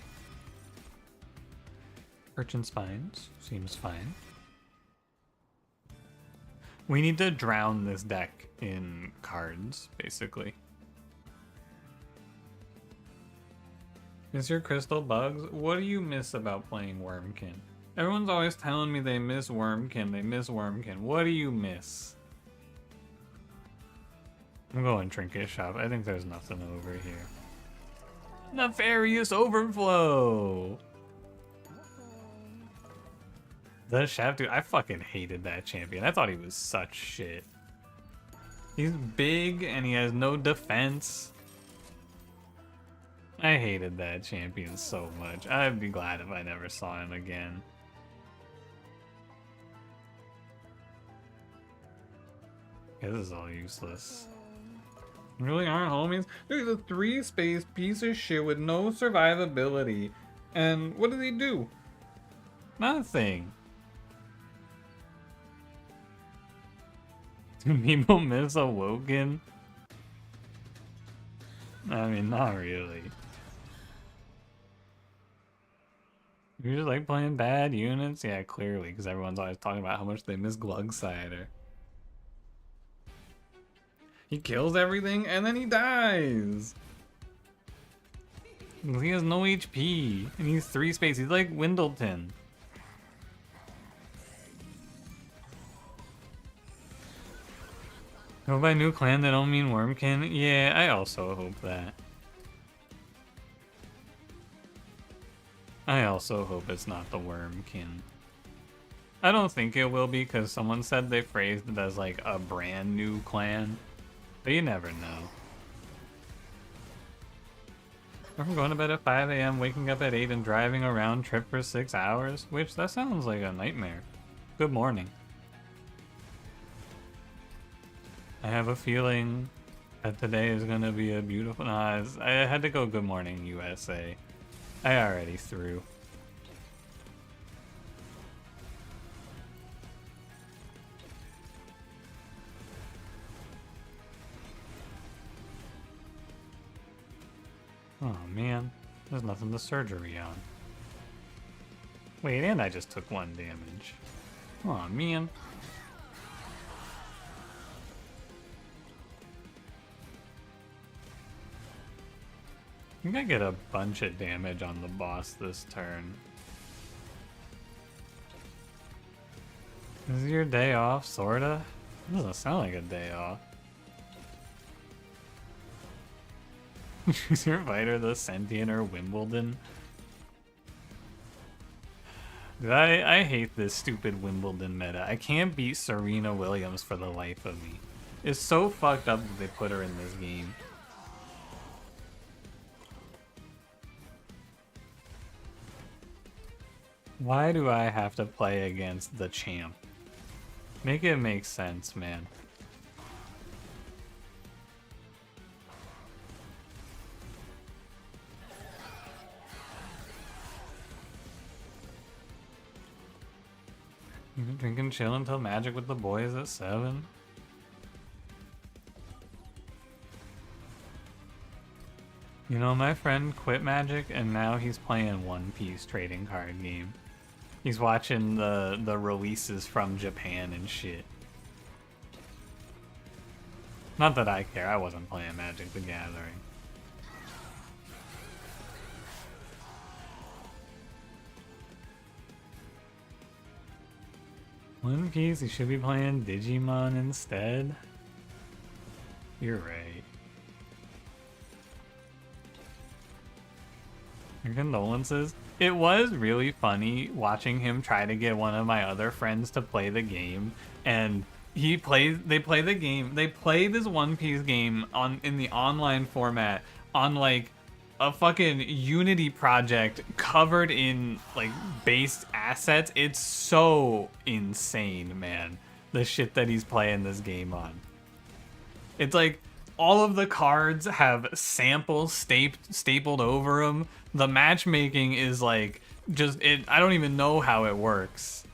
[SPEAKER 1] Archon Spines seems fine. We need to drown this deck in cards, basically. Miss your crystal bugs? What do you miss about playing Wormkin? Everyone's always telling me they miss Wormkin, they miss Wormkin. What do you miss? I'm going Trinket Shop. I think there's nothing over here. Nefarious Overflow! The chef, dude, I fucking hated that champion. I thought he was such shit. He's big and he has no defense. I hated that champion so much. I'd be glad if I never saw him again. Yeah, this is all useless. Really aren't homies? Dude, he's a 3-space piece of shit with no survivability. And what does he do? Nothing. Do people miss Awoken? I mean, not really. You just like playing bad units? Yeah, clearly, because everyone's always talking about how much they miss Glugsider. He kills everything and then he dies. He has no HP and he's 3-space. He's like Windleton. Go by new clan that don't mean Wormkin? Yeah, I also hope that. I also hope it's not the Wormkin. I don't think it will be because someone said they phrased it as like a brand new clan. But you never know. I'm going to bed at 5 a.m., waking up at 8 and driving a round trip for 6 hours, which that sounds like a nightmare. Good morning. I have a feeling that today is going to be a beautiful... I had to go good morning, USA. I already threw. Oh man, there's nothing to surgery on. Wait, and I just took 1 damage. Oh man. I think I get a bunch of damage on the boss this turn. Is it your day off, sorta? It doesn't sound like a day off. Is your fighter the Sentient or Wimbledon? Dude, I hate this stupid Wimbledon meta. I can't beat Serena Williams for the life of me. It's so fucked up that they put her in this game. Why do I have to play against the champ? Make it make sense, man. You can drink and chill until Magic with the boys at 7. You know, my friend quit Magic and now he's playing One Piece trading card game. He's watching the releases from Japan and shit. Not that I care, I wasn't playing Magic the Gathering. One Piece, you should be playing Digimon instead. You're right. Your condolences. It was really funny watching him try to get one of my other friends to play the game, and they play this One Piece game in the online format on like a fucking Unity project covered in like based assets. It's so insane, man. The shit that he's playing this game on. It's like all of the cards have samples stapled over them. The matchmaking is like I don't even know how it works.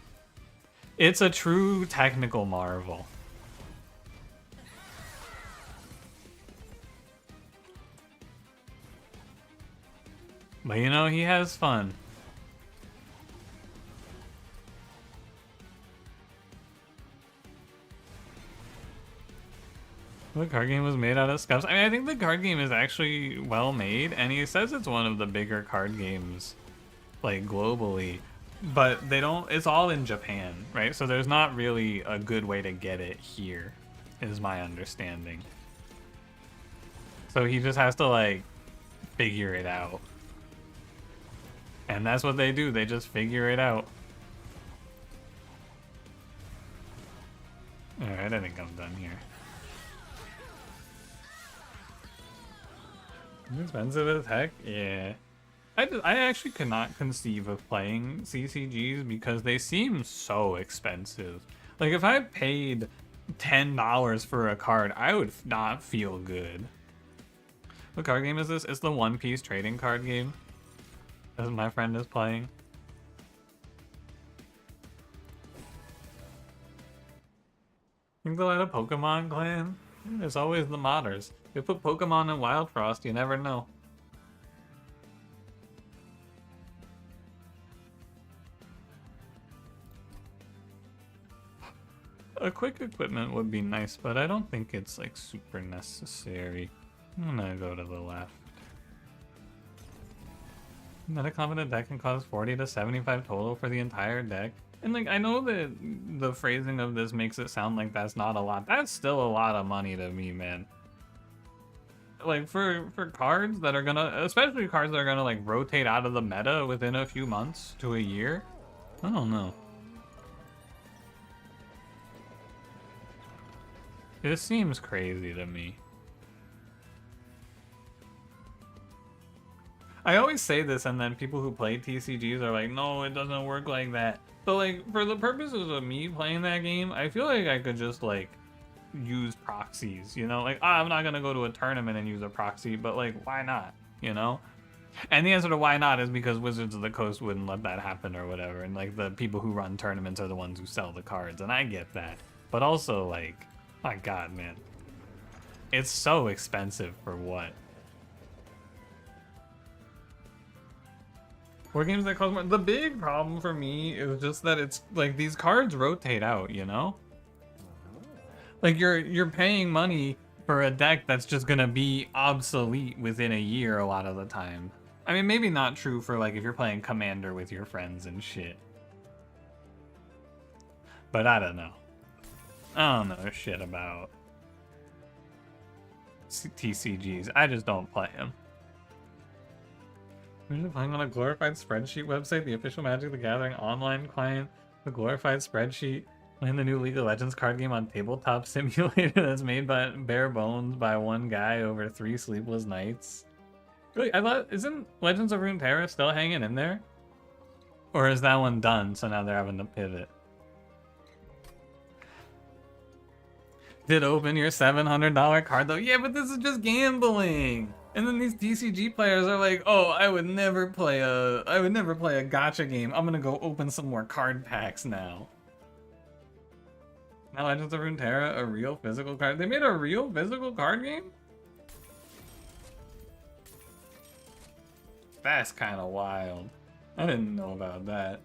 [SPEAKER 1] It's a true technical marvel. But you know, he has fun. The card game was made out of scuffs. I mean, I think the card game is actually well made, and he says it's one of the bigger card games, like globally. But they don't, it's all in Japan, right? So there's not really a good way to get it here, is my understanding. So he just has to like figure it out. And that's what they do, they just figure it out. Alright, I think I'm done here. Expensive as heck? Yeah. I actually could not conceive of playing CCGs because they seem so expensive. Like, if I paid $10 for a card, I would not feel good. What card game is this? It's the One Piece trading card game that my friend is playing. Think they'll add a Pokemon clan? There's always the modders. If you put Pokemon in Wild Frost, you never know. A quick equipment would be nice, but I don't think it's like super necessary. I'm gonna go to the left. Meta confident deck can cost 40 to 75 total for the entire deck. And like, I know that the phrasing of this makes it sound like that's not a lot. That's still a lot of money to me, man. Like for cards that are gonna, especially cards that are gonna like rotate out of the meta within a few months to a year. I don't know. This seems crazy to me. I always say this and then people who play TCGs are like, no, it doesn't work like that. But like, for the purposes of me playing that game, I feel like I could just like use proxies, you know? Like, I'm not gonna go to a tournament and use a proxy, but like, why not, you know? And the answer to why not is because Wizards of the Coast wouldn't let that happen or whatever. And like, the people who run tournaments are the ones who sell the cards, and I get that. But also like, my god, man. It's so expensive for what? War games that cost more. The big problem for me is just that it's like these cards rotate out, you know? Like you're paying money for a deck that's just gonna be obsolete within a year a lot of the time. I mean, maybe not true for like if you're playing Commander with your friends and shit. But I don't know. I don't know shit about TCGs. I just don't play them. We're playing on a glorified spreadsheet website, the official Magic the Gathering online client, the glorified spreadsheet, playing the new League of Legends card game on Tabletop Simulator that's made by bare bones by one guy over 3 sleepless nights. Really, I thought, isn't Legends of Runeterra still hanging in there? Or is that one done, so now they're having to pivot? Did open your $700 card though? Yeah, but this is just gambling. And then these TCG players are like, "Oh, I would never play a gacha game. I'm gonna go open some more card packs now." Now Legends of Runeterra, a real physical card. They made a real physical card game? That's kind of wild. I didn't know about that.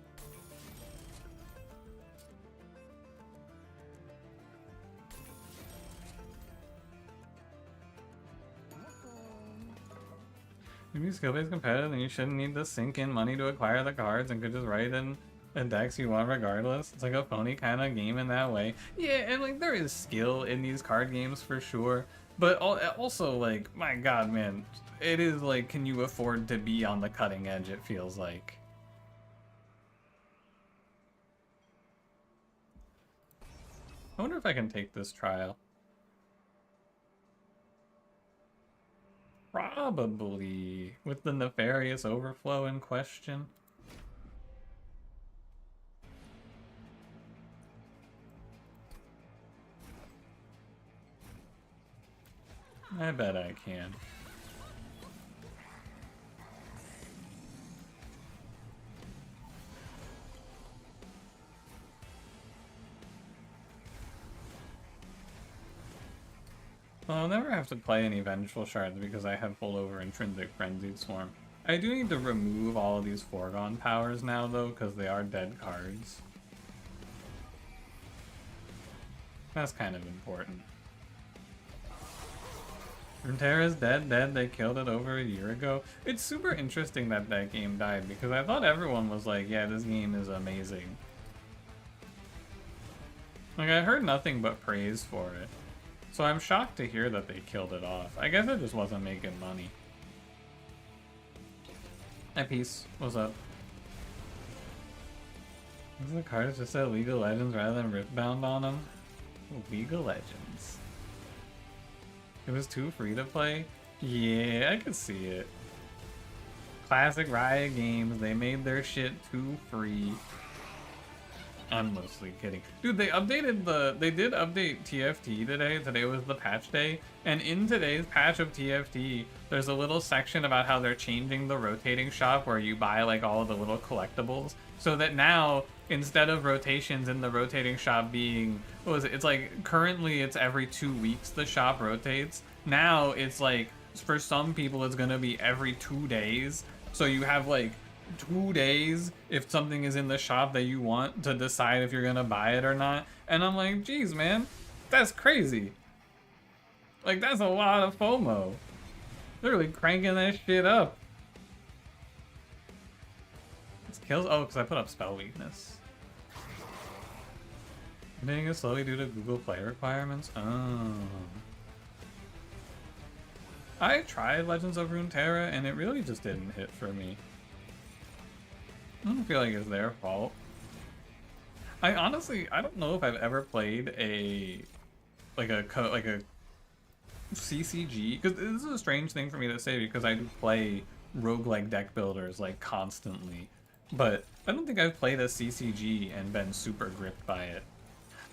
[SPEAKER 1] If you skill-based competitive, then you shouldn't need to sink in money to acquire the cards and could just write in a decks you want regardless. It's like a phony kind of game in that way. Yeah, and like there is skill in these card games for sure. But also like, my god, man, it is like, can you afford to be on the cutting edge, it feels like. I wonder if I can take this trial. Probably, with the nefarious overflow in question. I bet I can. Well, I'll never have to play any Vengeful Shards because I have pulled over Intrinsic Frenzied Swarm. I do need to remove all of these foregone powers now, though, because they are dead cards. That's kind of important. Runeterra's dead. They killed it over a year ago. It's super interesting that that game died, because I thought everyone was like, yeah, this game is amazing. Like, I heard nothing but praise for it. So I'm shocked to hear that they killed it off. I guess it just wasn't making money. Hi, Peace. What's up? Is the cards just at League of Legends rather than Riftbound on them? League of Legends. It was too free to play? Yeah, I could see it. Classic Riot Games, they made their shit too free. I'm mostly kidding. Dude, they did update TFT today. Today was the patch day. And in today's patch of TFT, there's a little section about how they're changing the rotating shop where you buy like all of the little collectibles. So that now, instead of rotations in the rotating shop being, what was it? It's like, currently it's every 2 weeks the shop rotates. Now it's like, for some people it's gonna be every 2 days. So you have like 2 days if something is in the shop that you want to decide if you're gonna buy it or not. And I'm like, geez, man, that's crazy. Like, that's a lot of FOMO. They're really cranking that shit up. It's kills. Oh, because I put up spell weakness. Updating it slowly due to Google Play requirements. Oh. I tried Legends of Runeterra and it really just didn't hit for me. I don't feel like it's their fault. I don't know if I've ever played a CCG, because this is a strange thing for me to say because I do play roguelike deck builders like constantly, but I don't think I've played a CCG and been super gripped by it.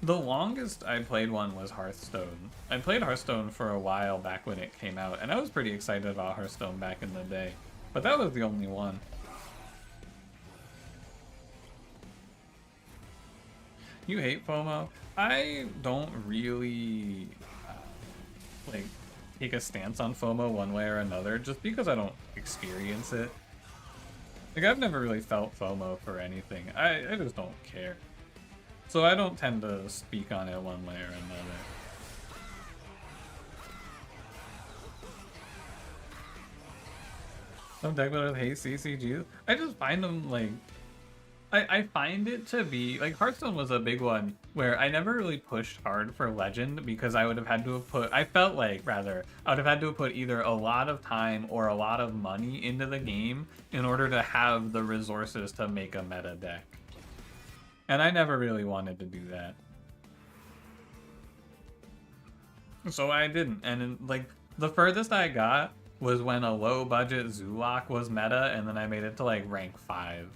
[SPEAKER 1] The longest I played one was Hearthstone. I played Hearthstone for a while back when it came out, and I was pretty excited about Hearthstone back in the day, but that was the only one. You hate FOMO? I don't really like take a stance on FOMO one way or another, just because I don't experience it. Like, I've never really felt FOMO for anything. I just don't care. So I don't tend to speak on it one way or another. Some deck builders hate CCGs. I just find them like, I find it to be, like, Hearthstone was a big one where I never really pushed hard for Legend because I would have had to have put, I felt like, rather, I would have had to have put either a lot of time or a lot of money into the game in order to have the resources to make a meta deck. And I never really wanted to do that. So I didn't. And like, the furthest I got was when a low budget Zulok was meta, and then I made it to like rank 5.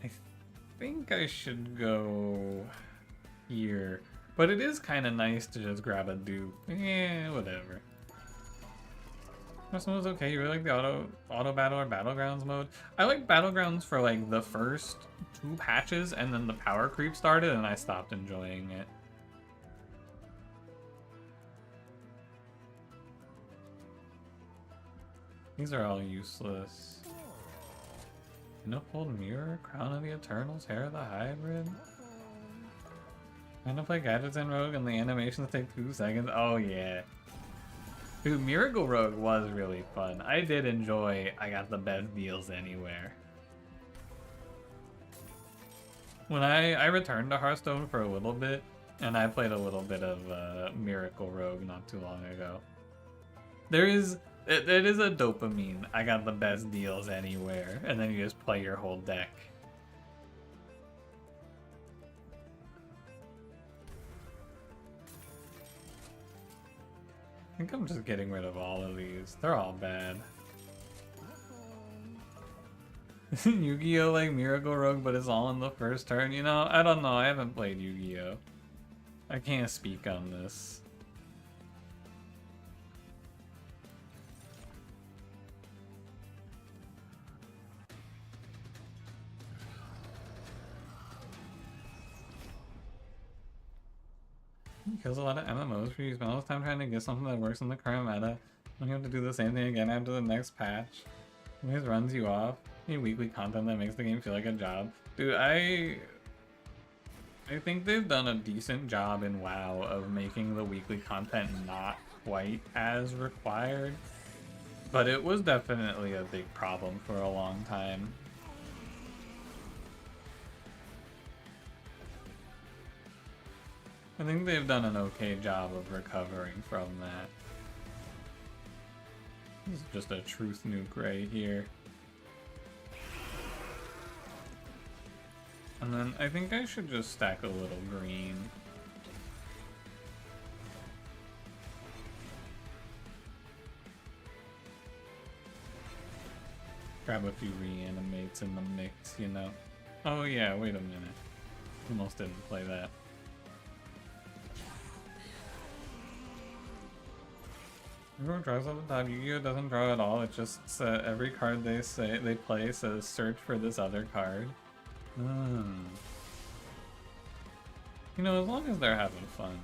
[SPEAKER 1] I think I should go here, but it is kind of nice to just grab a dupe. Yeah, whatever. This one was okay. You really like the auto battle or battlegrounds mode? I like battlegrounds for like the first 2 patches, and then the power creep started and I stopped enjoying it. These are all useless. Manifold Mirror, Crown of the Eternals, Hair of the Hybrid. I'm gonna play Gadgets in Rogue and the animations take 2 seconds. Oh yeah. Dude, Miracle Rogue was really fun. I did enjoy I got the best deals anywhere. When I returned to Hearthstone for a little bit, and I played a little bit of Miracle Rogue not too long ago. It is a dopamine. I got the best deals anywhere, and then you just play your whole deck. I think I'm just getting rid of all of these. They're all bad. Yu-Gi-Oh! Like Miracle Rogue, but it's all in the first turn. You know, I don't know. I haven't played Yu-Gi-Oh! I can't speak on this. Kills a lot of MMOs for you. Spend all this time trying to get something that works in the current meta. When you have to do the same thing again after the next patch. It always runs you off. You need weekly content that makes the game feel like a job. Dude, I think they've done a decent job in WoW of making the weekly content not quite as required. But it was definitely a big problem for a long time. I think they've done an okay job of recovering from that. This is just a truth nuke right here. And then I think I should just stack a little green. Grab a few reanimates in the mix, you know. Oh yeah, wait a minute. Almost didn't play that. Everyone draws on the top. Yu-Gi-Oh doesn't draw at all. It just every card they play says search for this other card. You know, as long as they're having fun,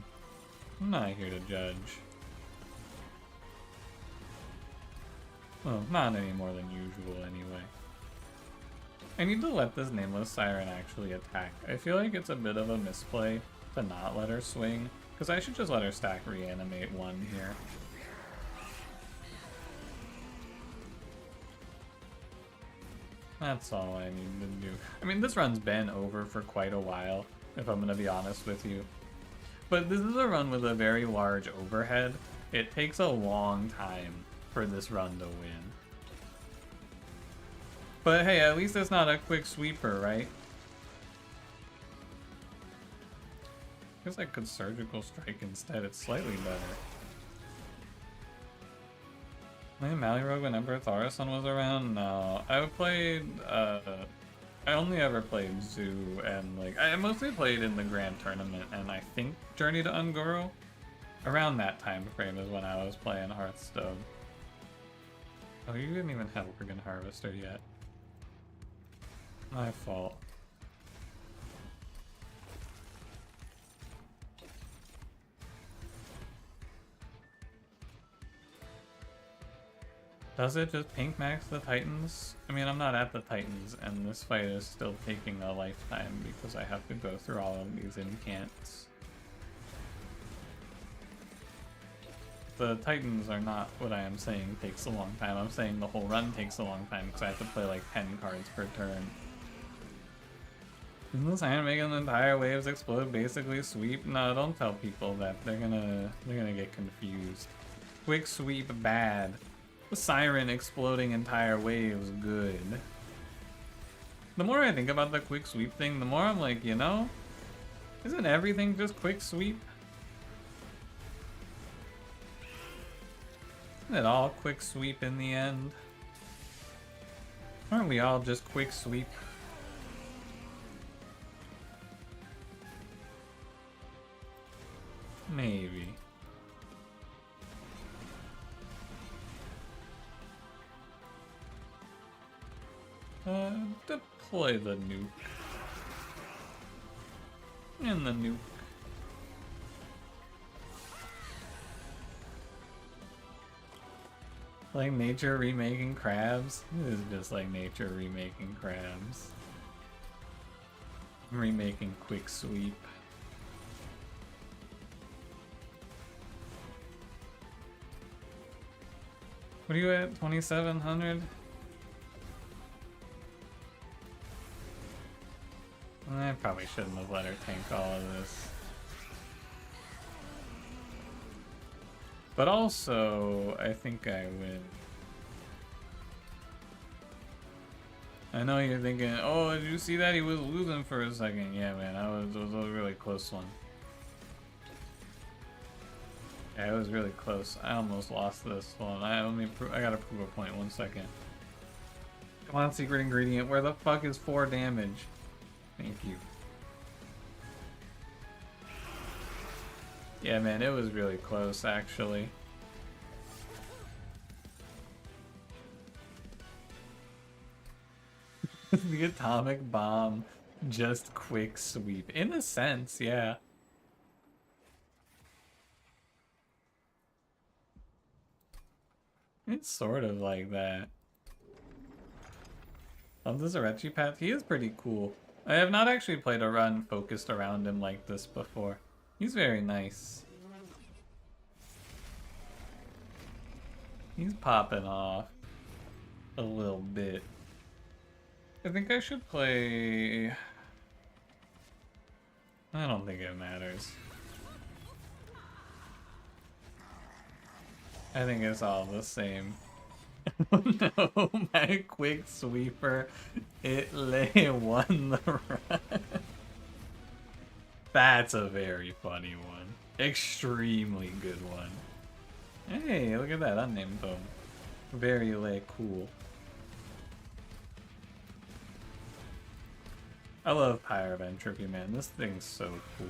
[SPEAKER 1] I'm not here to judge. Well, not any more than usual anyway. I need to let this nameless siren actually attack. I feel like it's a bit of a misplay to not let her swing, because I should just let her stack reanimate one here. That's all I need to do. I mean, this run's been over for quite a while, if I'm gonna be honest with you. But this is a run with a very large overhead. It takes a long time for this run to win. But hey, at least it's not a quick sweeper, right? I guess I could surgical strike instead. It's slightly better. Maybe Mallyrogue when Emperor Thaurisson was around? No. I played, I only ever played Zoo, and like, I mostly played in the Grand Tournament, and I think Journey to Ungoro? Around that time frame is when I was playing Hearthstone. Oh, you didn't even have Worgen Harvester yet. My fault. Does it just pink max the Titans? I mean, I'm not at the Titans, and this fight is still taking a lifetime because I have to go through all of these incants. The Titans are not what I am saying takes a long time. I'm saying the whole run takes a long time because I have to play like 10 cards per turn. Isn't this iron making the entire waves explode basically sweep? No, don't tell people that. They're gonna get confused. Quick sweep bad. The siren exploding entire waves good. The more I think about the quick sweep thing, the more I'm like, you know, isn't everything just quick sweep? Isn't it all quick sweep in the end? Aren't we all just quick sweep? Maybe. Deploy the nuke. And the nuke. Like nature remaking crabs? This is just like nature remaking crabs. Remaking quick sweep. What are you at? 2,700? I probably shouldn't have let her tank all of this. But also, I think I win. I know you're thinking, oh, did you see that? He was losing for a second. Yeah, man, it was a really close one. Yeah, it was really close. I almost lost this one. I gotta prove a point. 1 second. Come on, secret ingredient. Where the fuck is 4 damage? Thank you. Yeah, man, it was really close, actually. The atomic bomb, just quick sweep. In a sense, yeah. It's sort of like that. Love the Zorechi path. He is pretty cool. I have not actually played a run focused around him like this before. He's very nice. He's popping off a little bit. I think I should play... I don't think it matters. I think it's all the same. Oh no, my quick sweeper, it won the run. That's a very funny one. Extremely good one. Hey, look at that unnamed poem. Very cool. I love Pyre of Entropy, man. This thing's so cool.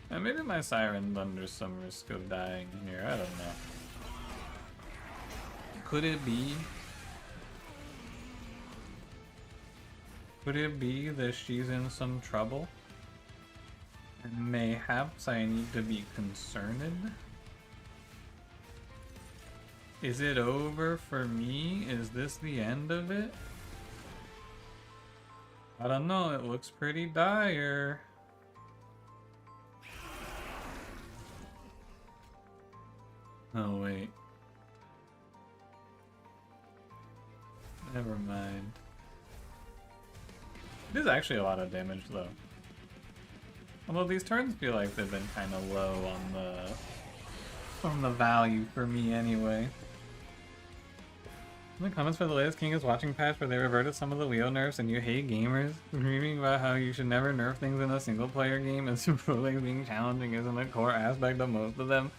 [SPEAKER 1] And maybe my Siren's under some risk of dying here. I don't know. Could it be? Could it be that she's in some trouble? And mayhaps I need to be concerned? Is it over for me? Is this the end of it? I don't know, it looks pretty dire. Oh wait. Never mind. It is actually a lot of damage though. Although these turns feel like they've been kind of low on the value for me anyway. In the comments for the latest King is Watching patch where they reverted some of the Leo nerfs and you hate gamers, screaming about how you should never nerf things in a single player game and supposedly being challenging isn't a core aspect of most of them.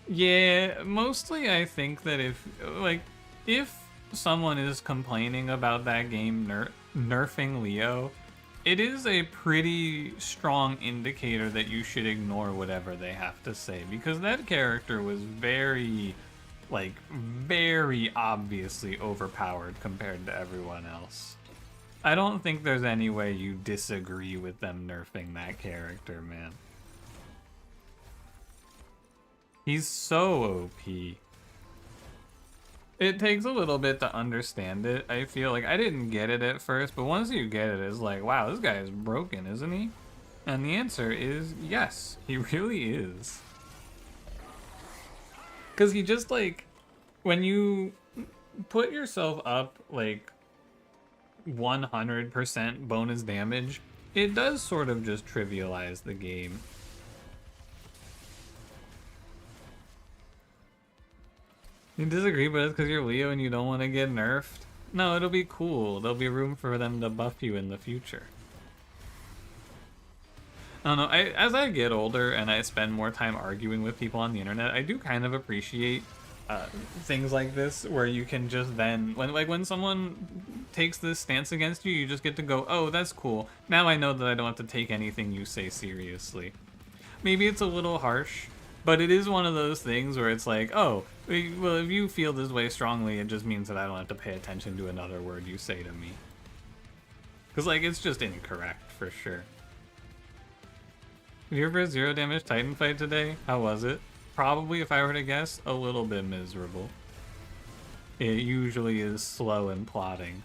[SPEAKER 1] Yeah, mostly I think that if someone is complaining about that game nerfing Leo, it is a pretty strong indicator that you should ignore whatever they have to say, because that character was very obviously overpowered compared to everyone else. I don't think there's any way you disagree with them nerfing that character, man. He's so OP. It takes a little bit to understand it. I feel like I didn't get it at first, but once you get it, it's like, wow, this guy is broken, isn't he? And the answer is yes, he really is. Because he just, like, when you put yourself up, like, 100% bonus damage, it does sort of just trivialize the game. You disagree, but it's because you're Leo and you don't want to get nerfed? No, it'll be cool. There'll be room for them to buff you in the future. I don't know, as I get older and I spend more time arguing with people on the internet, I do kind of appreciate things like this, where you can just then, when someone takes this stance against you, you just get to go, oh, that's cool. Now I know that I don't have to take anything you say seriously. Maybe it's a little harsh, but it is one of those things where it's like, oh, well, if you feel this way strongly, it just means that I don't have to pay attention to another word you say to me. Because, like, it's just incorrect, for sure. Did you ever zero damage Titan fight today? How was it? Probably, if I were to guess, a little bit miserable. It usually is slow and plodding.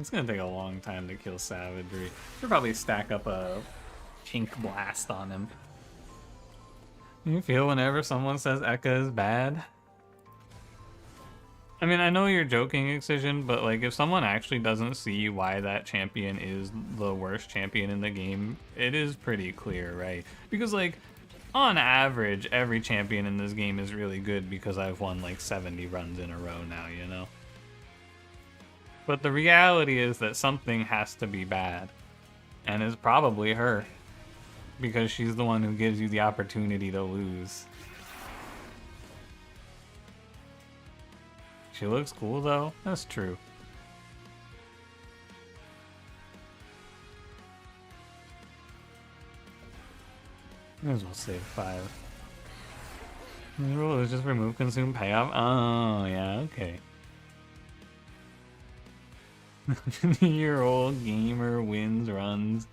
[SPEAKER 1] It's gonna take a long time to kill Savagery. Should probably stack up a Pink Blast on him. You feel whenever someone says Ekka is bad? I mean, I know you're joking, Excision, but like, if someone actually doesn't see why that champion is the worst champion in the game, it is pretty clear, right? Because, like, on average, every champion in this game is really good because I've won like 70 runs in a row now, you know? But the reality is that something has to be bad. And it's probably her. Because she's the one who gives you the opportunity to lose. She looks cool though. That's true. Might as well save 5. The rule is just remove consume payoff. Oh, yeah, okay. Your old gamer wins runs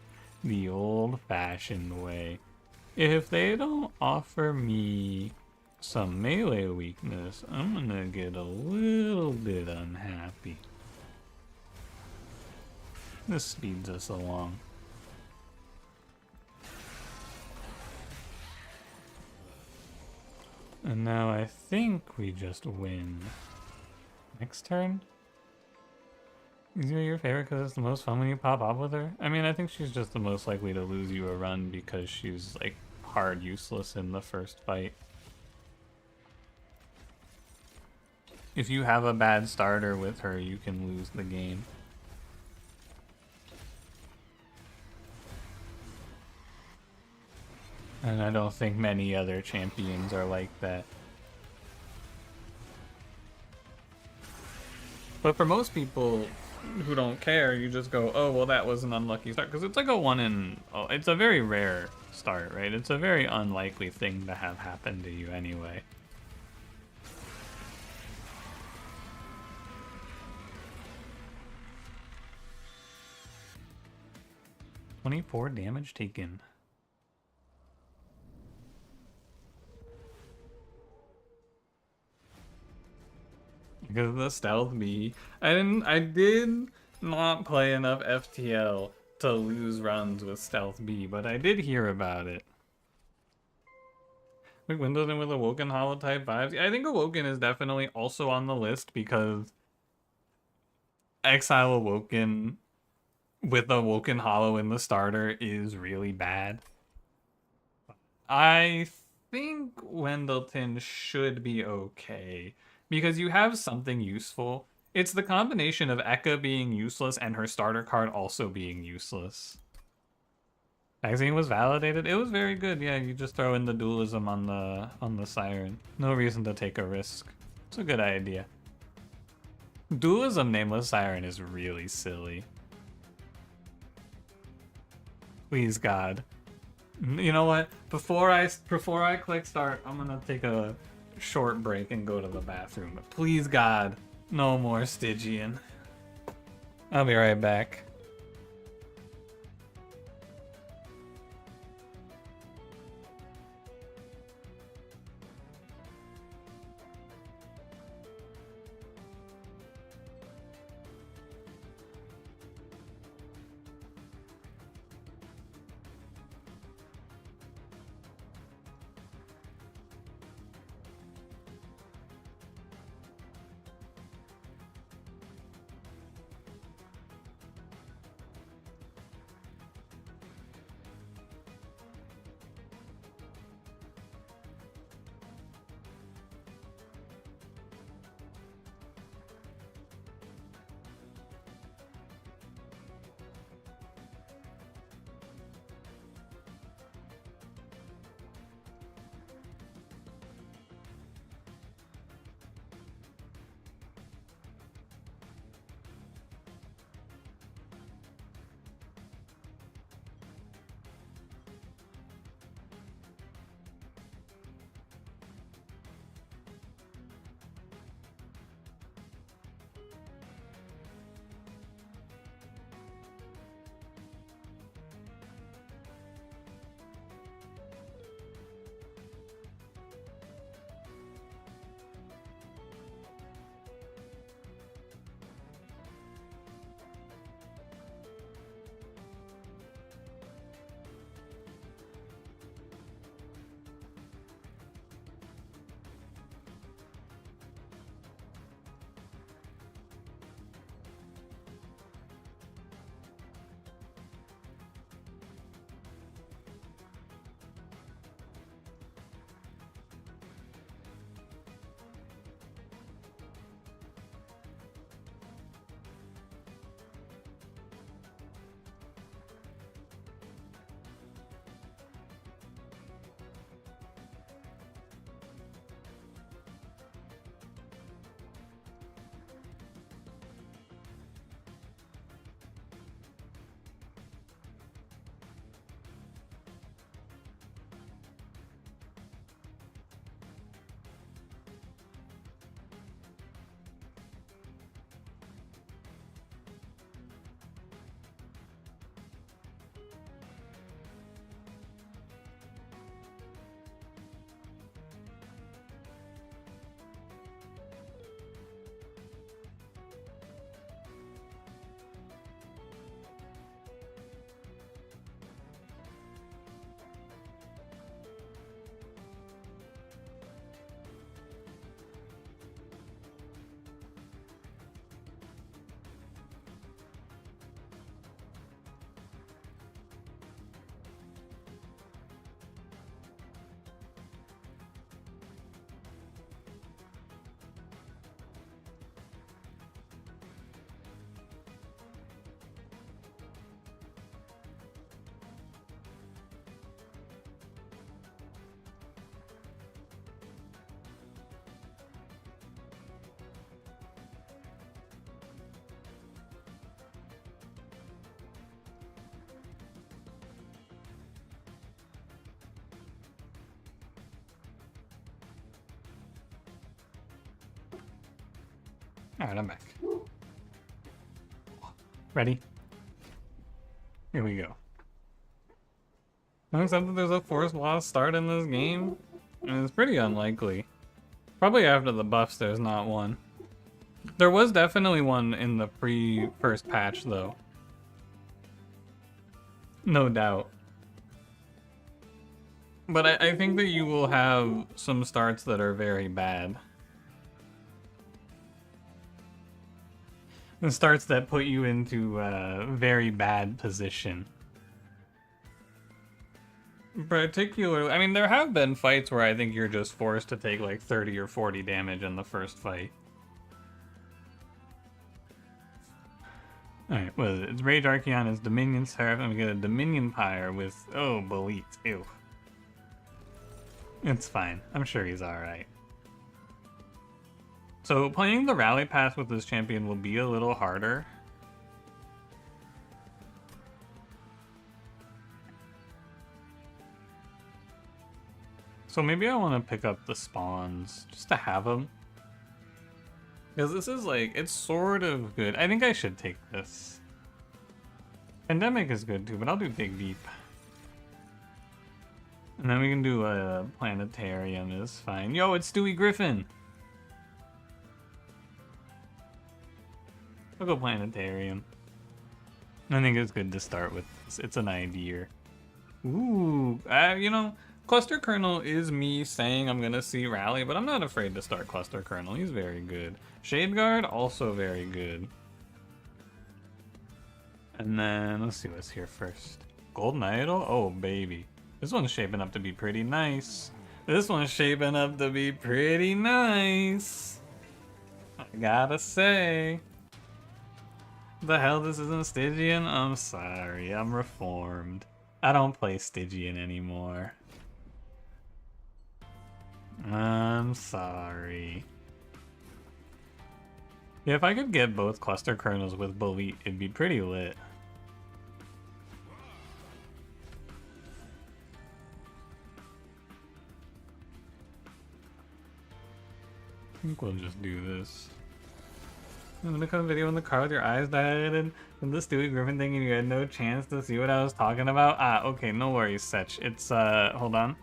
[SPEAKER 1] the old-fashioned way. If they don't offer me some melee weakness, I'm gonna get a little bit unhappy. This speeds us along. And now I think we just win. Next turn? Is she your favorite because it's the most fun when you pop off with her? I mean, I think she's just the most likely to lose you a run because she's like hard useless in the first fight. If you have a bad starter with her, you can lose the game. And I don't think many other champions are like that. But for most people who don't care, you just go, oh, well, that was an unlucky start. Because it's like a one in... Oh, it's a very rare start, right? It's a very unlikely thing to have happen to you anyway. "24 damage taken." Because of the stealth B. I did not play enough FTL to lose runs with stealth B, but I did hear about it. Like Windows and with Awoken Holotype vibes. I think Awoken is definitely also on the list because Exile Awoken with Awoken Hollow in the starter is really bad. I think Wendleton should be okay because you have something useful. It's the combination of Ekka being useless and her starter card also being useless. Magazine was validated. It was very good. Yeah, you just throw in the dualism on the siren. No reason to take a risk. It's a good idea. Dualism nameless siren is really silly. Please God. You know what? Before I click start, I'm gonna take a short break and go to the bathroom. But please God, no more Stygian. I'll be right back. Alright, I'm back. Ready? Here we go. Except that there's a forced loss start in this game, and it's pretty unlikely. Probably after the buffs there's not one. There was definitely one in the first patch though. No doubt. But I think that you will have some starts that are very bad. And starts that put you into a very bad position. Particularly, I mean, there have been fights where I think you're just forced to take like 30 or 40 damage in the first fight. Alright, what is it? It's Rage Archon, it's Dominion Seraph, and we get a Dominion Pyre with, oh, Belit. Ew. It's fine. I'm sure he's alright. So playing the Rally Pass with this champion will be a little harder. So maybe I want to pick up the spawns just to have them. Because this is like, it's sort of good. I think I should take this. Pandemic is good too, but I'll do Dig Deep. And then we can do a Planetarium is fine. Yo, it's Stewie Griffin! I'll go Planetarium. I think it's good to start with this. It's an idea. Ooh, you know, Cluster Kernel is me saying I'm gonna see Rally, but I'm not afraid to start Cluster Kernel. He's very good. Shade Guard, also very good. And then, let's see what's here first. Golden Idol? Oh, baby. This one's shaping up to be pretty nice. This one's shaping up to be pretty nice. I gotta say. The hell, this isn't Stygian? I'm sorry, I'm reformed. I don't play Stygian anymore. I'm sorry. Yeah, if I could get both Cluster Kernels with Belit, it'd be pretty lit. I think we'll just do this. I'm gonna come video in the car with your eyes dilated from the Stewie Griffin thing and you had no chance to see what I was talking about. Ah, okay, no worries, Setch. It's, hold on.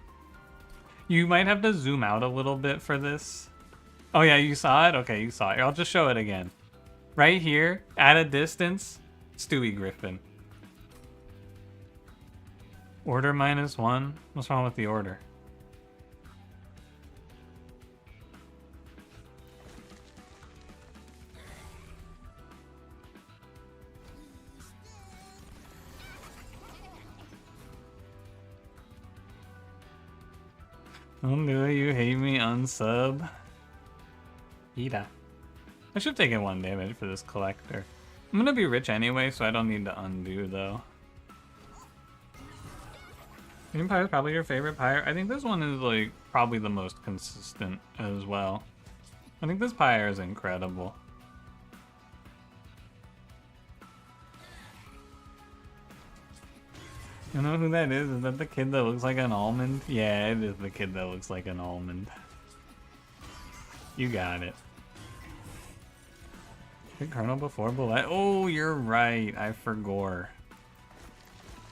[SPEAKER 1] You might have to zoom out a little bit for this. Oh yeah, you saw it? Okay, you saw it. I'll just show it again. Right here, at a distance, Stewie Griffin. Order -1? What's wrong with the order? Don't do it, you hate me, unsub. Ida. I should have taken 1 damage for this collector. I'm gonna be rich anyway, so I don't need to undo though. Green Pyre is probably your favorite Pyre. I think this one is like probably the most consistent as well. I think this Pyre is incredible. You know who that is? Is that the kid that looks like an almond? Yeah, it is the kid that looks like an almond. You got it. Hit Colonel before Bullet. Oh, you're right. I forgot.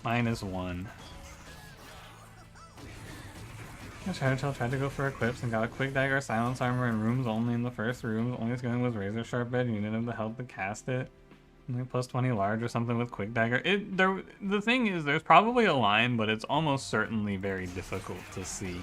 [SPEAKER 1] -1. Shadow tried to go for Eclipse and got a Quick Dagger, Silence Armor, and rooms only in the first room. Only scaling was Razor Sharp Bed, and you didn't have the help to cast it. Only +20 large or something with Quick Dagger. The thing is, there's probably a line, but it's almost certainly very difficult to see.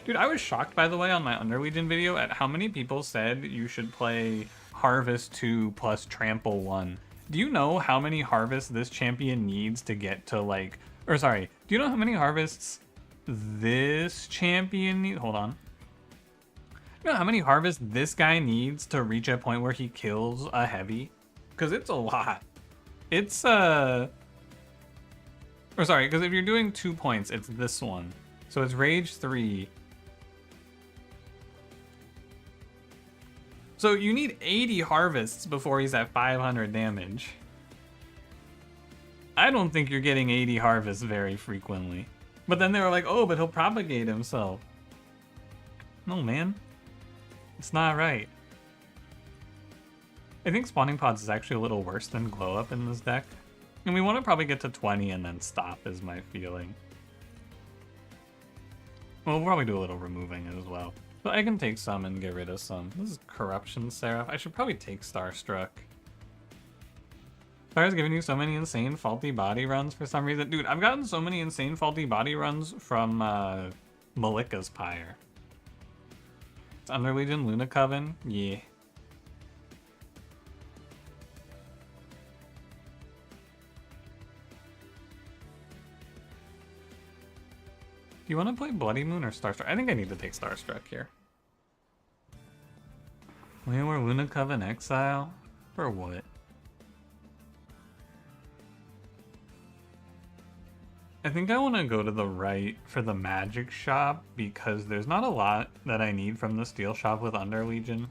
[SPEAKER 1] Dude, I was shocked, by the way, on my Underlegion video at how many people said you should play Harvest 2 plus Trample 1. Do you know how many harvests this champion needs to get to, like... Or, sorry, do you know how many harvests this champion needs? Hold on. You know how many harvests this guy needs to reach a point where he kills a heavy? Because it's a lot. It's, Or, sorry, because if you're doing 2 points, it's this one. So it's Rage 3. So you need 80 harvests before he's at 500 damage. I don't think you're getting 80 harvests very frequently. But then they were like, oh, but he'll propagate himself. No, man. It's not right. I think spawning pods is actually a little worse than glow up in this deck. And we want to probably get to 20 and then stop is my feeling. Well, we'll probably do a little removing as well. But I can take some and get rid of some. This is Corruption Seraph. I should probably take Starstruck. Star's giving you so many insane faulty body runs for some reason. Dude, I've gotten so many insane faulty body runs from Malika's Pyre. It's Under Legion Luna Coven? Yeah. Do you want to play Bloody Moon or Starstruck? I think I need to take Starstruck here. Wayward Luna Coven Exile? For what? I think I want to go to the right for the magic shop because there's not a lot that I need from the steel shop with Under Legion.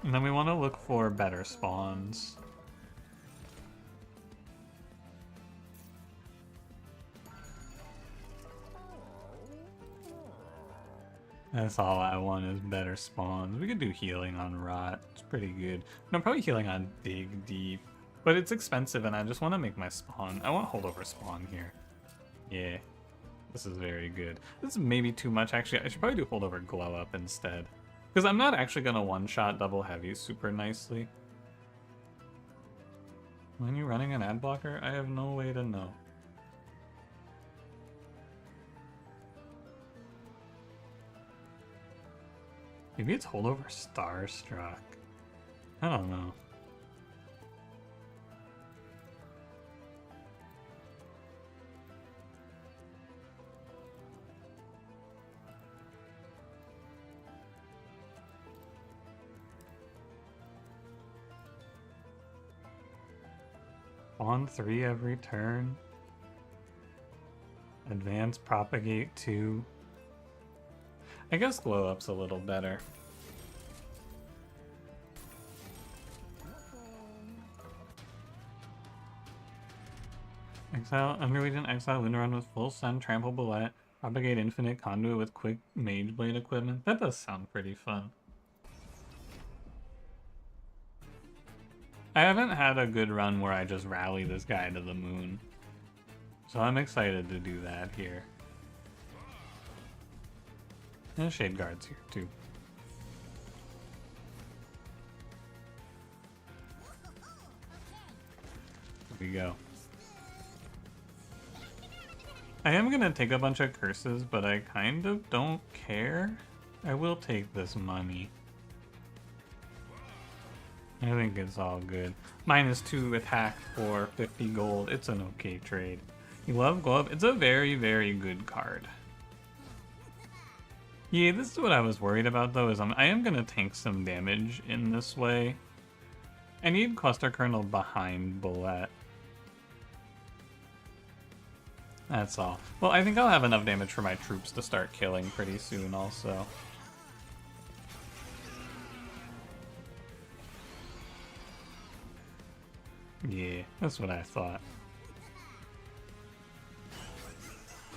[SPEAKER 1] And then we want to look for better spawns. That's all I want is better spawns. We could do healing on Rot. It's pretty good. No, probably healing on Dig Deep. But it's expensive and I just want to make my spawn. I want holdover spawn here. Yeah. This is very good. This is maybe too much actually. I should probably do holdover glow up instead. Because I'm not actually going to one-shot double heavy super nicely. When you running an ad blocker? I have no way to know. Maybe it's holdover Starstruck. I don't know. Spawn 3 every turn. Advance propagate 2. I guess glow up's a little better. Exile, Under Legion, Exile, Luna Run with full Sun, Trample Bullet, Propagate Infinite, Conduit with quick Mage Blade equipment. That does sound pretty fun. I haven't had a good run where I just rally this guy to the moon. So I'm excited to do that here. And Shade Guard's here too. Here we go. I am gonna take a bunch of curses, but I kind of don't care. I will take this money. I think it's all good. -2 attack for 50 gold. It's an okay trade. You love glow up. It's a very, very good card. Yeah, this is what I was worried about though, is I am gonna tank some damage in this way. I need Cluster Kernel behind Bullet. That's all. Well, I think I'll have enough damage for my troops to start killing pretty soon also. Yeah, that's what I thought.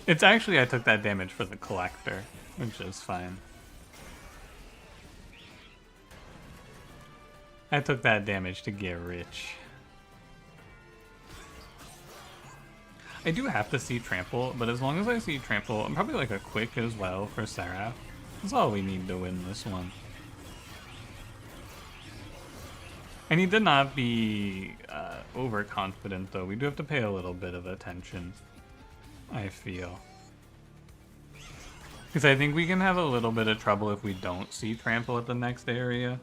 [SPEAKER 1] It's actually, I took that damage for the Collector, which is fine. I took that damage to get rich. I do have to see Trample, but as long as I see Trample, I'm probably like a quick as well for Seraph. That's all we need to win this one. I need to not be overconfident though. We do have to pay a little bit of attention, I feel. Because I think we can have a little bit of trouble if we don't see Trample at the next area.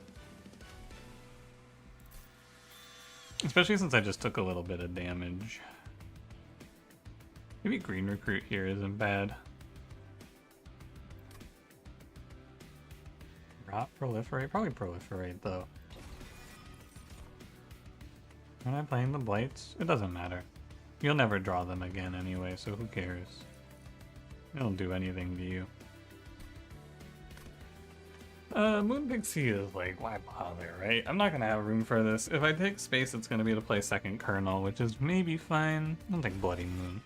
[SPEAKER 1] Especially since I just took a little bit of damage. Maybe Green Recruit here isn't bad. Rot Proliferate? Probably Proliferate though. Am I playing the Blights? It doesn't matter. You'll never draw them again anyway, so who cares? They don't do anything to you. Moon Pixie is like, why bother, right? I'm not gonna have room for this. If I take space, it's gonna be to play second Kernel, which is maybe fine. I don't think Bloody Moon.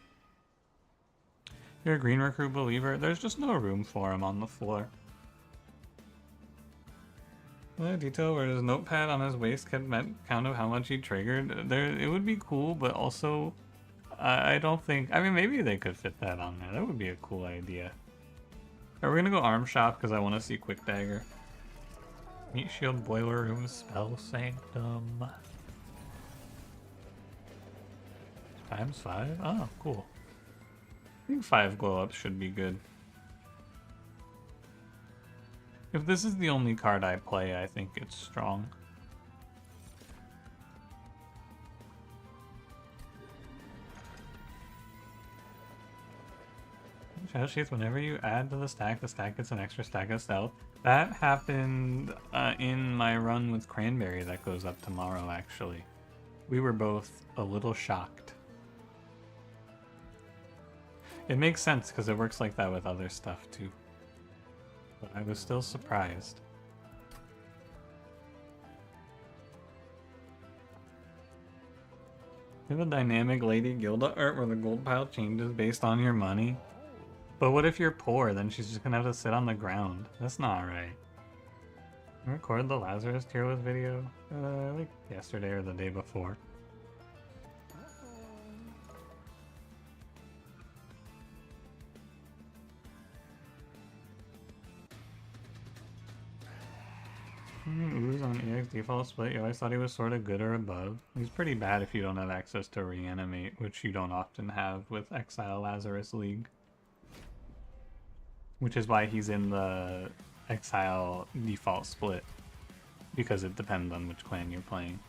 [SPEAKER 1] You're a Green Recruit believer? There's just no room for him on the floor. Detail where his notepad on his waist kept count of how much he triggered. It would be cool, but also I don't think. I mean, maybe they could fit that on there. That would be a cool idea. Are we gonna go arm shop because I want to see Quick Dagger? Meat shield, boiler room, spell sanctum. ×5? Oh, cool. I think 5 glow ups should be good. If this is the only card I play, I think it's strong. Shadow Sheath, whenever you add to the stack gets an extra stack of stealth. That happened in my run with Cranberry that goes up tomorrow, actually. We were both a little shocked. It makes sense because it works like that with other stuff too. But I was still surprised. We have a dynamic Lady Gilda art where the gold pile changes based on your money. But what if you're poor? Then she's just gonna have to sit on the ground. That's not right. Record the Lazarus tier list video like yesterday or the day before. Ooze on EX default split. You always thought he was sort of good or above. He's pretty bad if you don't have access to reanimate, which you don't often have with Exile Lazarus League. Which is why he's in the Exile default split. Because it depends on which clan you're playing.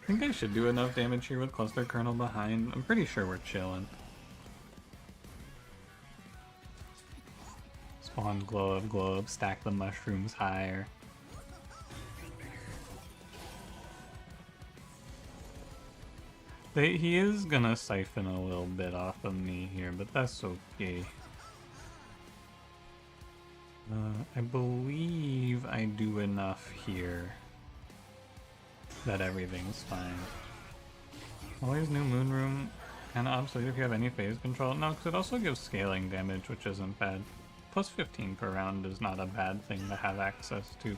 [SPEAKER 1] I think I should do enough damage here with Cluster Kernel behind. I'm pretty sure we're chilling. Spawn glow up, stack the mushrooms higher. He is gonna siphon a little bit off of me here, but that's okay. I believe I do enough here that everything's fine. Always new moon room, kind of obsolete if you have any phase control. No, because it also gives scaling damage, which isn't bad. Plus 15 per round is not a bad thing to have access to.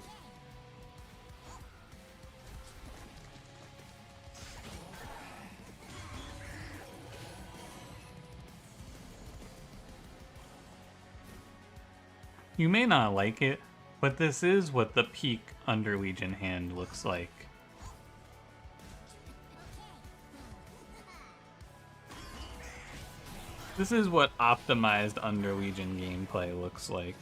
[SPEAKER 1] You may not like it, but this is what the peak Under Legion hand looks like. This is what optimized Under Legion gameplay looks like.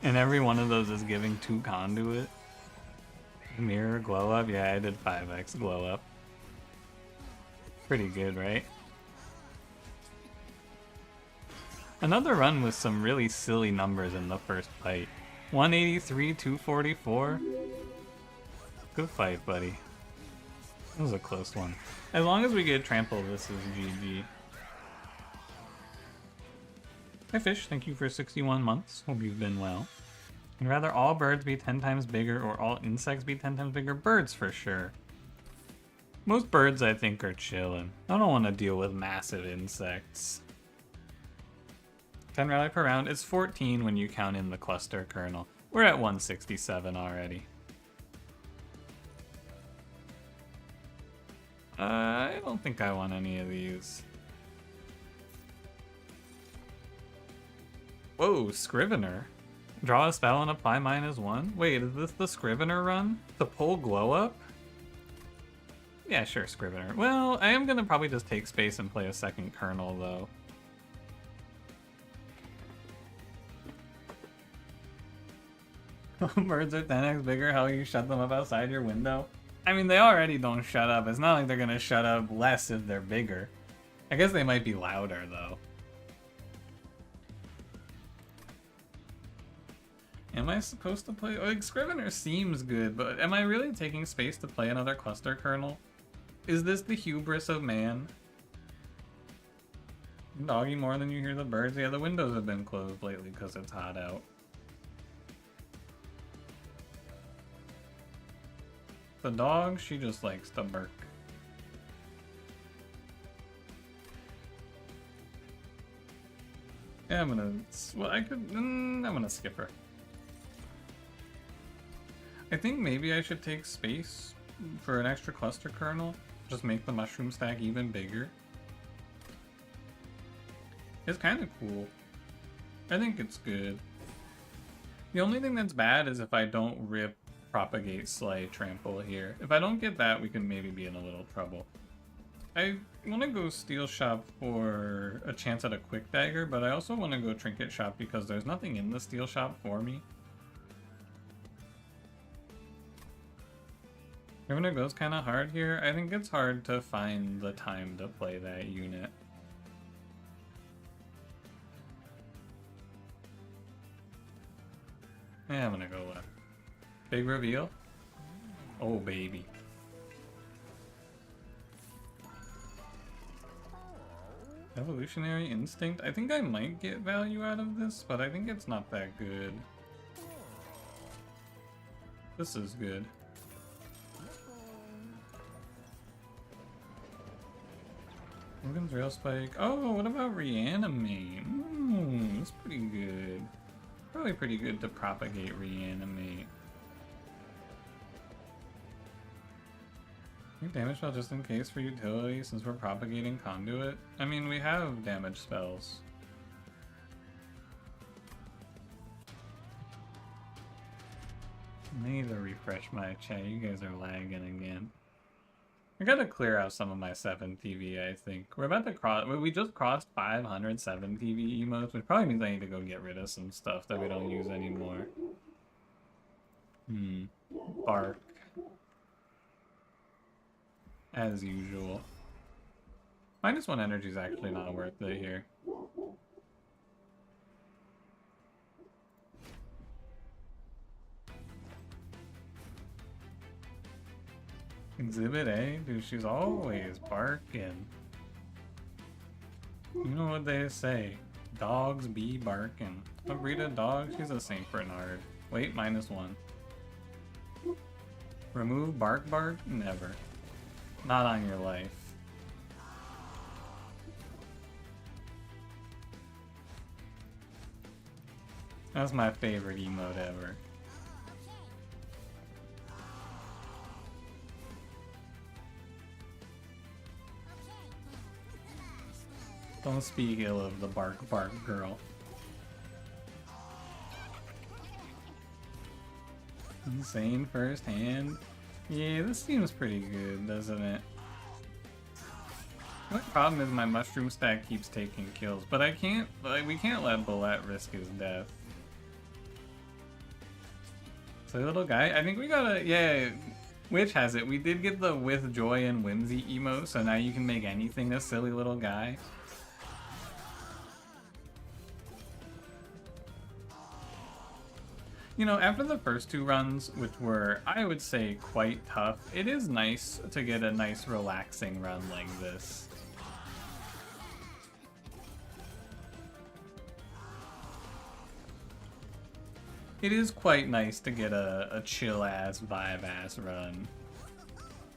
[SPEAKER 1] And every one of those is giving 2 conduit. Mirror, glow up? Yeah, I did 5x glow up. Pretty good, right? Another run with some really silly numbers in the first fight. 183, 244. Good fight, buddy. That was a close one. As long as we get trample, this is GG. Hi Fish, thank you for 61 months. Hope you've been well. I'd rather all birds be 10 times bigger or all insects be 10 times bigger. Birds for sure. Most birds I think are chilling. I don't want to deal with massive insects. 10 rally per round. It's 14 when you count in the cluster kernel. We're at 167 already. I don't think I want any of these. Whoa, Scrivener. Draw a spell and apply -1? Wait, is this the Scrivener run? To pull glow up? Yeah, sure, Scrivener. Well, I am gonna probably just take space and play a second kernel, though. Birds are 10x bigger, how you shut them up outside your window? I mean, they already don't shut up. It's not like they're gonna shut up less if they're bigger. I guess they might be louder, though. Am I supposed to play? Like, Scrivener seems good, but am I really taking space to play another cluster kernel? Is this the hubris of man? Doggy more than you hear the birds. Yeah, the windows have been closed lately because it's hot out. The dog, she just likes to bark. Yeah, I'm gonna... Well, I'm gonna skip her. I think maybe I should take space for an extra cluster kernel. Just make the mushroom stack even bigger. It's kind of cool. I think it's good. The only thing that's bad is if I don't rip Propagate, Slay, Trample here. If I don't get that, we can maybe be in a little trouble. I want to go Steel Shop for a chance at a Quick Dagger, but I also want to go Trinket Shop because there's nothing in the Steel Shop for me. Ravena goes kind of hard here. I think it's hard to find the time to play that unit. Yeah, I'm gonna go left. Big reveal? Oh, baby. Evolutionary Instinct? I think I might get value out of this, but I think it's not that good. This is good. Logan's Rail Spike. Oh, what about Reanimate? That's pretty good. Probably pretty good to propagate Reanimate. Make damage spell just in case for utility since we're propagating Conduit. I mean, we have damage spells. I need to refresh my chat. You guys are lagging again. I gotta clear out some of my 7 TV, I think. We're about to cross... We just crossed 507 TV emotes, which probably means I need to go get rid of some stuff that we don't use anymore. Bark. As usual. -1 energy is actually not worth it here. Exhibit A? Dude, she's always barking. You know what they say. Dogs be barking. What breed of dog? She's a Saint Bernard. Wait, -1. Remove bark? Never. Not on your life. That's my favorite emote ever. Don't speak ill of the bark girl. Insane firsthand. Yeah, this seems pretty good, doesn't it? The problem is my mushroom stack keeps taking kills, but I can't, like, we can't let Bullet risk his death. So little guy, I think we gotta, yeah, Witch has it. We did get the with joy and whimsy emote, so now you can make anything a silly little guy. You know, after the first 2 runs, which were, I would say, quite tough, it is nice to get a nice relaxing run like this. It is quite nice to get a chill-ass, vibe-ass run.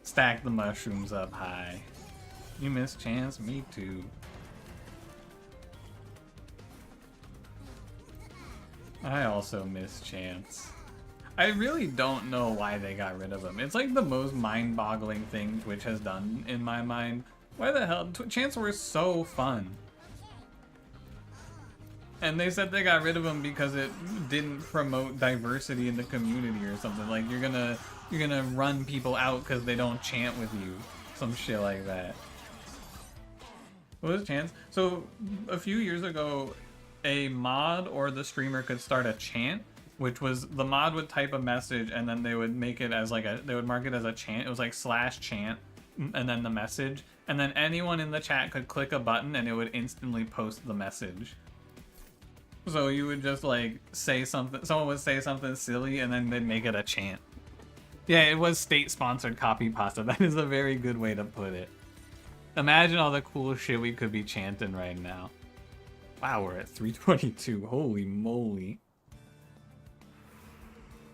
[SPEAKER 1] Stack the mushrooms up high. You miss Chance? Me too. I also miss Chance. I really don't know why they got rid of him. It's like the most mind-boggling thing Twitch has done in my mind. Why the hell? Chance were so fun. And they said they got rid of him because it didn't promote diversity in the community or something. Like you're gonna run people out because they don't chant with you. Some shit like that. What was Chance? So a few years ago, a mod or the streamer could start a chant, which was the mod would type a message and then they would make it as like they would mark it as a chant. It was like /chant and then the message, and then anyone in the chat could click a button and it would instantly post the message. So you would just like say something, someone would say something silly and then they'd make it a chant. Yeah, it was state-sponsored copy pasta. That is a very good way to put it. Imagine all the cool shit we could be chanting right now. Wow, we're at 322. Holy moly.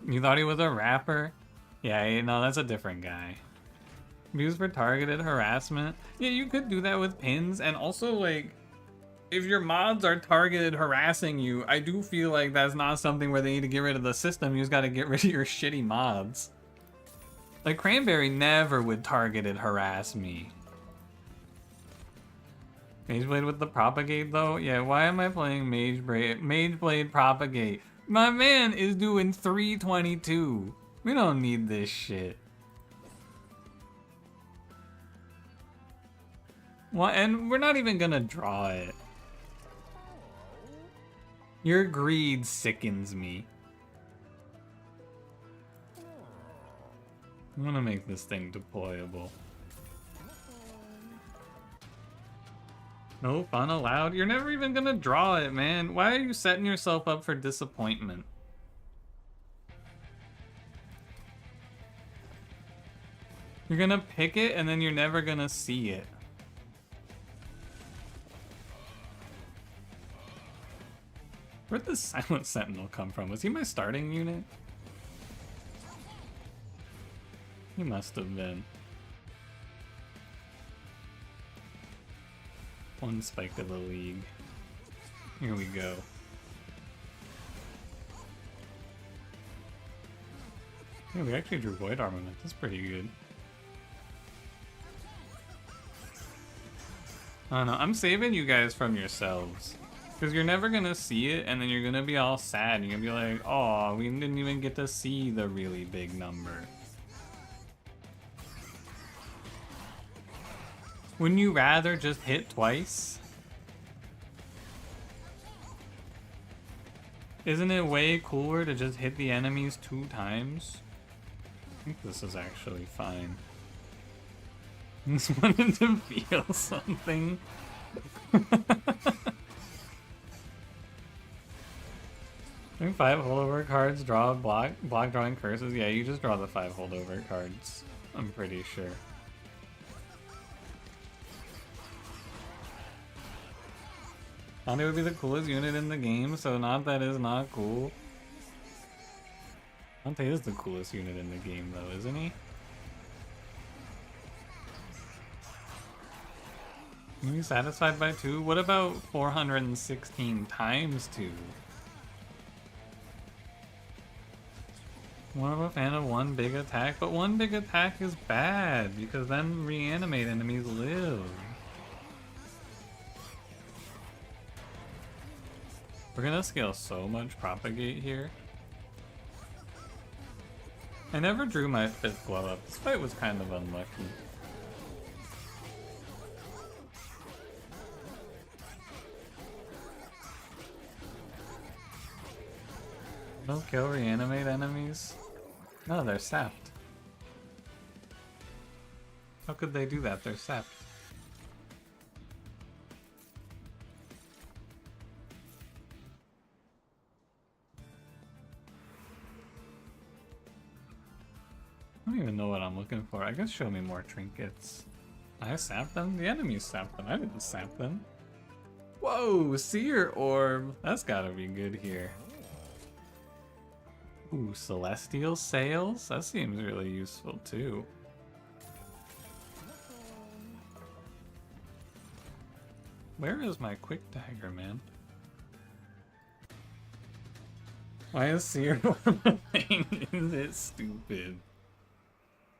[SPEAKER 1] You thought he was a rapper? Yeah, no, that's a different guy. Used for targeted harassment? Yeah, you could do that with pins, and also, like, if your mods are targeted harassing you, I do feel like that's not something where they need to get rid of the system. You just gotta get rid of your shitty mods. Like, Cranberry never would targeted harass me. Mageblade with the Propagate, though? Yeah, why am I playing Mageblade Propagate? My man is doing 322. We don't need this shit. Well, and we're not even gonna draw it. Your greed sickens me. I want to make this thing deployable. No fun allowed? You're never even gonna draw it, man. Why are you setting yourself up for disappointment? You're gonna pick it and then you're never gonna see it. Where'd the Silent Sentinel come from? Was he my starting unit? He must have been. One spike to the league. Here we go. Yeah, we actually drew Void Armament. That's pretty good. I don't know. I'm saving you guys from yourselves. Because you're never gonna see it, and then you're gonna be all sad. You're gonna be like, oh, we didn't even get to see the really big number. Wouldn't you rather just hit twice? Isn't it way cooler to just hit the enemies 2 times? I think this is actually fine. I just wanted to feel something. I think 5 holdover cards draw block drawing curses. Yeah, you just draw the 5 holdover cards. I'm pretty sure. Dante would be the coolest unit in the game, so not that is not cool. Dante is the coolest unit in the game though, isn't he? Are you satisfied by 2? What about 416 times 2? More of a fan of 1 big attack, but 1 big attack is bad because then reanimate enemies live. We're gonna scale so much Propagate here. I never drew my 5th glow up. This fight was kind of unlucky. No kill reanimate enemies? No, they're sapped. How could they do that? They're sapped. I don't even know what I'm looking for. I guess show me more trinkets. I sapped them? The enemies sapped them. I didn't sap them. Whoa, Seer Orb. That's gotta be good here. Ooh, Celestial Sails? That seems really useful too. Where is my quick dagger, man? Why is Seer Orb a thing? Is it stupid?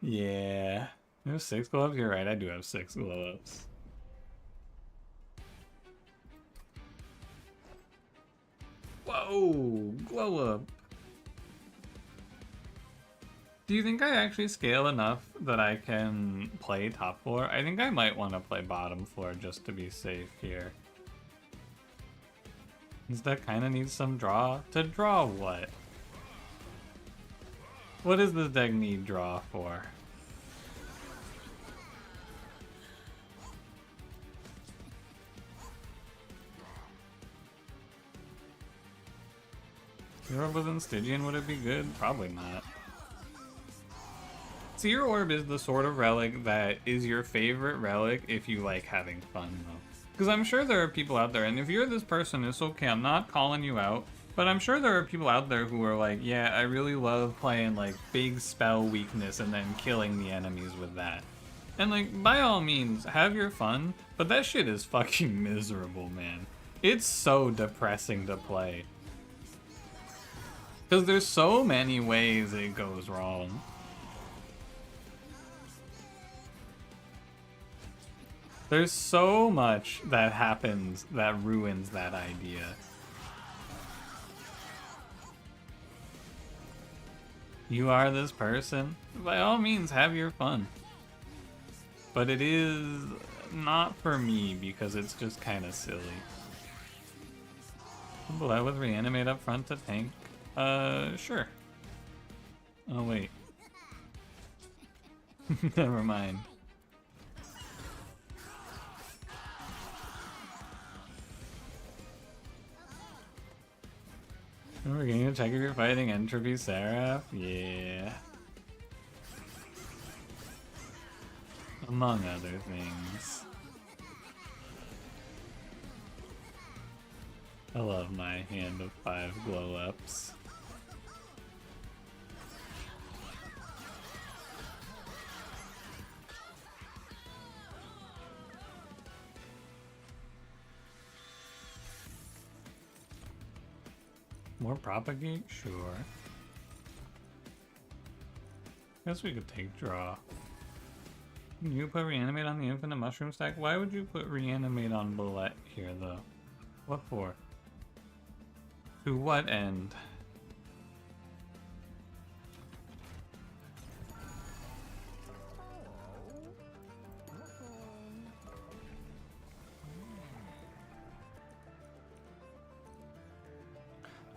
[SPEAKER 1] Yeah. You have 6 glow ups? You're right, I do have 6 glow ups. Whoa! Glow up! Do you think I actually scale enough that I can play top floor? I think I might want to play bottom floor just to be safe here. Does that kind of need some draw? To draw what? What does this deck need draw for? If Europe was in Stygian, would it be good? Probably not. Seer Orb is the sort of relic that is your favorite relic if you like having fun, though. Because I'm sure there are people out there, and if you're this person, it's okay, I'm not calling you out, but I'm sure there are people out there who are like, yeah, I really love playing, like, big spell weakness and then killing the enemies with that. And, like, by all means, have your fun, but that shit is fucking miserable, man. It's so depressing to play. Because there's so many ways it goes wrong. There's so much that happens that ruins that idea. You are this person? By all means, have your fun. But it is not for me because it's just kind of silly. Bullet with reanimate up front to tank? Sure. Oh, wait. Never mind. We're gonna check if you're fighting Entropy Seraph? Yeah. Among other things. I love my hand of 5 glow-ups. More propagate? Sure. Guess we could take draw. Can you put reanimate on the infinite mushroom stack? Why would you put reanimate on bullet here though? What for? To what end?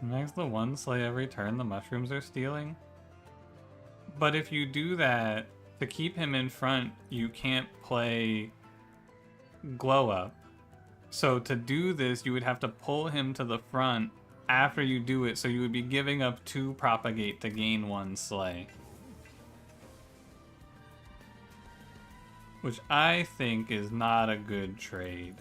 [SPEAKER 1] Next, the one slay every turn the mushrooms are stealing. But if you do that, to keep him in front, you can't play glow up. So to do this, you would have to pull him to the front after you do it, so you would be giving up 2 propagate to gain 1 slay. Which I think is not a good trade.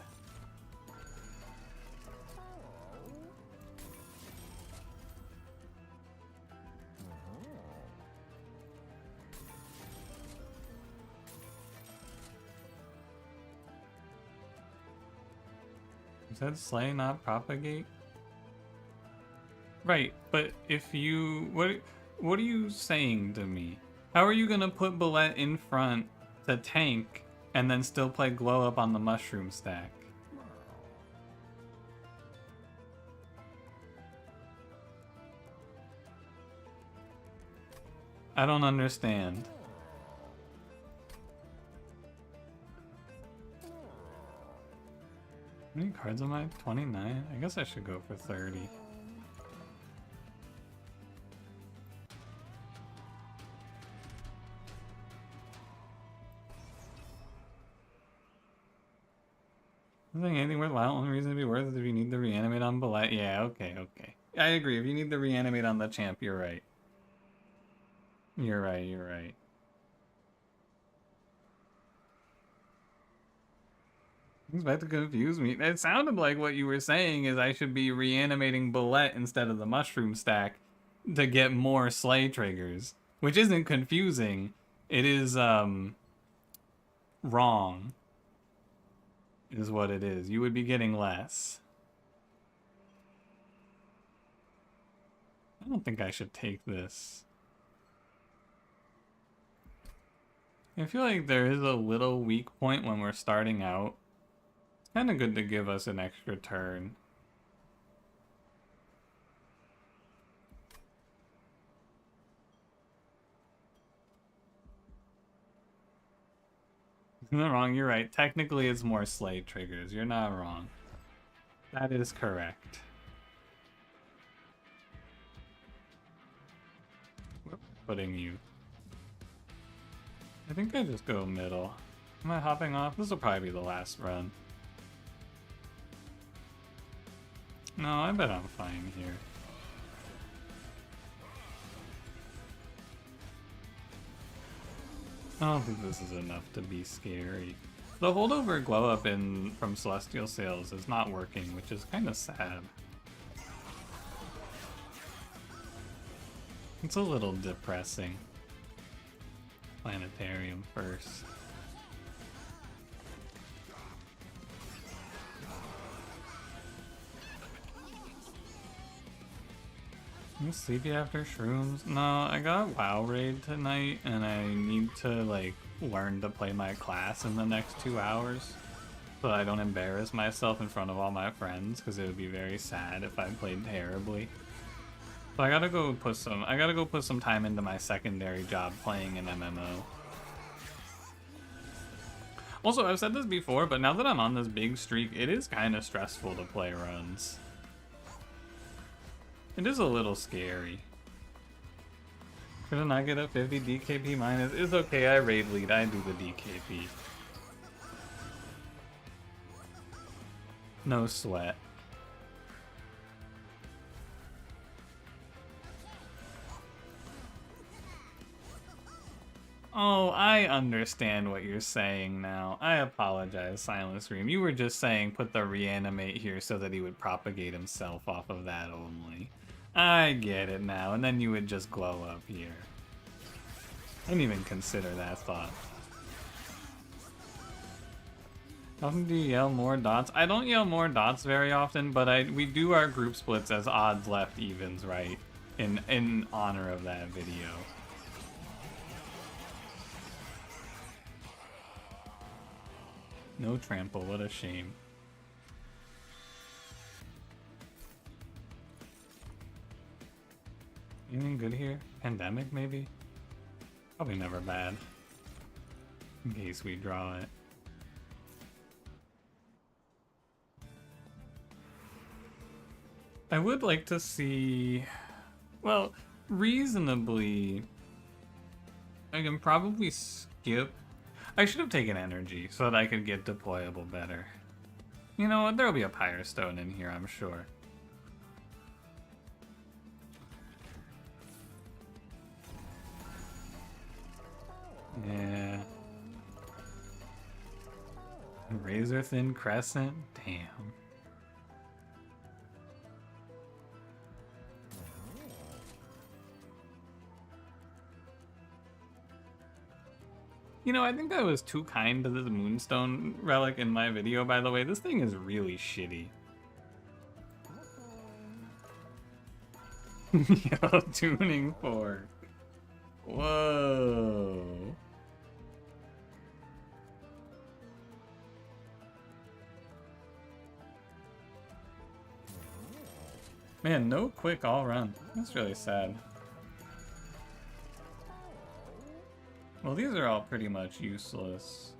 [SPEAKER 1] Said slay, not propagate? Right, but if you... What are you saying to me? How are you gonna put Bullet in front to tank and then still play glow up on the mushroom stack? I don't understand. How many cards am I? 29? I guess I should go for 30. I think anything worthwhile, only reason to be worth it if you need the reanimate on Bullet. Yeah, okay. I agree. If you need the reanimate on the champ, you're right. You're right. It's about to confuse me. It sounded like what you were saying is I should be reanimating Bullet instead of the mushroom stack to get more slay triggers. Which isn't confusing. It is, wrong. Is what it is. You would be getting less. I don't think I should take this. I feel like there is a little weak point when we're starting out. It's kind of good to give us an extra turn. I'm not wrong, you're right. Technically, it's more slay triggers. You're not wrong. That is correct. Putting you. I think I just go middle. Am I hopping off? This will probably be the last run. No, I bet I'm fine here. I don't think this is enough to be scary. The holdover glow up from Celestial Sails is not working, which is kind of sad. It's a little depressing. Planetarium first. You sleepy after shrooms? No, I got WoW raid tonight and I need to like learn to play my class in the next 2 hours so I don't embarrass myself in front of all my friends, because it would be very sad if I played terribly. So I gotta go put some time into my secondary job playing an MMO. Also, I've said this before, but now that I'm on this big streak, it is kind of stressful to play runs. It is a little scary. Couldn't I get a 50 DKP minus? It's okay, I raid lead, I do the DKP. No sweat. Oh, I understand what you're saying now. I apologize, Silent Scream. You were just saying put the reanimate here so that he would propagate himself off of that only. I get it now, and then you would just glow up here. I didn't even consider that thought. How often do you yell more dots? I don't yell more dots very often, but we do our group splits as odds left evens, right? In honor of that video. No trample, what a shame. Anything good here? Pandemic, maybe? Probably never bad. In case we draw it. I would like to see... Well, reasonably... I can probably skip... I should have taken energy so that I could get deployable better. You know what? There'll be a Pyre Stone in here, I'm sure. Yeah. Razor Thin Crescent? Damn. You know, I think I was too kind to this Moonstone relic in my video, by the way. This thing is really shitty. Yo, tuning fork. Whoa. Man, no quick all run. That's really sad. Well, these are all pretty much useless.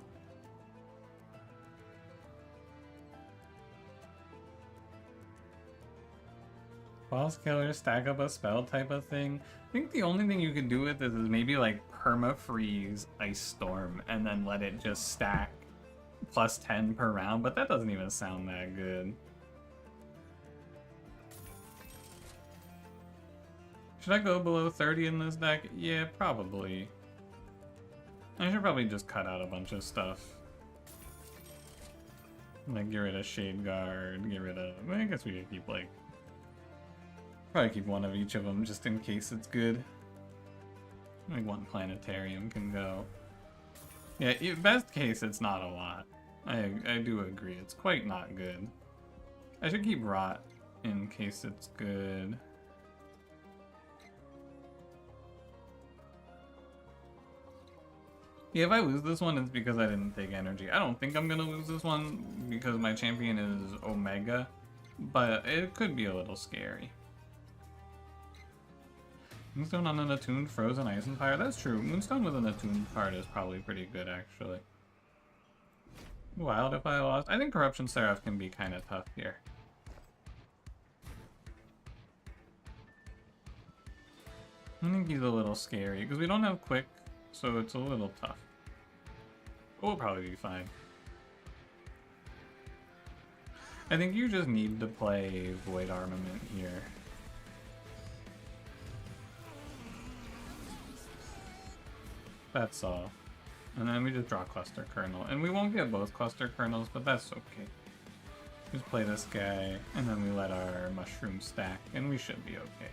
[SPEAKER 1] Boss killer, stack up a spell type of thing. I think the only thing you could do with this is maybe like perma-freeze Ice Storm and then let it just stack plus 10 per round, but that doesn't even sound that good. Should I go below 30 in this deck? Yeah, probably. I should probably just cut out a bunch of stuff. Like, get rid of Shade Guard, get rid of... I guess we could keep, like... Probably keep one of each of them, just in case it's good. Like, one Planetarium can go. Yeah, best case, it's not a lot. I do agree, it's quite not good. I should keep Rot in case it's good. Yeah, if I lose this one, it's because I didn't take energy. I don't think I'm gonna lose this one because my champion is Omega, but it could be a little scary. Moonstone on an attuned Frozen Ice Empire? That's true. Moonstone with an attuned card is probably pretty good, actually. Wild if I lost. I think Corruption Seraph can be kind of tough here. I think he's a little scary because we don't have quick. So it's a little tough. We'll probably be fine. I think you just need to play Void Armament here. That's all. And then we just draw Cluster Kernel. And we won't get both Cluster Kernels, but that's okay. Just play this guy, and then we let our Mushroom stack, and we should be okay.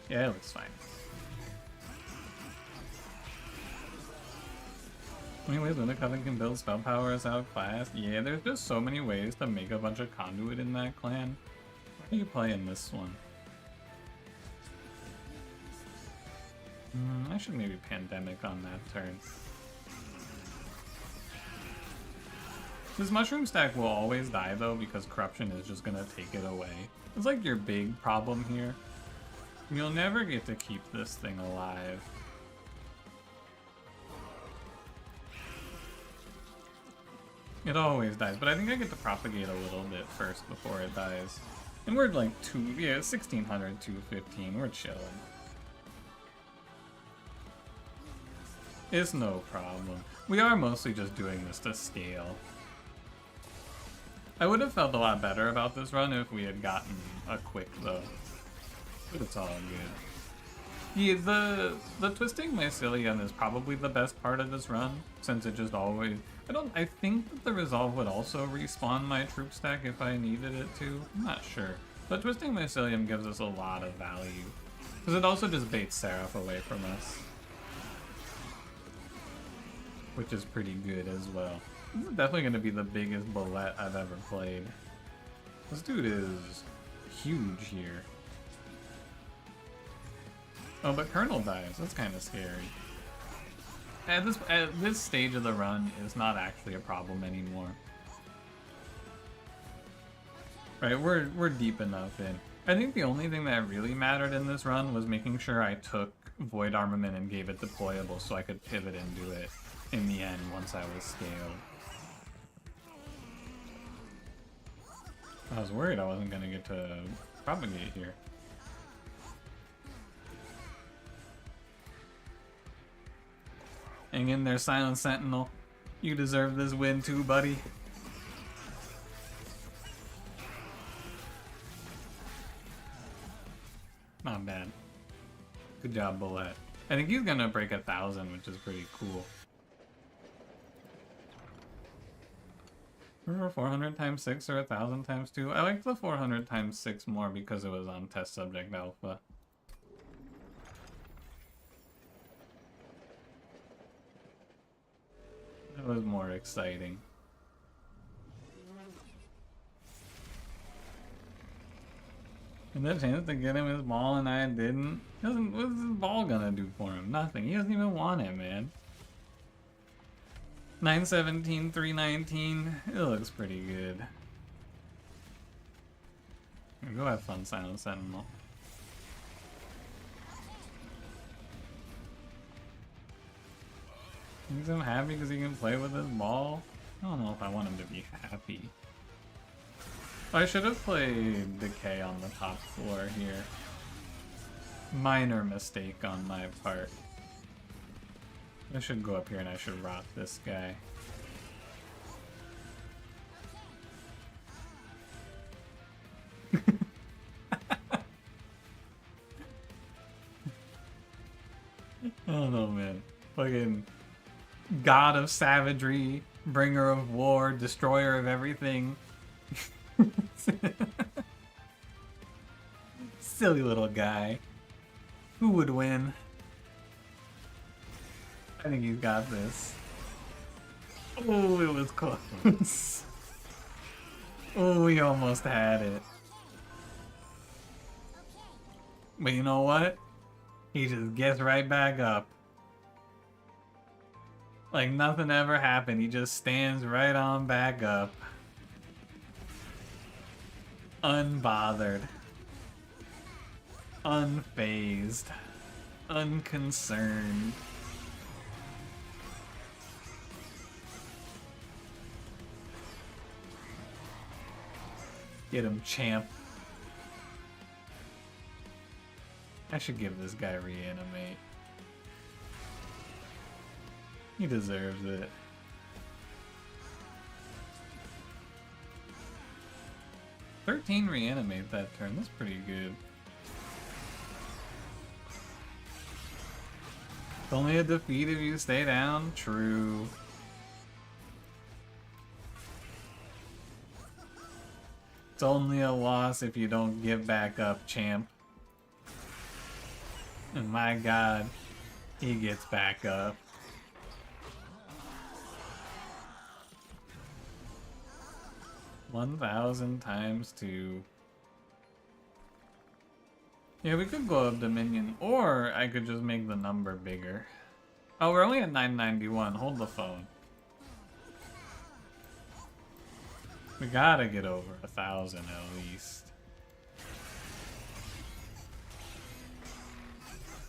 [SPEAKER 1] Yeah, it looks fine. How many ways Winter Coven can build spell powers out of class? Yeah, there's just so many ways to make a bunch of conduit in that clan. What are you playing this one? I should maybe Pandemic on that turn. This Mushroom stack will always die though because Corruption is just gonna take it away. It's like your big problem here. You'll never get to keep this thing alive. It always dies, but I think I get to propagate a little bit first before it dies. And we're like 1600, 215, we're chilling. It's no problem. We are mostly just doing this to scale. I would have felt a lot better about this run if we had gotten a quick though. But it's all good. Yeah, the Twisting Mycelium is probably the best part of this run, since it just always... I think that the Resolve would also respawn my troop stack if I needed it to. I'm not sure. But Twisting Mycelium gives us a lot of value. Because it also just baits Seraph away from us. Which is pretty good as well. This is definitely going to be the biggest bullet I've ever played. This dude is huge here. Oh, but Colonel dies. That's kind of scary. At this stage of the run, it's not actually a problem anymore. Right, we're deep enough in. I think the only thing that really mattered in this run was making sure I took Void Armament and gave it deployable so I could pivot into it in the end once I was scaled. I was worried I wasn't going to get to propagate here. Hang in there, Silent Sentinel. You deserve this win too, buddy. Not bad. Good job, Bullet. I think he's gonna break 1,000, which is pretty cool. Remember 400 times 6 or 1,000 times 2? I like the 400 times 6 more because it was on Test Subject Alpha. It was more exciting. And the chance to get him his ball and I didn't. What's his ball gonna do for him? Nothing. He doesn't even want it, man. 917, 319. It looks pretty good. Go have fun, Silent Sentinel. Makes him happy because he can play with his ball? I don't know if I want him to be happy. I should have played Decay on the top floor here. Minor mistake on my part. I should go up here and I should rot this guy. I don't know, man. Fucking God of Savagery, Bringer of War, Destroyer of Everything. Silly little guy. Who would win? I think he's got this. Oh, it was close. Oh, we almost had it. But you know what? He just gets right back up. Like nothing ever happened. He just stands right on back up. Unbothered. Unfazed. Unconcerned. Get him, champ. I should give this guy reanimate. He deserves it. "13 reanimate that turn. That's pretty good. It's only a defeat if you stay down. True. It's only a loss if you don't give back up, champ. And my god, he gets back up. $1,000 times 2. Yeah, we could blow up Dominion, or I could just make the number bigger. Oh, we're only at 991. Hold the phone. We gotta get over 1,000 at least.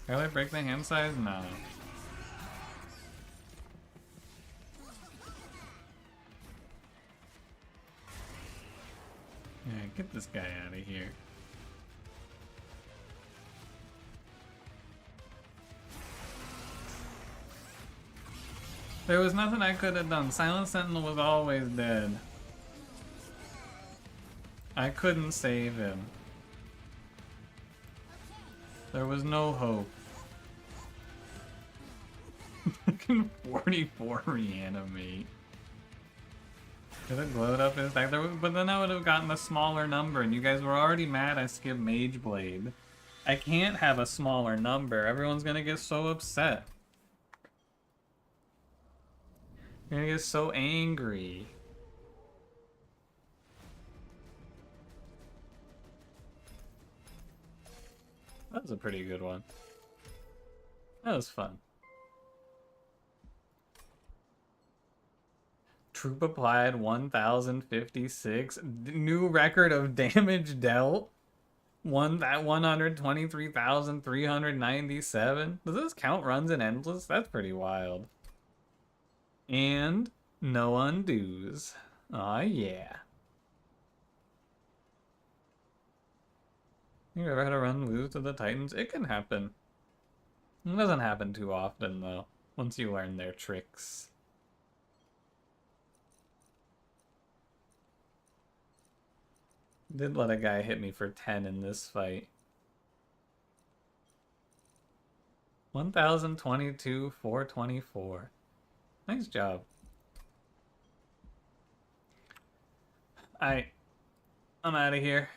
[SPEAKER 1] Can I break the hand size? No. Yeah, get this guy out of here. There was nothing I could have done. Silent Sentinel was always dead. I couldn't save him. There was no hope. 44 reanimate. Could have glowed up his deck, but then I would have gotten a smaller number, and you guys were already mad I skipped Mage Blade. I can't have a smaller number. Everyone's gonna get so upset. You're gonna get so angry. That was a pretty good one. That was fun. Troop applied 1,056. New record of damage dealt. 123,397. Does this count runs in Endless? That's pretty wild. And no undos. Aw, yeah. You ever had a run lose to the Titans? It can happen. It doesn't happen too often, though, once you learn their tricks. Did let a guy hit me for 10 in this fight. 1,022, 424. Nice job. I'm out of here.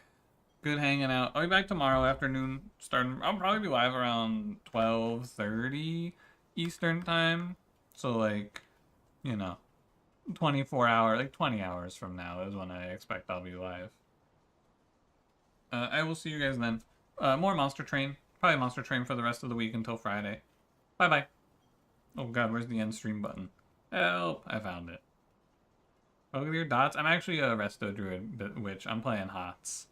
[SPEAKER 1] Good hanging out. I'll be back tomorrow afternoon. I'll probably be live around 12:30 Eastern time. So like, you know, 24 hours, like 20 hours from now is when I expect I'll be live. I will see you guys then. More Monster Train. Probably Monster Train for the rest of the week until Friday. Bye-bye. Oh god, where's the end stream button? Help! I found it. Look at your dots. I'm actually a Resto Druid Witch. I'm playing HOTS.